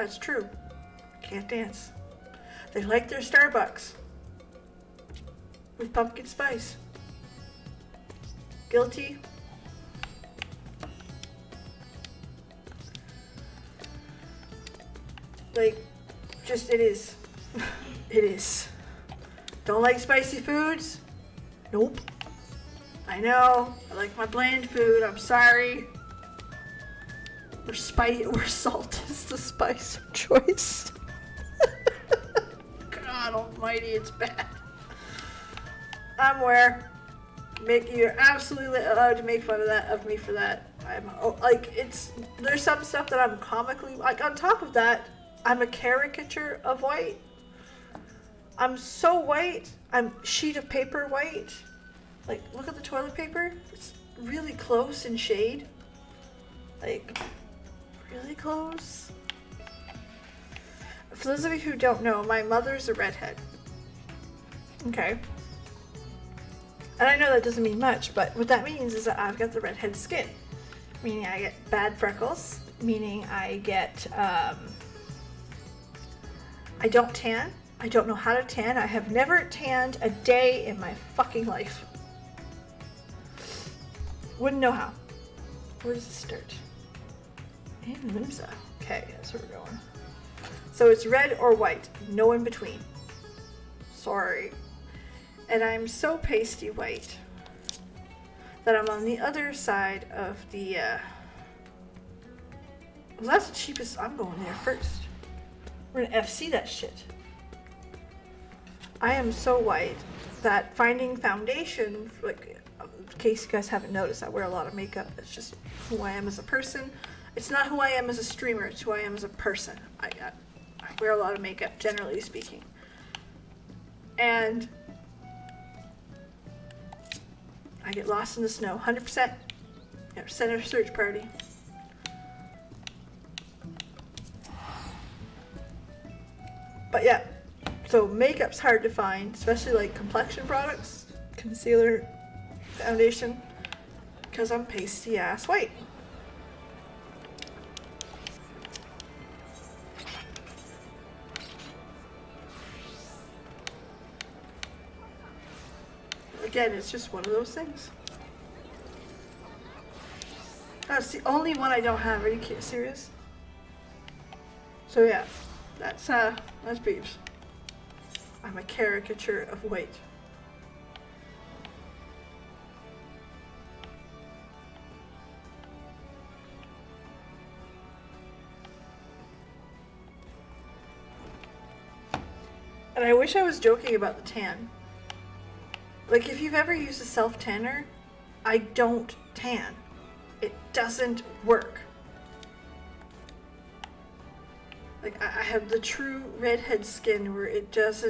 That's true. Can't dance. They like their Starbucks with pumpkin spice. Guilty. Like, just it is. It is. Don't like spicy foods? Nope. I know. I like my bland food. I'm sorry. Or salt is the spice of choice. God almighty, it's bad. I'm aware. You're absolutely allowed to make fun of me for that. There's some stuff that I'm comically, like, on top of that, I'm a caricature of white. I'm so white. I'm sheet of paper white. Like, look at the toilet paper. It's really close in shade. Like, really close. For those of you who don't know, my mother's a redhead. Okay. And I know that doesn't mean much, but what that means is that I've got the redhead skin. Meaning I get bad freckles. Meaning I get, I don't tan. I don't know how to tan. I have never tanned a day in my fucking life. Wouldn't know how. Where does it start? In Limsa. Okay, that's where we're going. So it's red or white. No in between. Sorry. And I'm so pasty white that I'm on the other side of the, well, that's the cheapest. I'm going there first. We're gonna FC that shit. I am so white that finding foundation, like, in case you guys haven't noticed, I wear a lot of makeup. It's just who I am as a person. It's not who I am as a streamer, it's who I am as a person. I wear a lot of makeup, generally speaking. And I get lost in the snow, 100%. Center search party. But yeah, so makeup's hard to find, especially like complexion products, concealer, foundation, because I'm pasty ass white. Again, it's just one of those things. That's the only one I don't have. Are you serious? So yeah, that's Peebs. I'm a caricature of white. And I wish I was joking about the tan. Like, if you've ever used a self-tanner, I don't tan. It doesn't work. Like, I have the true redhead skin where it does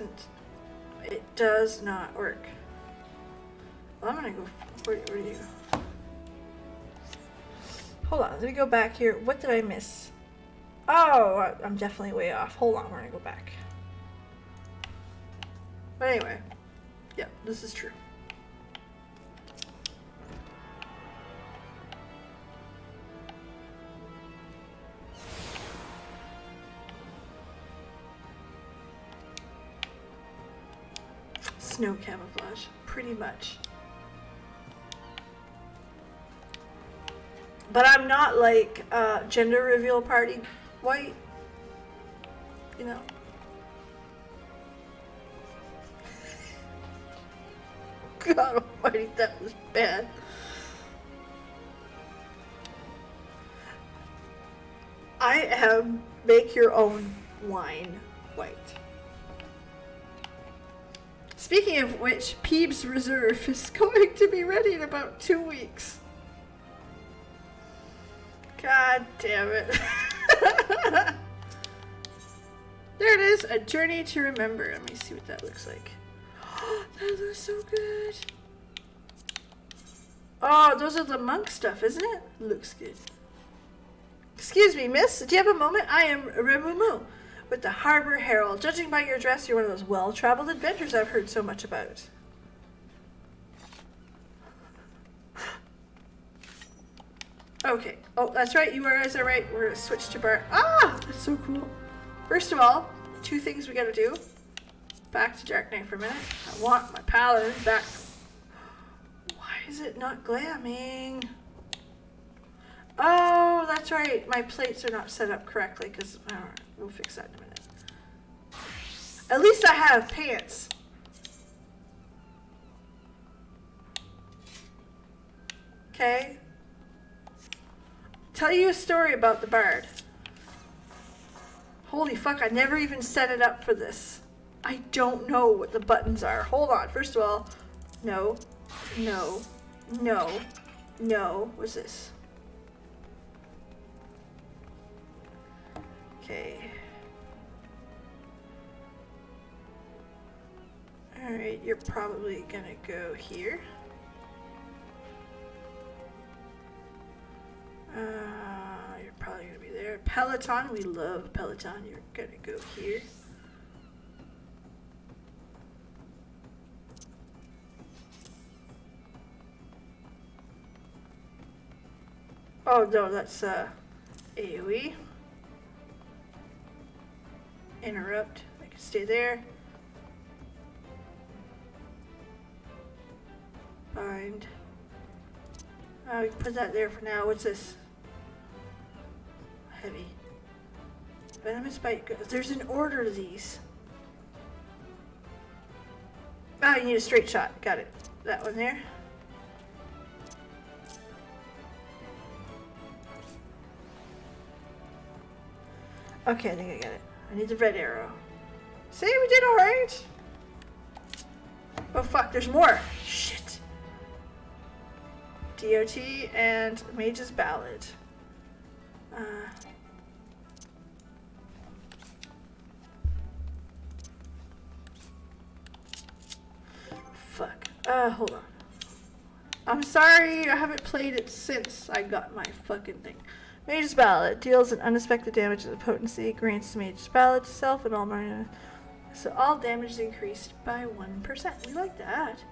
not work. Well, I'm gonna go, where do you go? Hold on, let me go back here. What did I miss? Oh, I'm definitely way off. Hold on, we're gonna go back. But anyway, yeah, this is true. Snow camouflage, pretty much. But I'm not like gender reveal party white, you know. God almighty, that was bad. I am make your own wine white. Speaking of which, Peebs Reserve is going to be ready in about 2 weeks. God damn it. There it is, A Journey to Remember. Let me see what that looks like. That looks so good. Oh, those are the monk stuff, isn't it? Looks good. Excuse me, miss. Do you have a moment? I am Remumu with the Harbor Herald. Judging by your dress, you're one of those well-traveled adventurers I've heard so much about. Okay. Oh, that's right. You guys are right. We're gonna switch to Bart. Ah! That's so cool. First of all, 2 things we gotta do. Back to Dark Knight for a minute. I want my paladin back. Why is it not glamming? Oh, that's right. My plates are not set up correctly because we'll fix that in a minute. At least I have pants. Okay. Tell you a story about the bard. Holy fuck, I never even set it up for this. I don't know what the buttons are. Hold on. First of all, no, no, no, no. What's this? Okay. Alright, you're probably gonna go here. You're probably gonna be there. Peloton, we love Peloton. You're gonna go here. Oh no, that's AoE. Interrupt. I can stay there. Bind. Oh, we can put that there for now. What's this? Heavy. Venomous bite. There's an order to these. Ah, you need a straight shot. Got it. That one there. Okay, I think I got it. I need the red arrow. See, we did alright. Oh fuck, there's more. Shit. DOT and Mage's Ballad. Fuck. Hold on. I'm sorry, I haven't played it since I got my fucking thing. Mage's Ballad deals an unexpected damage to the potency, grants Mage's Ballad to self and all minor. So all damage is increased by 1%. We like that.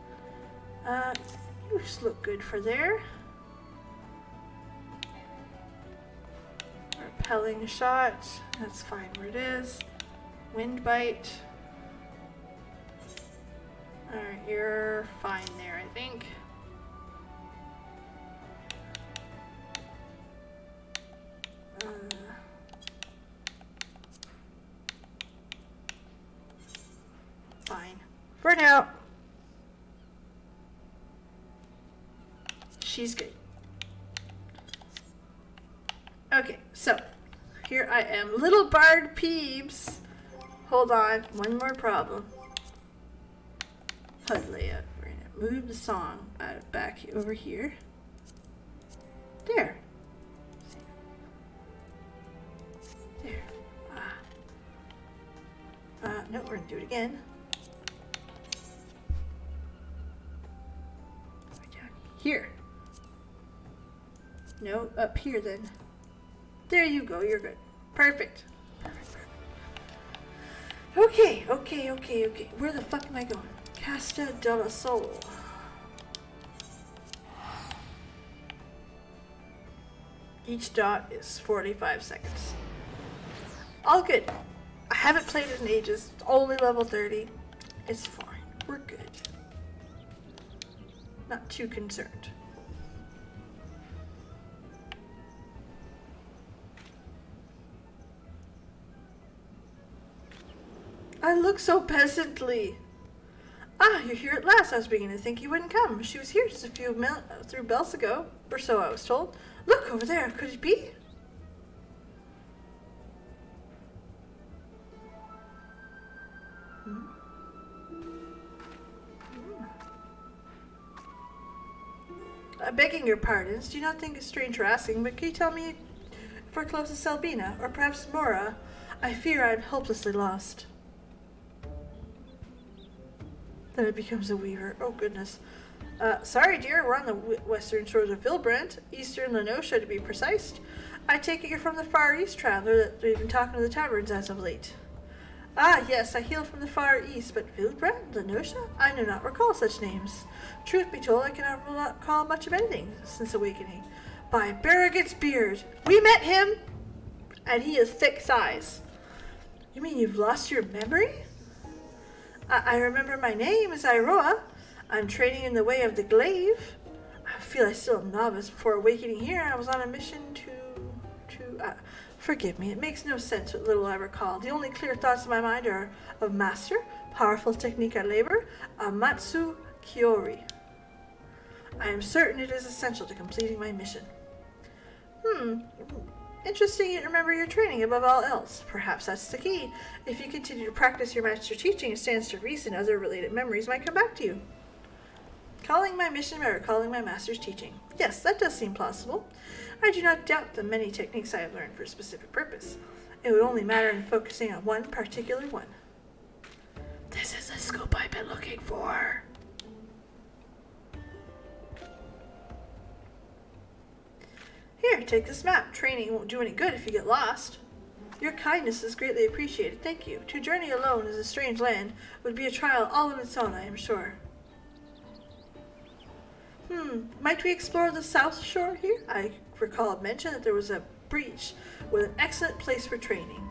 You just look good for there. Repelling shot. That's fine where it is. Wind bite. Alright, you're fine there, I think. Fine. For now. She's good. Okay, so here I am. Little Bard Peebs. Hold on, one more problem. HUD layout. We're gonna move the song back over here. There. There. No, we're gonna do it again. Down here. No, up here then. There you go, you're good. Perfect. Okay. Where the fuck am I going? Casta del Sol. Each dot is 45 seconds. All good. I haven't played it in ages. It's only level 30. It's fine. We're good. Not too concerned. I look so peasantly. Ah, you're here at last. I was beginning to think you wouldn't come. She was here just a few bells ago, or so I was told. Look over there. Could it be? I'm begging your pardons. Do you not think it's strange for asking, but can you tell me if we're close to Selbina, or perhaps Mora? I fear I'm hopelessly lost. Then it becomes a weaver. Oh, goodness. Sorry, dear. We're on the western shores of Vilbrant, eastern Lenosha to be precise. I take it you're from the Far East, traveler, that we've been talking to the taverns as of late. Ah, yes, I hail from the Far East, but Vilbrant, Lenosha? I do not recall such names. Truth be told, I cannot recall much of anything since awakening. By Barriget's beard. We met him, and he has thick thighs. You mean you've lost your memory? I remember my name is Iroa. I'm training in the way of the glaive. I feel I still am novice. Before awakening here, I was on a mission to forgive me, it makes no sense what little I recall. The only clear thoughts in my mind are of master, powerful technique at labor, Amatsu Kyori. I am certain it is essential to completing my mission. Interesting you remember your training above all else. Perhaps that's the key. If you continue to practice your master teaching, it stands to reason other related memories might come back to you. Calling my mission by recalling my master's teaching. Yes, that does seem plausible. I do not doubt the many techniques I have learned for a specific purpose. It would only matter in focusing on one particular one. This is the scope I've been looking for. Here, take this map. Training won't do any good if you get lost. Your kindness is greatly appreciated. Thank you. To journey alone in a strange land would be a trial all on its own, I am sure. Might we explore the south shore here? I recall it mentioned that there was a breach with an excellent place for training.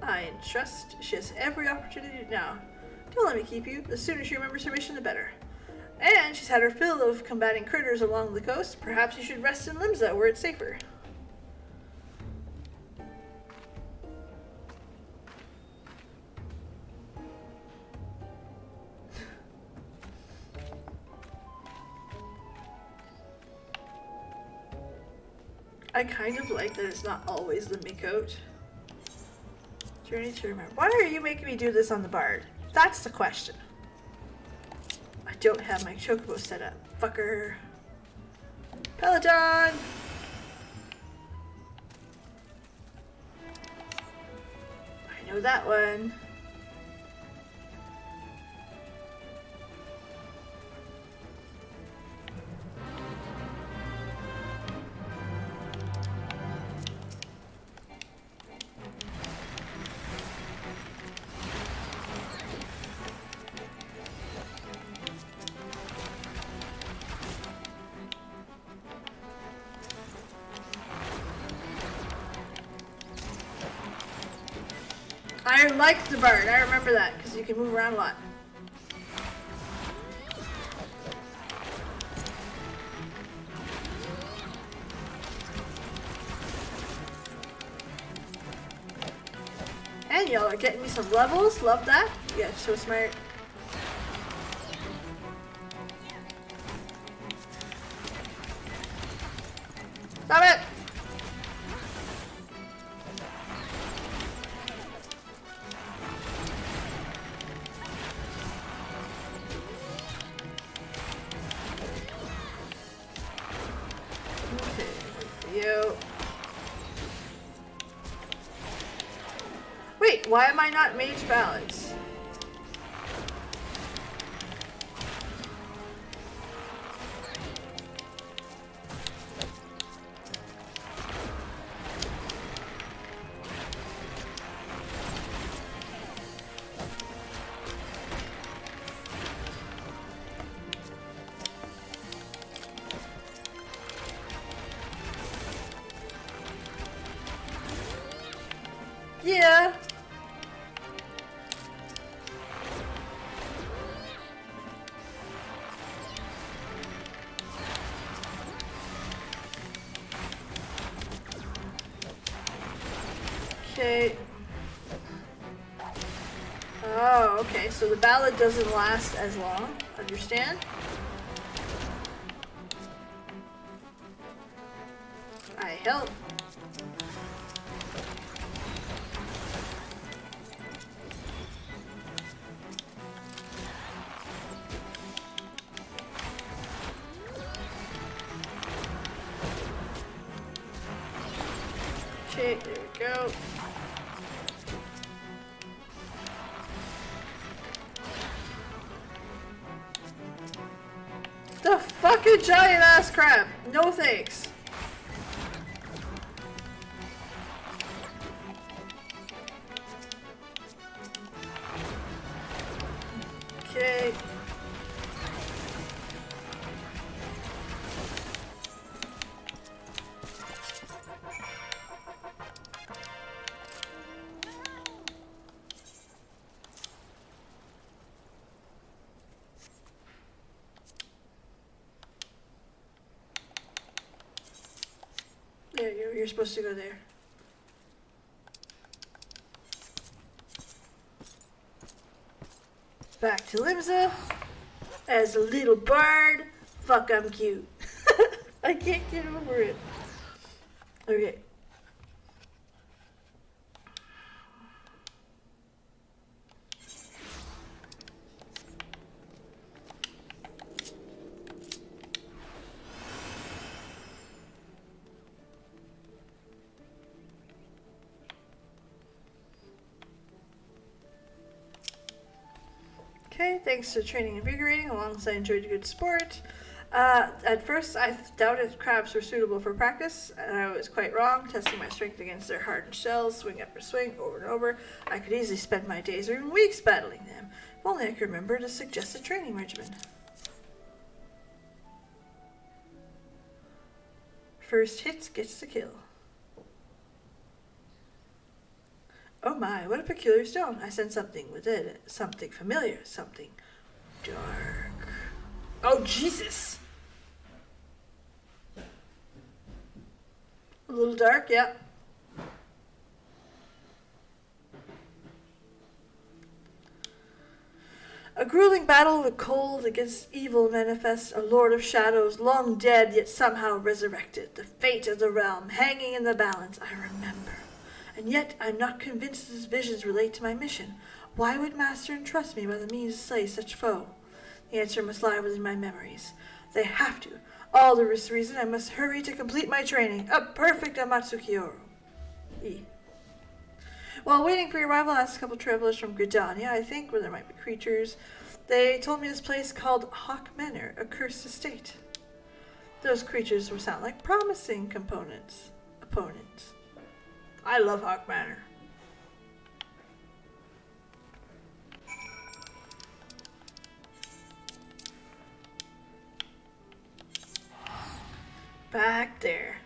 I trust she has every opportunity now. Don't let me keep you. The sooner she remembers her mission, the better. And she's had her fill of combating critters along the coast. Perhaps you should rest in Limsa, where it's safer. I kind of like that it's not always the Mikote. Journey to remember. Why are you making me do this on the bard? That's the question. I don't have my chocobo set up. Fucker. Peloton! I know that one. I like the bird. I remember that because you can move around a lot. And y'all are getting me some levels. Love that. You guys are so smart. Stop it! Wait, why am I not mage ballads? Yeah. Okay. Oh, okay. So the ballad doesn't last as long. Understand? I help. Okay, there we go. The fucking giant ass crab. No thanks. Okay. you're supposed to go there. Back to Limsa as a little bard. Fuck, I'm cute. I can't get over it. Okay. Okay, thanks to training invigorating, alongside enjoyed a good sport. At first, I doubted crabs were suitable for practice, and I was quite wrong. Testing my strength against their hardened shells, swing after swing, over and over, I could easily spend my days or even weeks battling them. If only I could remember to suggest a training regimen. First hit gets the kill. Oh my, what a peculiar stone. I sense something with it. Something familiar. Something dark. Oh, Jesus! A little dark, yeah. A grueling battle of the cold against evil manifests, a lord of shadows, long dead yet somehow resurrected. The fate of the realm hanging in the balance, I remember. And yet I'm not convinced his visions relate to my mission. Why would Master entrust me by the means to slay such foe? The answer must lie within my memories. They have to. All the reason I must hurry to complete my training. A perfect Amatsukioro. E. While waiting for your arrival, I asked a couple travelers from Gridania, I think, where there might be creatures. They told me this place called Hawk Manor, a cursed estate. Those creatures would sound like promising opponents. I love Hawk Manor. Back there.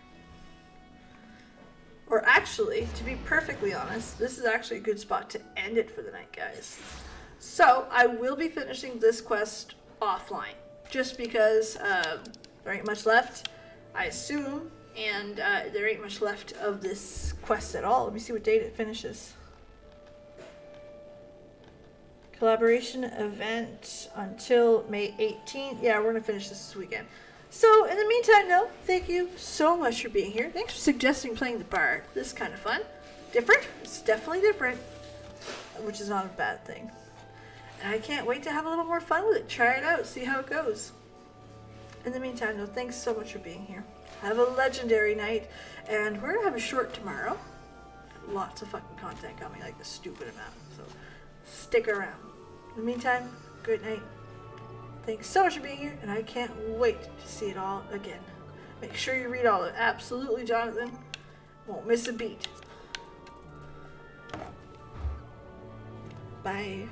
Or actually, to be perfectly honest, this is actually a good spot to end it for the night, guys. So, I will be finishing this quest offline, just because there ain't much left, I assume, and there ain't much left of this quest at all. Let me see what date it finishes. Collaboration event until May 18th. Yeah, we're going to finish this weekend. So, in the meantime, though, thank you so much for being here. Thanks for suggesting playing the bard. This is kind of fun. Different? It's definitely different. Which is not a bad thing. And I can't wait to have a little more fun with it. Try it out. See how it goes. In the meantime, though, thanks so much for being here. Have a legendary night. And we're going to have a short tomorrow. Lots of fucking content coming, like a stupid amount. So, stick around. In the meantime, good night. Thanks so much for being here, and I can't wait to see it all again. Make sure you read all of it. Absolutely, Jonathan. Won't miss a beat. Bye.